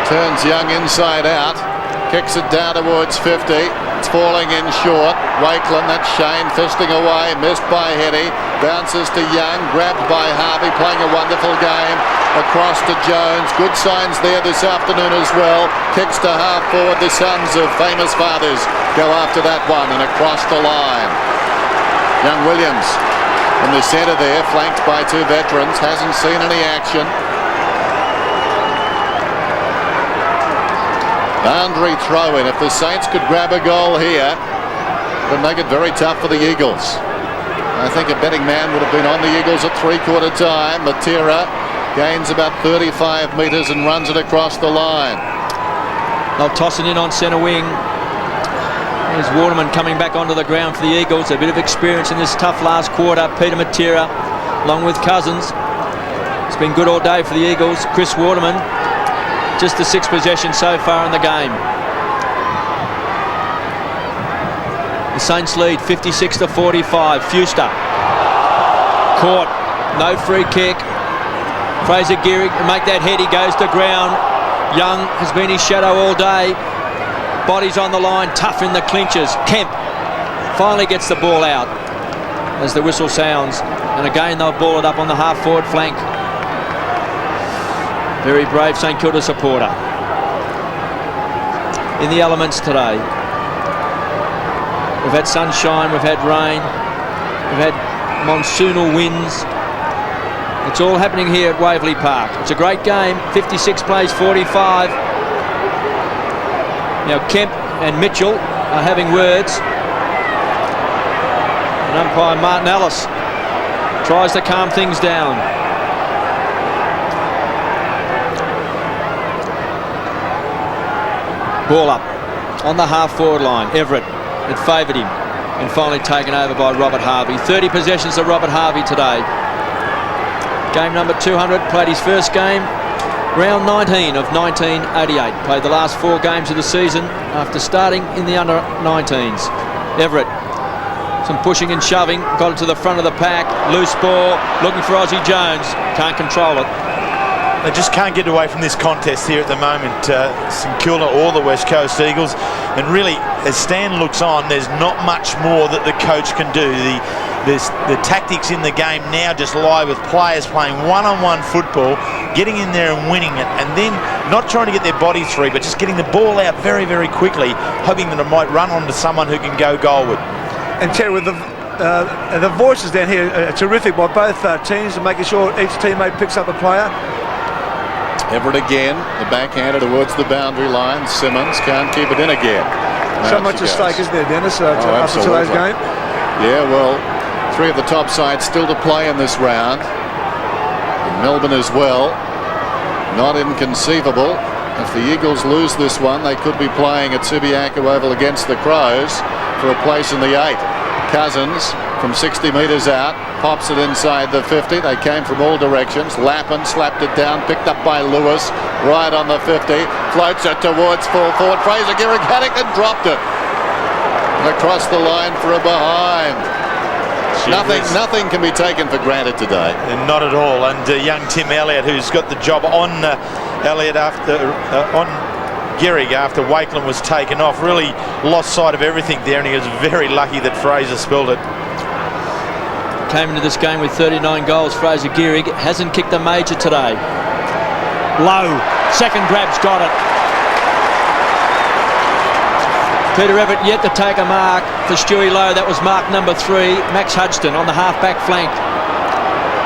turns Young inside out. Kicks it down towards 50. It's falling in short. Wakeland, that's Shane fisting away. Missed by Hetty. Bounces to Young. Grabbed by Harvey. Playing a wonderful game. Across to Jones. Good signs there this afternoon as well. Kicks to half forward. The sons of famous fathers go after that one and across the line. Young Williams in the centre there, flanked by 2 veterans. Hasn't seen any action. Boundary throw in. If the Saints could grab a goal here, it would make it very tough for the Eagles. I think a betting man would have been on the Eagles at three-quarter time. Matera gains about 35 metres and runs it across the line. They'll toss it in on centre wing. There's Waterman coming back onto the ground for the Eagles. A bit of experience in this tough last quarter. Peter Matera along with Cousins. It's been good all day for the Eagles. Chris Waterman, just the 6th possession so far in the game. The Saints lead 56-45. Fuster caught, no free kick. Fraser Gehrig to make that head, he goes to ground. Young has been his shadow all day. Bodies on the line, tough in the clinches. Kemp finally gets the ball out as the whistle sounds, and again they'll ball it up on the half-forward flank. Very brave St Kilda supporter. In the elements today, we've had sunshine, we've had rain, we've had monsoonal winds. It's all happening here at Waverley Park. It's a great game. 56 plays 45. Now Kemp and Mitchell are having words. And umpire Martin Ellis tries to calm things down. Ball up on the half-forward line. Everett had favoured him and finally taken over by Robert Harvey. 30 possessions of Robert Harvey today. Game number 200, played his first game, round 19 of 1988. Played the last 4 games of the season after starting in the under-19s. Everett, some pushing and shoving, got it to the front of the pack. Loose ball, looking for Aussie Jones, can't control it. They just can't get away from this contest here at the moment, St Kilda or the West Coast Eagles. And really, as Stan looks on, there's not much more that the coach can do. The tactics in the game now just lie with players playing one-on-one football, getting in there and winning it, and then not trying to get their bodies free, but just getting the ball out very, very quickly, hoping that it might run onto someone who can go goalward. And Terry, with the voices down here are terrific by both teams, and making sure each teammate picks up a player. Everett again, the backhander towards the boundary line. Simmons can't keep it in again. So much at stake, isn't there, Dennis, after today's game? Yeah, well, 3 of the top sides still to play in this round. And Melbourne as well. Not inconceivable. If the Eagles lose this one, they could be playing at Subiaco Oval against the Crows for a place in the 8. Cousins from 60 metres out, pops it inside the 50. They came from all directions. Lappin slapped it down, picked up by Lewis, right on the 50. Floats it towards full forward. Fraser Gehrig had it and dropped it. And across the line for a behind. Nothing can be taken for granted today. Not at all. And young Tim Elliott, who's got the job on Elliott on Gehrig after Wakeland was taken off, really lost sight of everything there, and he was very lucky that Fraser spilled it. Came into this game with 39 goals. Fraser Gehrig hasn't kicked a major today. Low, second grab's got it. Peter Everett yet to take a mark for Stewie Lowe. That was mark number 3. Max Hudson on the half-back flank.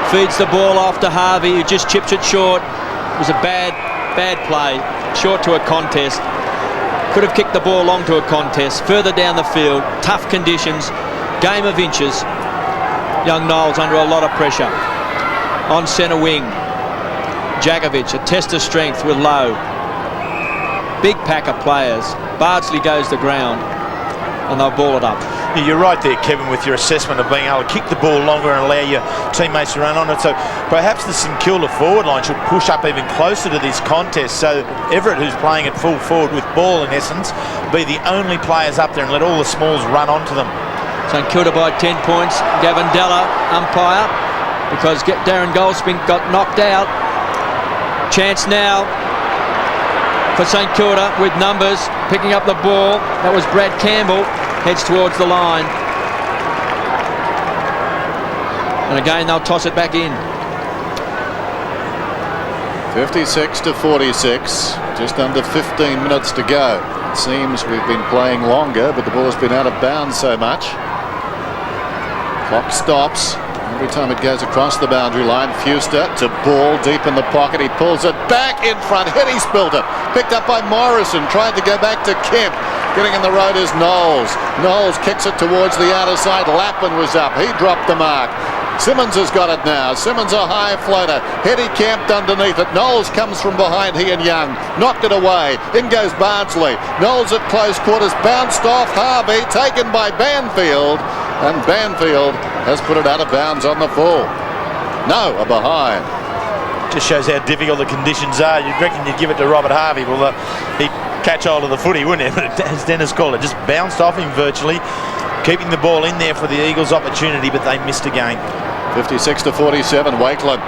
Feeds the ball off to Harvey, who just chips it short. It was a bad play. Short to a contest. Could have kicked the ball long to a contest. Further down the field. Tough conditions. Game of inches. Young Knowles under a lot of pressure. On centre wing. Jakovic, a test of strength with Lowe. Big pack of players. Bardsley goes to ground, and they'll ball it up. Yeah, you're right there, Kevin, with your assessment of being able to kick the ball longer and allow your teammates to run on it. So perhaps the St Kilda forward line should push up even closer to this contest, so Everett, who's playing at full forward with ball in essence, be the only players up there and let all the smalls run onto them. St Kilda by 10 points. Gavin Della, umpire, because Darren Goldspink got knocked out. Chance now for St Kilda with numbers, picking up the ball. That was Brad Campbell, heads towards the line. And again, they'll toss it back in. 56-46, just under 15 minutes to go. It seems we've been playing longer, but the ball's been out of bounds so much. Clock stops. Every time it goes across the boundary line. Fuster to ball deep in the pocket. He pulls it back in front. He spilled it. Picked up by Morrison. Tried to go back to Kemp. Getting in the road is Knowles. Knowles kicks it towards the outer side. Lappin was up. He dropped the mark. Simmons has got it now. Simmons a high floater. Heady camped underneath it. Knowles comes from behind he and Young. Knocked it away. In goes Bardsley. Knowles at close quarters. Bounced off Harvey. Taken by Banfield. And Banfield has put it out of bounds on the full. No, a behind. Just shows how difficult the conditions are. You'd reckon you'd give it to Robert Harvey. Well, he'd catch hold of the footy, wouldn't he? But as Dennis called it, just bounced off him virtually, keeping the ball in there for the Eagles' opportunity, but they missed again. 56-47, Wakeland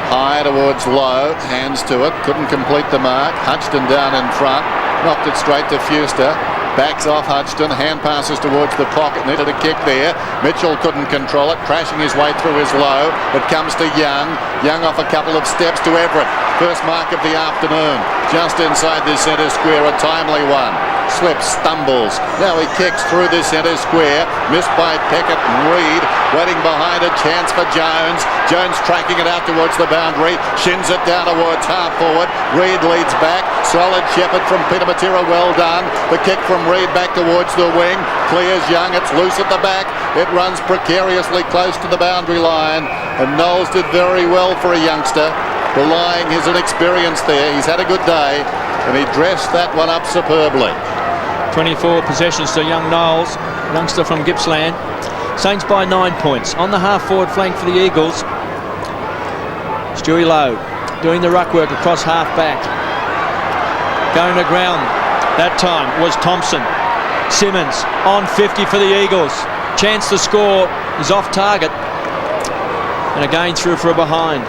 high towards low, hands to it, couldn't complete the mark. Hutchton down in front, knocked it straight to Fuster. Backs off Hutchton, hand passes towards the pocket, needed a kick there. Mitchell couldn't control it, crashing his way through his low. It comes to Young. Young off a couple of steps to Everett. First mark of the afternoon, just inside the centre square, a timely one. Slips, stumbles. Now he kicks through the centre square, missed by Peckett and Reid. Waiting behind, a chance for Jones. Jones tracking it out towards the boundary, shins it down towards half forward. Reid leads back. Solid Shepherd from Peter Matera, well done. The kick from Reid back towards the wing. Clears Young, it's loose at the back. It runs precariously close to the boundary line. And Knowles did very well for a youngster, belying his inexperience there. He's had a good day, and he dressed that one up superbly. 24 possessions to young Knowles, youngster from Gippsland. Saints by 9 points. On the half-forward flank for the Eagles, Stewie Lowe doing the ruck work across half-back. Going to ground that time was Thompson. Simmons on 50 for the Eagles. Chance to score is off target. And again through for a behind.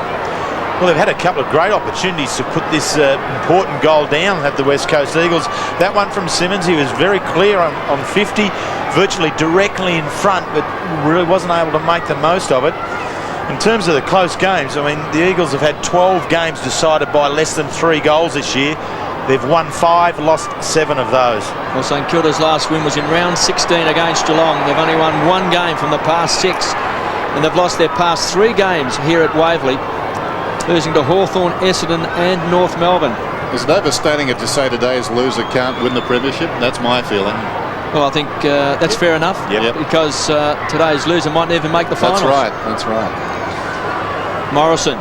Well, they've had a couple of great opportunities to put this important goal down, have the West Coast Eagles. That one from Simmons, he was very clear on 50, virtually directly in front, but really wasn't able to make the most of it. In terms of the close games, I mean, the Eagles have had 12 games decided by less than 3 goals this year. They've won 5, lost 7 of those. Well, St Kilda's last win was in round 16 against Geelong. They've only won 1 game from the past 6, and they've lost their past 3 games here at Waverley, losing to Hawthorn, Essendon and North Melbourne. Is it overstating it to say today's loser can't win the premiership? That's my feeling. Well, I think that's fair enough, because today's loser might never make the finals. That's right. Morrison,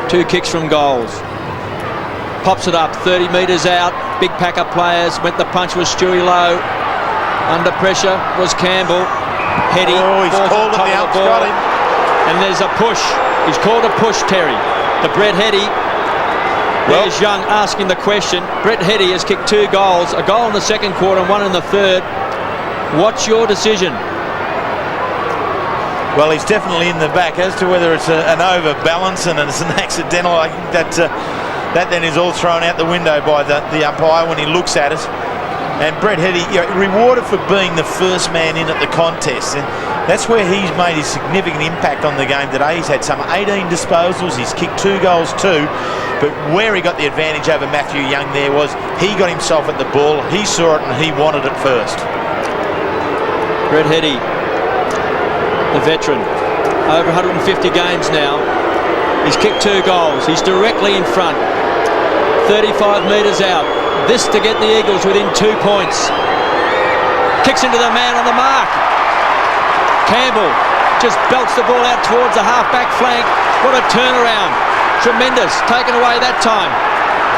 2 kicks from goals. Pops it up, 30 metres out. Big pack of players. Went the punch with Stewie Lowe. Under pressure was Campbell. Heady. Oh, he's called at the ump's got him. And there's a push. He's called a push, Terry. To Brett Heady. There's Young asking the question. Brett Heady has kicked 2 goals. A goal in the second quarter and 1 in the third. What's your decision? Well, he's definitely in the back. As to whether it's an overbalance and it's an accidental, I think that then is all thrown out the window by the umpire when he looks at it. And Brett Heady, rewarded for being the first man in at the contest, and that's where he's made his significant impact on the game today. He's had some 18 disposals, he's kicked 2 goals too, but where he got the advantage over Matthew Young there was he got himself at the ball, he saw it and he wanted it first. Brett Heady, the veteran, over 150 games now. He's kicked 2 goals, he's directly in front, 35 metres out. This to get the Eagles within 2 points. Kicks into the man on the mark. Campbell just belts the ball out towards the half-back flank. What a turnaround. Tremendous. Taken away that time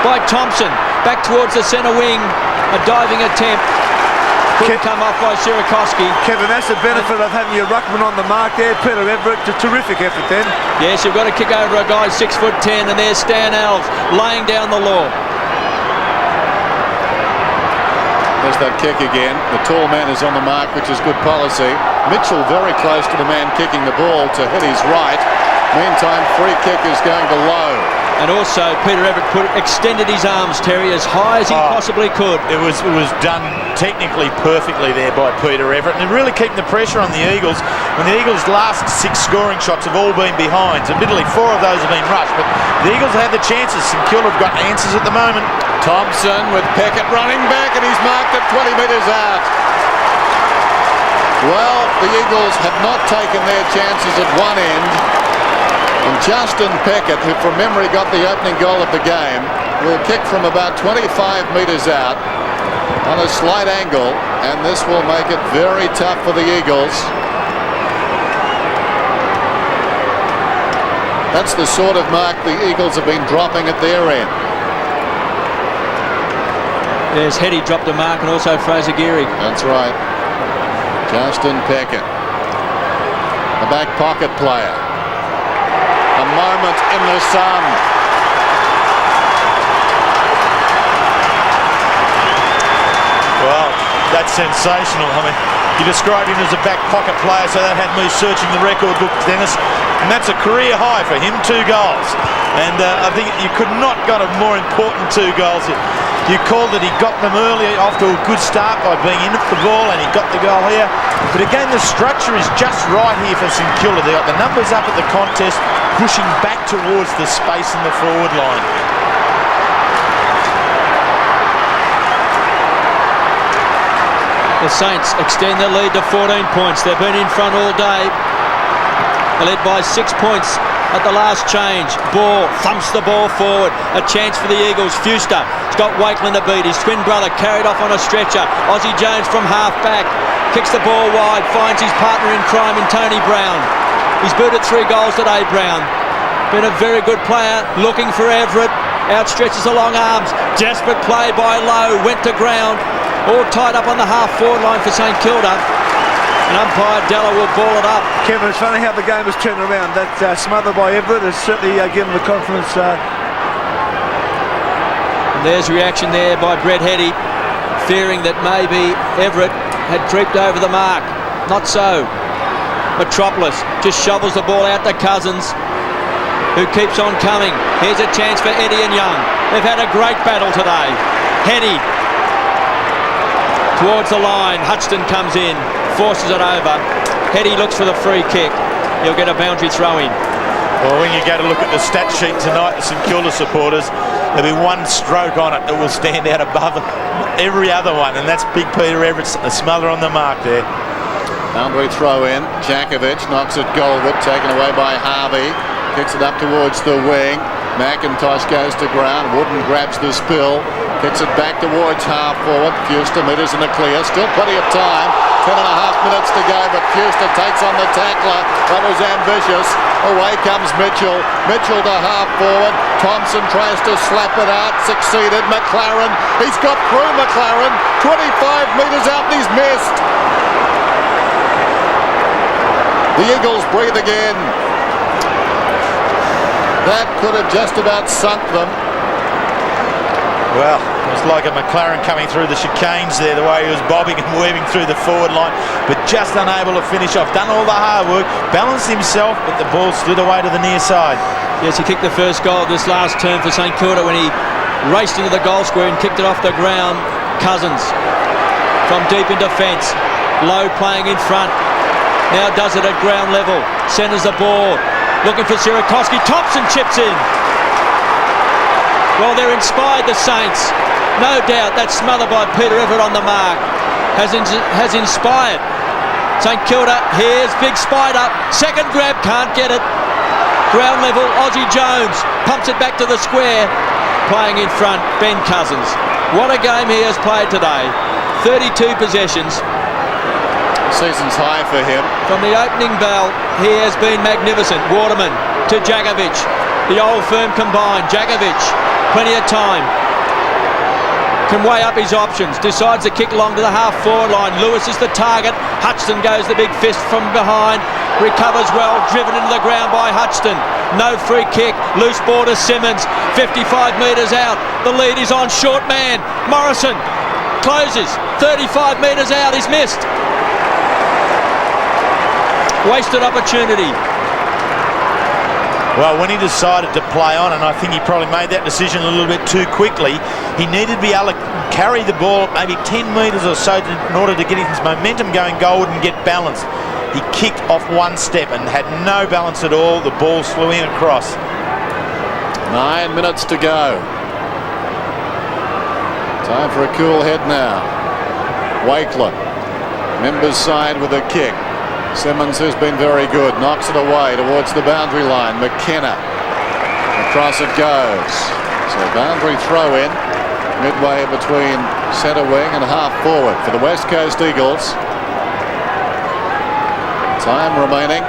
by Thompson. Back towards the centre wing. A diving attempt. Couldn't come off by Sierakowski. Kevin, that's the benefit of having your ruckman on the mark there. Peter Everett, a terrific effort then. Yes, you've got to kick over a guy 6'10", and there's Stan Alves laying down the law. There's that kick again. The tall man is on the mark, which is good policy. Mitchell very close to the man kicking the ball to hit his right. Meantime, free kick is going to Lowe. And also, Peter Everett extended his arms, Terry, as high as he possibly could. It was done technically perfectly there by Peter Everett, and really keeping the pressure on the Eagles. When the Eagles' last 6 scoring shots have all been behinds, admittedly 4 of those have been rushed, but the Eagles have had the chances. St Kilda have got answers at the moment. Thompson with Peckett running back, and he's marked at 20 metres out. Well, the Eagles have not taken their chances at one end. And Justin Peckett, who from memory got the opening goal of the game, will kick from about 25 metres out on a slight angle, and this will make it very tough for the Eagles. That's the sort of mark the Eagles have been dropping at their end. There's Heady dropped a mark, and also Fraser Geary. That's right. Justin Peckett, a back pocket player. A moment in the sun. Well, that's sensational. I mean, you described him as a back pocket player, so that had me searching the record book, Dennis. And that's a career high for him, 2 goals. And I think you could not got a more important 2 goals. You called that he got them early off to a good start by being in the ball, and he got the goal here. But again, the structure is just right here for St Kilda. They got the numbers up at the contest, pushing back towards the space in the forward line. The Saints extend their lead to 14 points. They've been in front all day. They're led by 6 points at the last change. Ball thumps the ball forward. A chance for the Eagles. Fuster has got Wakeland to beat. His twin brother carried off on a stretcher. Aussie Jones from half back kicks the ball wide. Finds his partner in crime in Tony Brown. He's booted 3 goals today, Brown. Been a very good player. Looking for Everett. Outstretches the long arms. Desperate play by Lowe. Went to ground. All tied up on the half-forward line for St Kilda. And umpire Della will ball it up. Kevin, it's funny how the game has turned around. That smother by Everett has certainly given the confidence. And there's reaction there by Brett Heady, fearing that maybe Everett had creeped over the mark. Not so. Metropolis just shovels the ball out to Cousins, who keeps on coming. Here's a chance for Eddie and Young. They've had a great battle today. Heady towards the line. Hutchton comes in, forces it over. Heady looks for the free kick. He'll get a boundary throw in. Well, when you go to look at the stat sheet tonight, the St Kilda supporters, there'll be 1 stroke on it that will stand out above every other one, and that's Big Peter Everett's a smother on the mark there. Boundary throw in. Jakovic knocks it goalward, taken away by Harvey. Kicks it up towards the wing. McIntosh goes to ground. Wooden grabs the spill. Kicks it back towards half forward. Fuster meters in the clear. Still plenty of time. 10.5 minutes to go, but Fuster takes on the tackler. That was ambitious. Away comes Mitchell. Mitchell to half forward. Thompson tries to slap it out. Succeeded. McLaren. He's got through McLaren. 25 metres out and he's missed. The Eagles breathe again. That could have just about sunk them. Well, it was like a McLaren coming through the chicanes there, the way he was bobbing and weaving through the forward line, but just unable to finish off. Done all the hard work, balanced himself, but the ball slid away to the near side. Yes, he kicked the first goal of this last term for St Kilda when he raced into the goal square and kicked it off the ground. Cousins from deep in defence. Lowe playing in front. Now does it at ground level. Centres the ball. Looking for Sierakowski. Thompson chips in. Well, they're inspired, the Saints. No doubt that smother by Peter Everett on the mark has inspired St Kilda. Here's Big Spider. Second grab, can't get it. Ground level, Aussie Jones pumps it back to the square. Playing in front, Ben Cousins. What a game he has played today. 32 possessions. Season's high for him. From the opening bell, he has been magnificent. Waterman to Jakovic. The old firm combined. Jakovic, plenty of time. Can weigh up his options. Decides to kick long to the half-forward line. Lewis is the target. Hutchton goes the big fist from behind. Recovers well. Driven into the ground by Hutchton. No free kick. Loose ball to Simmons. 55 metres out. The lead is on short man. Morrison closes. 35 metres out. He's missed. Wasted opportunity. Well, when he decided to play on, and I think he probably made that decision a little bit too quickly, he needed to be able to carry the ball maybe 10 metres or so in order to get his momentum going goalward and get balance. He kicked off 1 step and had no balance at all. The ball flew in across. 9 minutes to go. Time for a cool head now. Wakeland. Members side with a kick. Simmons, who's been very good, knocks it away towards the boundary line. McKenna. Across it goes. So boundary throw in midway between centre wing and half forward for the West Coast Eagles. Time remaining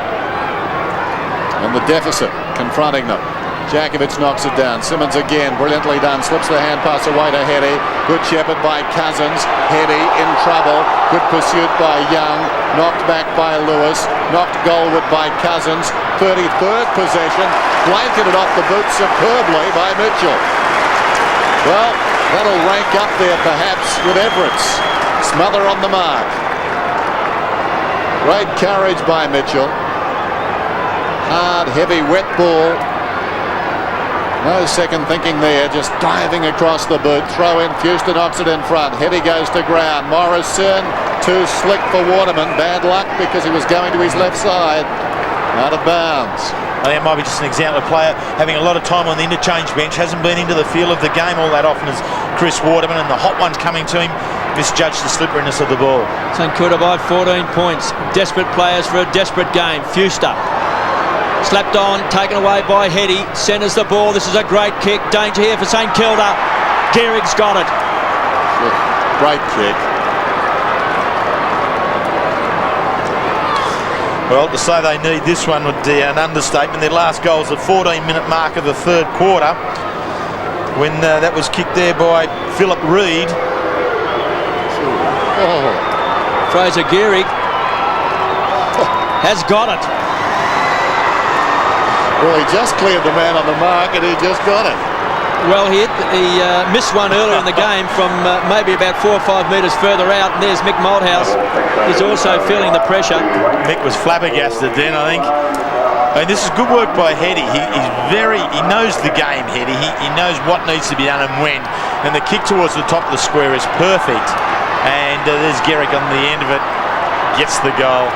and the deficit confronting them. Jakovic knocks it down. Simmons again, brilliantly done. Slips the hand pass away to Hetty. Good shepherd by Cousins. Hetty in trouble. Good pursuit by Young. Knocked back by Lewis. Knocked goalward by Cousins. 33rd possession. Blanketed off the boot superbly by Mitchell. Well, that'll rank up there perhaps with Everett's. Smother on the mark. Great courage by Mitchell. Hard, heavy, wet ball. No second thinking there, just diving across the boot. Throw in, Fuster knocks it in front. Hetty goes to ground. Morrison, too slick for Waterman. Bad luck because he was going to his left side. Out of bounds. I think it might be just an example of player having a lot of time on the interchange bench. Hasn't been into the feel of the game all that often as Chris Waterman, and the hot ones coming to him misjudged the slipperiness of the ball. St Kilda by 14 points. Desperate players for a desperate game. Fuster. Slapped on, taken away by Hetty. Centres the ball. This is a great kick. Danger here for St Kilda. Gehrig's got it. Great kick. Well, to say they need this one would be an understatement. Their last goal is the 14-minute mark of the third quarter, when that was kicked there by Philip Reid. Oh. Fraser Gehrig has got it. Well, he just cleared the man on the mark and he just got it. Well, he missed one earlier in the game from maybe about 4 or 5 metres further out, and there's Mick Malthouse. He's also feeling the pressure. Mick was flabbergasted then, I think. I mean, this is good work by Hetty. He knows the game, Hetty. He knows what needs to be done and when. And the kick towards the top of the square is perfect. And there's Gehrig on the end of it. Gets the goal.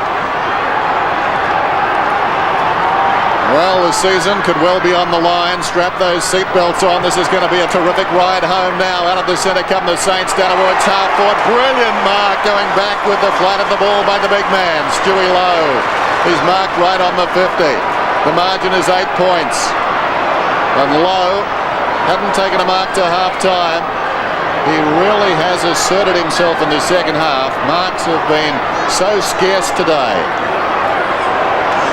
Well, the season could well be on the line. Strap those seatbelts on. This is going to be a terrific ride home now. Out of the centre come the Saints down towards half forward. Brilliant mark going back with the flight of the ball by the big man, Stewie Lowe. He's marked right on the 50. The margin is 8 points. And Lowe hadn't taken a mark to half time. He really has asserted himself in the second half. Marks have been so scarce today.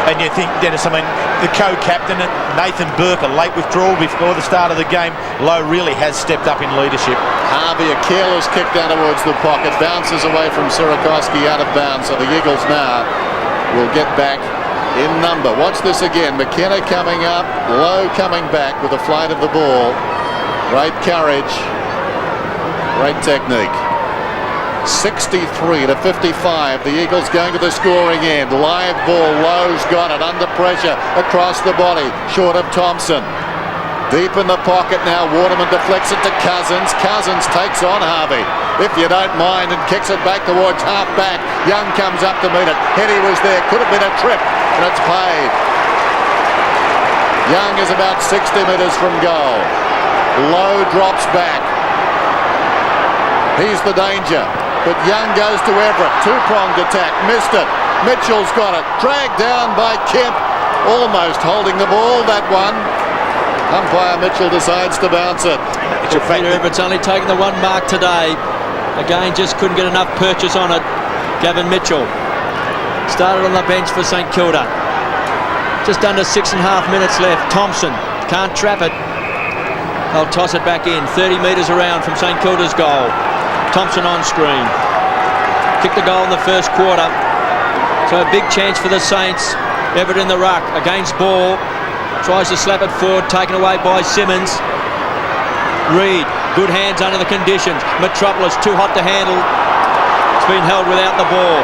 And you think, Dennis, I mean, the co-captain, Nathan Burke, a late withdrawal before the start of the game. Lowe really has stepped up in leadership. Harvey, a careless kick down towards the pocket, bounces away from Sierakowski out of bounds. So the Eagles now will get back in number. Watch this again. McKenna coming up, Lowe coming back with the flight of the ball. Great courage, great technique. 63 to 55. The Eagles going to the scoring end. Live ball. Lowe's got it under pressure across the body. Short of Thompson. Deep in the pocket now. Waterman deflects it to Cousins. Cousins takes on Harvey, if you don't mind, and kicks it back towards half back. Young comes up to meet it. Hetty was there. Could have been a trip, and it's paid. Young is about 60 metres from goal. Lowe drops back. He's the danger. But Young goes to Everett. Two-pronged attack. Missed it. Mitchell's got it. Dragged down by Kemp. Almost holding the ball, that one. Umpire Mitchell decides to bounce it. Peter Everett's only taken the one mark today. Again, just couldn't get enough purchase on it. Gavin Mitchell started on the bench for St Kilda. Just under 6.5 minutes left. Thompson can't trap it. They'll toss it back in. 30 metres around from St Kilda's goal. Thompson on screen. Kicked the goal in the first quarter. So a big chance for the Saints. Everett in the ruck against ball. Tries to slap it forward. Taken away by Simmons. Reid. Good hands under the conditions. Metropolis too hot to handle. It's been held without the ball.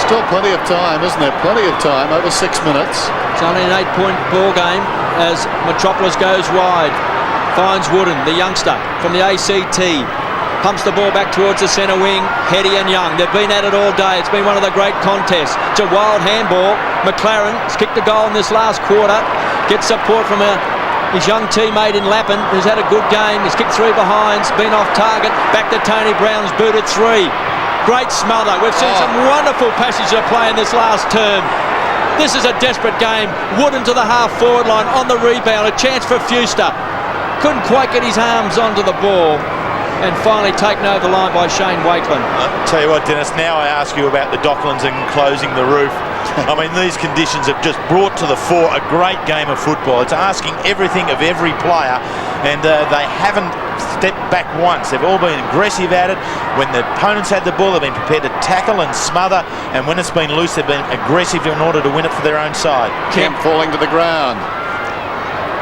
Still plenty of time, isn't there? Plenty of time. Over 6 minutes. It's only an 8-point ball game as Metropolis goes wide. Finds Wooden, the youngster from the ACT. Pumps the ball back towards the centre wing. Hetty and Young, they've been at it all day. It's been one of the great contests. It's a wild handball. McLaren has kicked the goal in this last quarter. Gets support from his young teammate in Lappin, who's had a good game. He's kicked 3 behinds, been off target. Back to Tony Brown's booted 3. Great smother. We've seen some wonderful passage of play in this last term. This is a desperate game. Wooden to the half-forward line on the rebound. A chance for Fuster. Couldn't quite get his arms onto the ball. and finally taken over the line by Shane Wakeland. Tell you what, Dennis, now I ask you about the Docklands and closing the roof. I mean, these conditions have just brought to the fore a great game of football. It's asking everything of every player, and they haven't stepped back once. They've all been aggressive at it. When the opponents had the ball, they've been prepared to tackle and smother, and when it's been loose, they've been aggressive in order to win it for their own side. Kemp falling to the ground.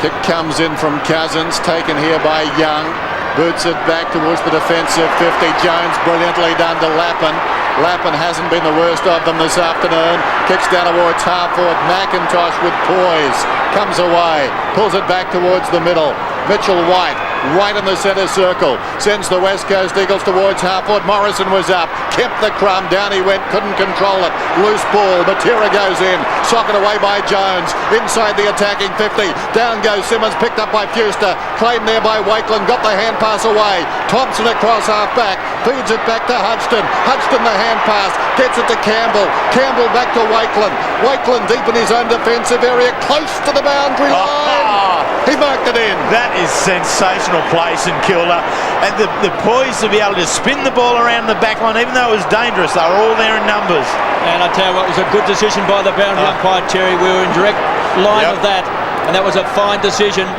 Kick comes in from Cousins, taken here by Young. Boots it back towards the defensive 50. Jones brilliantly done to Lappin. Lappin hasn't been the worst of them this afternoon. Kicks down towards half forward. McIntosh with poise. Comes away. Pulls it back towards the middle. Mitchell White right in the centre circle. Sends the West Coast Eagles towards half forward. Morrison was up. Kept the crumb. Down he went. Couldn't control it. Loose ball. Matera goes in. Socket away by Jones. Inside the attacking 50. Down goes Simmons. Picked up by Fuster. Claimed there by Wakeland. Got the hand pass away. Thompson across half back. Feeds it back to Hudson. Hudson the hand pass. Gets it to Campbell. Campbell back to Wakeland. Wakeland deep in his own defensive area. Close to the boundary line. He marked it in. That is sensational play, St Kilda. And the poise to be able to spin the ball around the back line, even though it was dangerous, they were all there in numbers. And I tell you what, it was a good decision by the boundary umpire, Terry. We were in direct line of that, and that was a fine decision.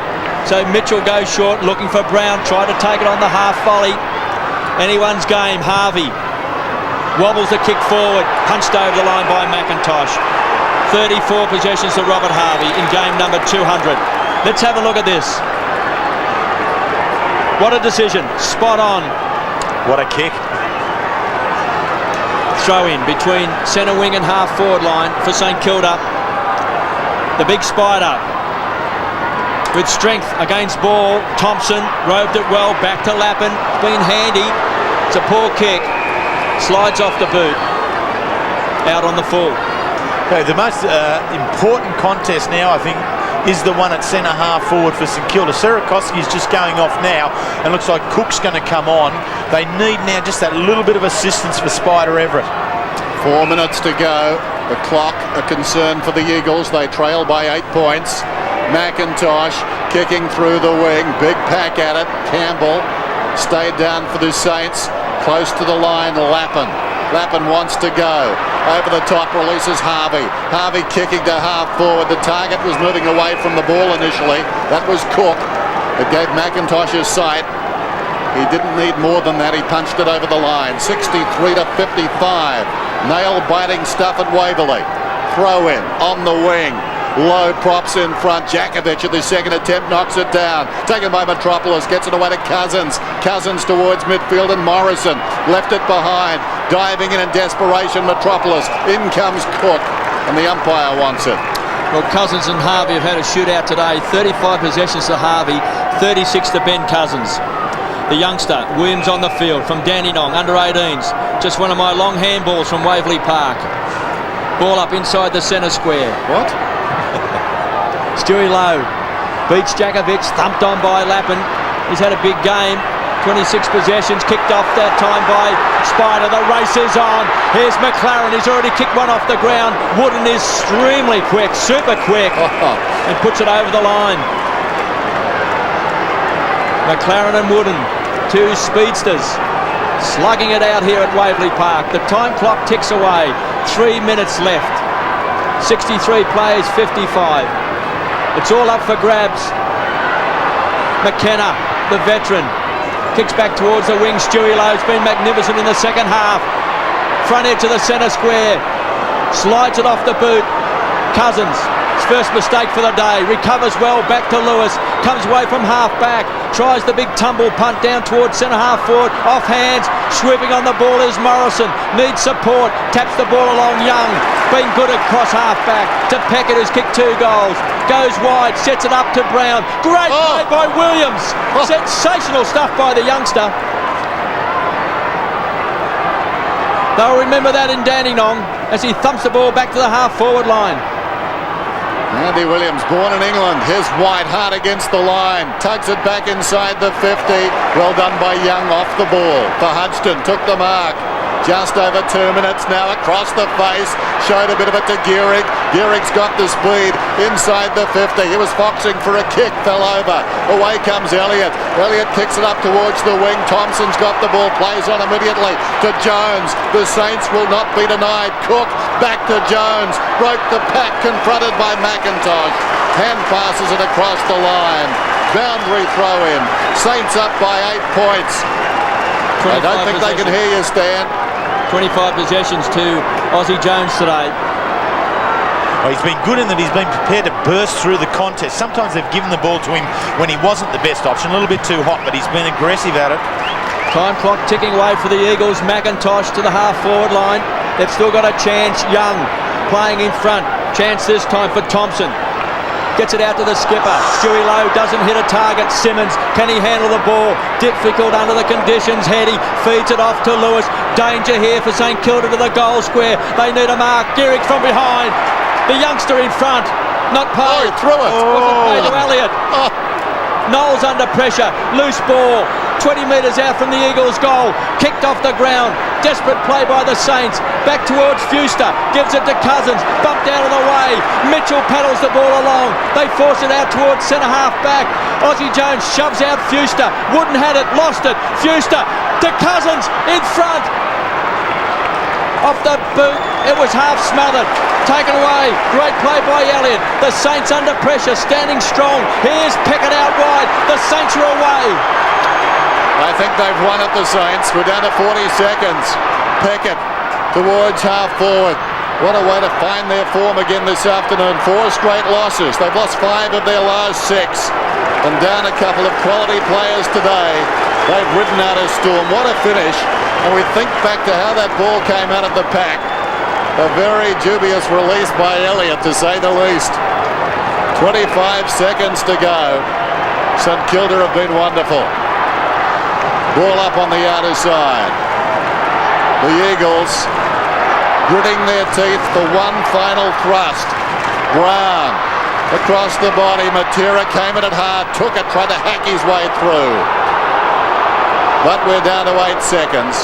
So Mitchell goes short, looking for Brown, tried to take it on the half volley. Anyone's game. Harvey wobbles the kick forward, punched over the line by McIntosh. 34 possessions to Robert Harvey in game number 200. Let's have a look at this. What a decision. Spot on. What a kick. Throw in between centre wing and half forward line for St Kilda. The big spider with strength against ball. Thompson roved it well. Back to Lappin. Been handy. It's a poor kick. Slides off the boot. Out on the full. Okay, the most important contest now, I think, is the one at centre half forward for St Kilda. Sierakowski's just going off now, and looks like Cook's going to come on. They need now just that little bit of assistance for Spider Everett. 4 minutes to go. The clock a concern for the Eagles. They trail by 8 points. McIntosh kicking through the wing. Big pack at it. Campbell stayed down for the Saints. Close to the line, Lappin. Lappin wants to go. Over the top releases Harvey. Harvey kicking to half forward. The target was moving away from the ball initially. That was Cook. It gave McIntosh his sight. He didn't need more than that. He punched it over the line. 63 to 55. Nail-biting stuff at Waverley. Throw in on the wing. Low props in front. Jakovic at the second attempt knocks it down. Taken by Metropolis. Gets it away to Cousins. Cousins towards midfield and Morrison left it behind. Diving in desperation. Metropolis. In comes Cook. And the umpire wants it. Well, Cousins and Harvey have had a shootout today. 35 possessions to Harvey. 36 to Ben Cousins. The youngster, Williams on the field from Dandenong, under 18s. Just one of my long handballs from Waverley Park. Ball up inside the centre square. What? Stewie Lowe beats Jakovic, thumped on by Lappin. He's had a big game. 26 possessions, kicked off that time by Spider. The race is on. Here's McLaren. He's already kicked one off the ground. Wooden is extremely quick, super quick, and puts it over the line. McLaren and Wooden, two speedsters, slugging it out here at Waverley Park. The time clock ticks away. 3 minutes left. 63 plays, 55. It's all up for grabs. McKenna, the veteran, kicks back towards the wing. Stewie Lowe's been magnificent in the second half. Front edge of the centre square. Slides it off the boot. Cousins, his first mistake for the day. Recovers well, back to Lewis. Comes away from half back. Tries the big tumble punt down towards centre half forward. Off hands. Swooping on the ball is Morrison. Needs support. Taps the ball along Young. Been good across half back. To Peckett, who's kicked 2 goals. Goes wide. Sets it up to Brown. Great play by Williams. Sensational stuff by the youngster. They'll remember that in Dandenong as he thumps the ball back to the half forward line. Andy Williams, born in England. Here's White, hard against the line. Tugs it back inside the 50. Well done by Young off the ball. For Hodgson, took the mark. Just over 2 minutes now. Across the face. Showed a bit of it to Gehrig. Gehrig's got the speed inside the 50. He was foxing for a kick. Fell over. Away comes Elliott. Elliott kicks it up towards the wing. Thompson's got the ball. Plays on immediately to Jones. The Saints will not be denied. Cook back to Jones. Broke the pack. Confronted by McIntosh. Hand passes it across the line. Boundary throw in. Saints up by 8 points. I don't think they can hear you, Stan. 25 possessions to Aussie Jones today. Well, he's been good in that he's been prepared to burst through the contest. Sometimes they've given the ball to him when he wasn't the best option, a little bit too hot, but he's been aggressive at it. Time clock ticking away for the Eagles. McIntosh to the half-forward line. They've still got a chance. Young playing in front. Chance this time for Thompson. Gets it out to the skipper. Stewie Lowe doesn't hit a target. Simmons, can he handle the ball? Difficult under the conditions. Heady feeds it off to Lewis. Danger here for St Kilda to the goal square. They need a mark. Gehrig from behind. The youngster in front. Not paid. Threw it. Wasn't paid to Elliott. Knowles under pressure. Loose ball. 20 metres out from the Eagles' goal. Kicked off the ground. Desperate play by the Saints. Back towards Fuster. Gives it to Cousins. Bumped out of the way. Mitchell paddles the ball along. They force it out towards centre half back. Aussie Jones shoves out Fuster. Wooden had it. Lost it. Fuster to Cousins in front. Off the boot. It was half smothered. Taken away. Great play by Elliott. The Saints under pressure. Standing strong. Here's Peckett out wide. The Saints are away. I think they've won at the Saints. We're down to 40 seconds. Peckett towards half forward. What a way to find their form again this afternoon. 4 straight losses. They've lost 5 of their last 6. And down a couple of quality players today. They've ridden out a storm. What a finish. And we think back to how that ball came out of the pack. A very dubious release by Elliott, to say the least. 25 seconds to go. St Kilda have been wonderful. Ball up on the outer side. The Eagles gritting their teeth for one final thrust. Brown across the body. Matera came at it hard, took it, tried to hack his way through. But we're down to 8 seconds.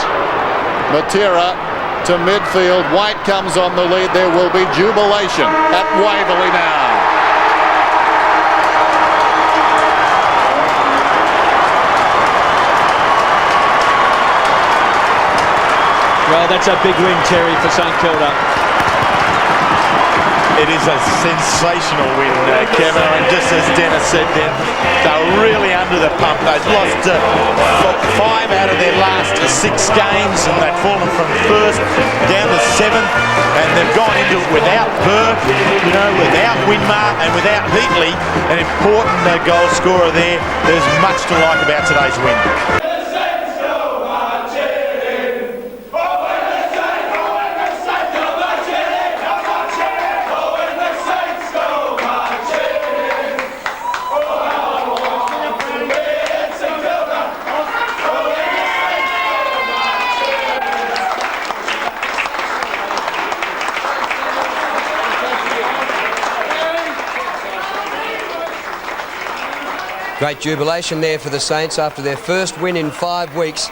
Matera to midfield. White comes on the lead. There will be jubilation at Waverley now. Well, that's a big win, Terry, for St Kilda. It is a sensational win, Kevin, and just as Dennis said then, they're really under the pump. They've lost 5 out of their last 6 games, and they've fallen from 1st down to 7th, and they've gone into it without Burke, without Winmar, and without Heatley, an important goal scorer there. There's much to like about today's win. Great jubilation there for the Saints after their first win in 5 weeks.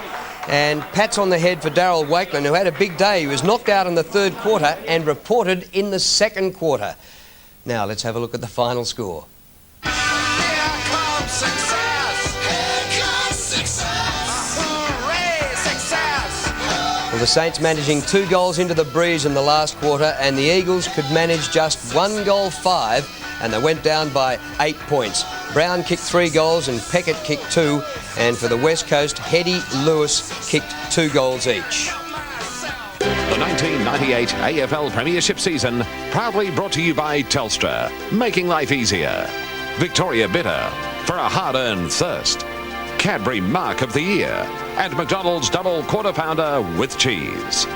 And pats on the head for Darryl Wakelin, who had a big day. He was knocked out in the 3rd quarter and reported in the 2nd quarter. Now let's have a look at the final score. Here comes success. Here comes success. Hooray, success. Well, the Saints managing 2 goals into the breeze in the last quarter, and the Eagles could manage just 1 goal 5, and they went down by 8 points. Brown kicked 3 goals and Peckett kicked 2, and for the West Coast, Heady, Lewis kicked 2 goals each. The 1998 AFL Premiership season proudly brought to you by Telstra, making life easier. Victoria Bitter, for a hard-earned thirst. Cadbury Mark of the Year, and McDonald's Double Quarter Pounder with cheese.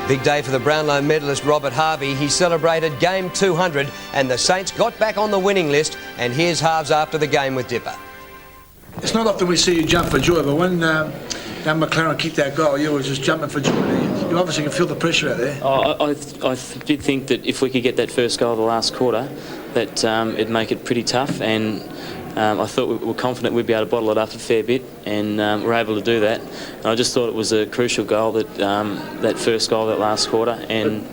Big day for the Brownlow medalist Robert Harvey. He celebrated game 200 and the Saints got back on the winning list, and here's halves after the game with Dipper. It's not often we see you jump for joy, but when McLaren kicked that goal, you were just jumping for joy. You obviously can feel the pressure out there. I did think that if we could get that first goal of the last quarter, that it'd make it pretty tough, and I thought we were confident we'd be able to bottle it up a fair bit, and we're able to do that. And I just thought it was a crucial goal, that first goal, that last quarter, and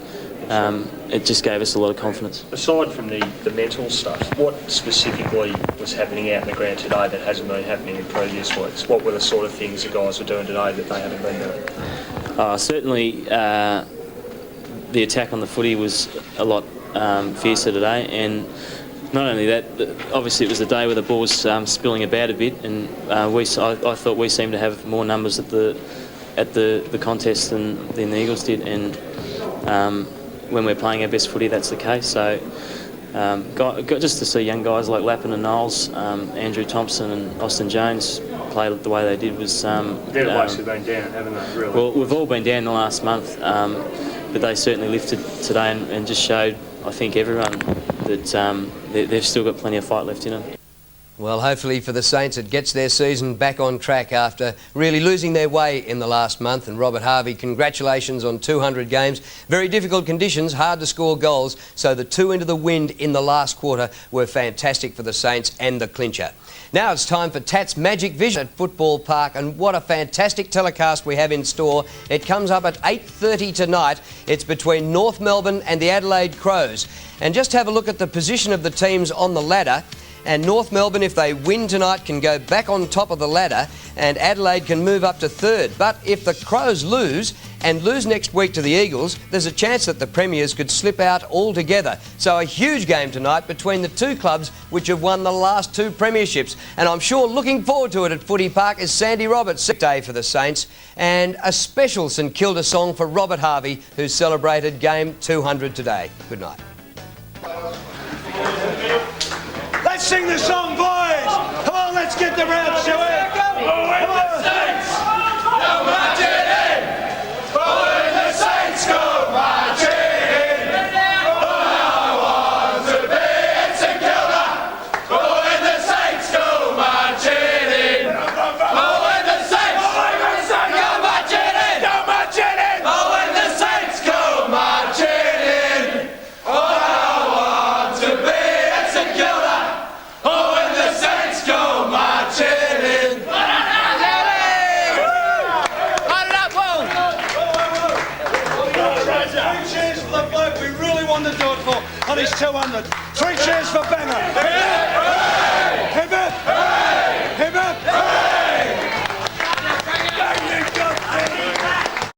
it just gave us a lot of confidence. Aside from the mental stuff, what specifically was happening out in the ground today that hasn't been happening in previous weeks? What were the sort of things the guys were doing today that they haven't been doing? Certainly, the attack on the footy was a lot fiercer today, and not only that, obviously it was a day where the ball was spilling about a bit, and I thought we seemed to have more numbers at the contest than the Eagles did, and when we're playing our best footy, that's the case. So got just to see young guys like Lappin and Knowles, Andrew Thompson and Austin Jones play the way they did was... They're the blokes who've been down, haven't they, really? Well, we've all been down the last month, but they certainly lifted today and just showed, I think, everyone that they've still got plenty of fight left in them. Well, hopefully for the Saints it gets their season back on track after really losing their way in the last month. And Robert Harvey, congratulations on 200 games. Very difficult conditions, hard to score goals, so the 2 into the wind in the last quarter were fantastic for the Saints and the clincher. Now it's time for Tat's Magic Vision at Football Park, and what a fantastic telecast we have in store. It comes up at 8:30 tonight. It's between North Melbourne and the Adelaide Crows. And just have a look at the position of the teams on the ladder. And North Melbourne, if they win tonight, can go back on top of the ladder, and Adelaide can move up to third. But if the Crows lose next week to the Eagles, there's a chance that the Premiers could slip out altogether. So a huge game tonight between the two clubs which have won the last 2 premierships. And I'm sure looking forward to it at Footy Park is Sandy Roberts' day for the Saints, and a special St Kilda song for Robert Harvey, who celebrated game 200 today. Good night. Let's sing the song, boys! Come on, let's get the round, shall we? Come on! Saints! Go marching in! When the Saints go marching in! I want to be in St Kilda! When the Saints go marching in! When the Saints go marching in! Go marching in! When the Saints go marching in! I want to be in St Kilda! Oh, when the Saints go marching in. Three cheers for the bloke we really wanted to do it for on his 200. 3 cheers for Banger.